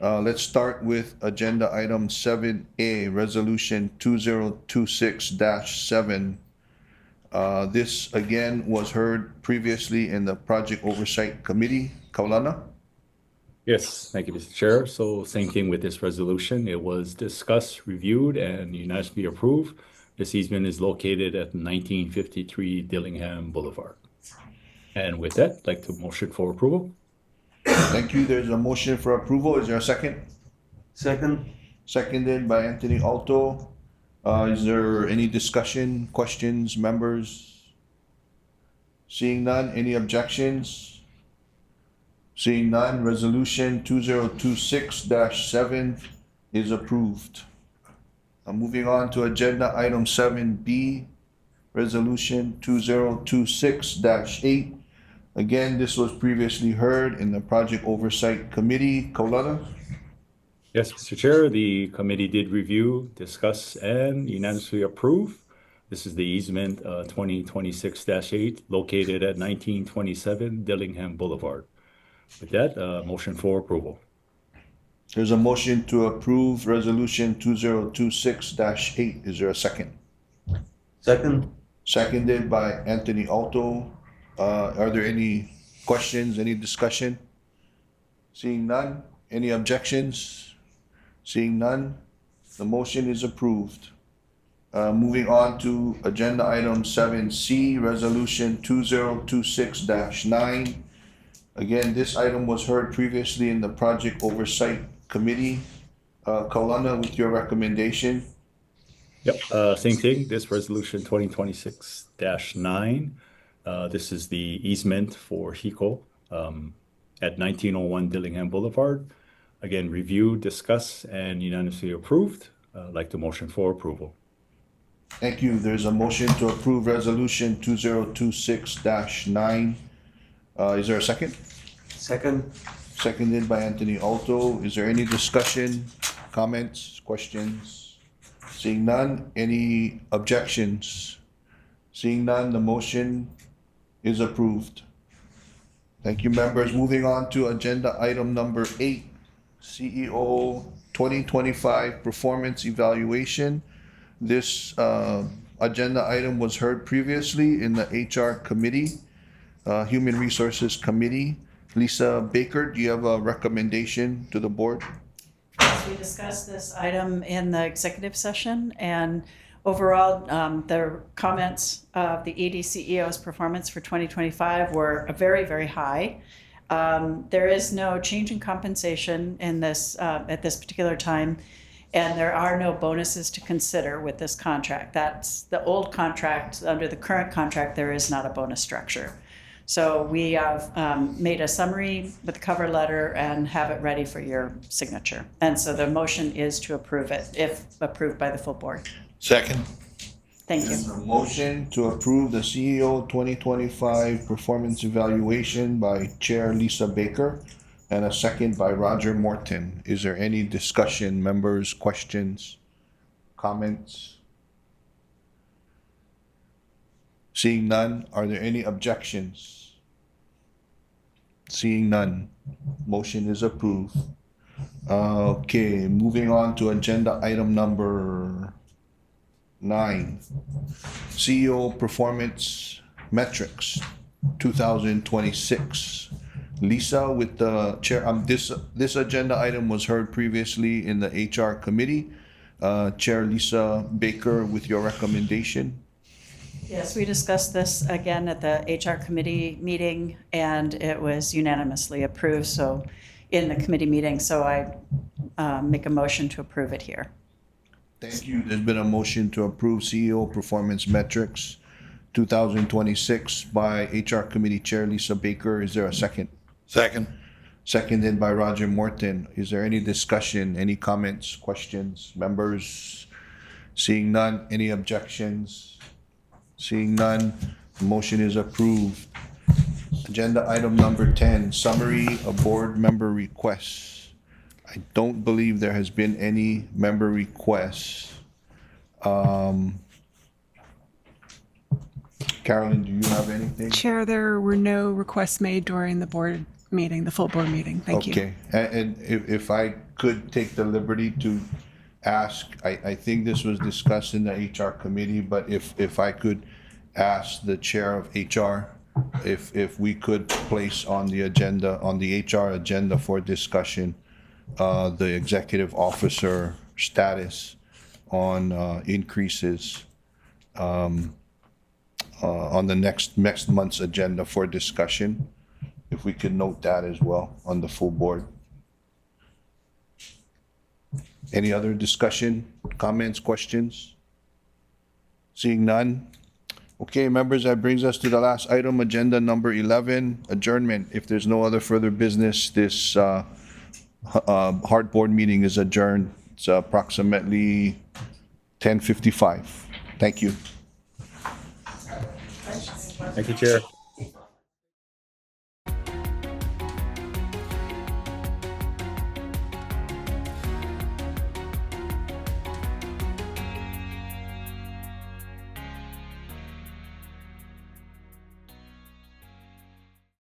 [SPEAKER 10] Let's start with agenda item 7A, resolution 2026-7. This again was heard previously in the Project Oversight Committee. Kaulana?
[SPEAKER 2] Yes, thank you, Mr. Chair. So same thing with this resolution. It was discussed, reviewed, and unanimously approved. This easement is located at 1953 Dillingham Boulevard. And with that, I'd like to motion for approval.
[SPEAKER 10] Thank you. There's a motion for approval. Is there a second?
[SPEAKER 4] Second.
[SPEAKER 10] Seconded by Anthony Alto. Is there any discussion, questions, members? Seeing none, any objections? Seeing none, resolution 2026-7 is approved. Moving on to agenda item 7B, resolution 2026-8. Again, this was previously heard in the Project Oversight Committee. Kaulana?
[SPEAKER 2] Yes, Mr. Chair, the committee did review, discuss, and unanimously approve. This is the easement 2026-8 located at 1927 Dillingham Boulevard. With that, motion for approval.
[SPEAKER 10] There's a motion to approve resolution 2026-8. Is there a second?
[SPEAKER 4] Second.
[SPEAKER 10] Seconded by Anthony Alto. Are there any questions, any discussion? Seeing none, any objections? Seeing none, the motion is approved. Moving on to agenda item 7C, resolution 2026-9. Again, this item was heard previously in the Project Oversight Committee. Kaulana, with your recommendation.
[SPEAKER 2] Yep, same thing. This resolution 2026-9. This is the easement for HECO at 1901 Dillingham Boulevard. Again, review, discuss, and unanimously approved. Like the motion for approval.
[SPEAKER 10] Thank you. There's a motion to approve resolution 2026-9. Is there a second?
[SPEAKER 4] Second.
[SPEAKER 10] Seconded by Anthony Alto. Is there any discussion, comments, questions? Seeing none, any objections? Seeing none, the motion is approved. Thank you, members. Moving on to agenda item number 8, CEO 2025 Performance Evaluation. This agenda item was heard previously in the HR Committee, Human Resources Committee. Lisa Baker, do you have a recommendation to the board?
[SPEAKER 6] Yes, we discussed this item in the executive session, and overall, the comments of the ED CEO's performance for 2025 were very, very high. There is no change in compensation in this at this particular time, and there are no bonuses to consider with this contract. That's the old contract. Under the current contract, there is not a bonus structure. So we have made a summary with the cover letter and have it ready for your signature. And so the motion is to approve it, if approved by the full board.
[SPEAKER 1] Second.
[SPEAKER 6] Thank you.
[SPEAKER 10] There's a motion to approve the CEO 2025 Performance Evaluation by Chair Lisa Baker and a second by Roger Morton. Is there any discussion, members, questions, comments? Seeing none, are there any objections? Seeing none, motion is approved. Okay, moving on to agenda item number 9, CEO Performance Metrics 2026. Lisa, with the chair, this agenda item was heard previously in the HR Committee. Chair Lisa Baker, with your recommendation.
[SPEAKER 6] Yes, we discussed this again at the HR Committee meeting, and it was unanimously approved. So in the committee meeting, so I make a motion to approve it here.
[SPEAKER 10] Thank you. There's been a motion to approve CEO Performance Metrics 2026 by HR Committee Chair Lisa Baker. Is there a second?
[SPEAKER 1] Second.
[SPEAKER 10] Seconded by Roger Morton. Is there any discussion, any comments, questions, members? Seeing none, any objections? Seeing none, the motion is approved. Agenda item number 10, summary of board member requests. I don't believe there has been any member requests. Carolyn, do you have anything?
[SPEAKER 12] Chair, there were no requests made during the board meeting, the full board meeting. Thank you.
[SPEAKER 10] Okay, and if I could take the liberty to ask, I think this was discussed in the HR committee, but if I could ask the chair of HR, if we could place on the agenda, on the HR agenda for discussion, the executive officer status on increases on the next month's agenda for discussion. if we could note that as well on the full board. Any other discussion, comments, questions? Seeing none. Okay, members, that brings us to the last item, agenda number 11, adjournment. If there's no other further business, this Heart Board meeting is adjourned. It's approximately 10:55. Thank you.
[SPEAKER 2] Thank you, Chair.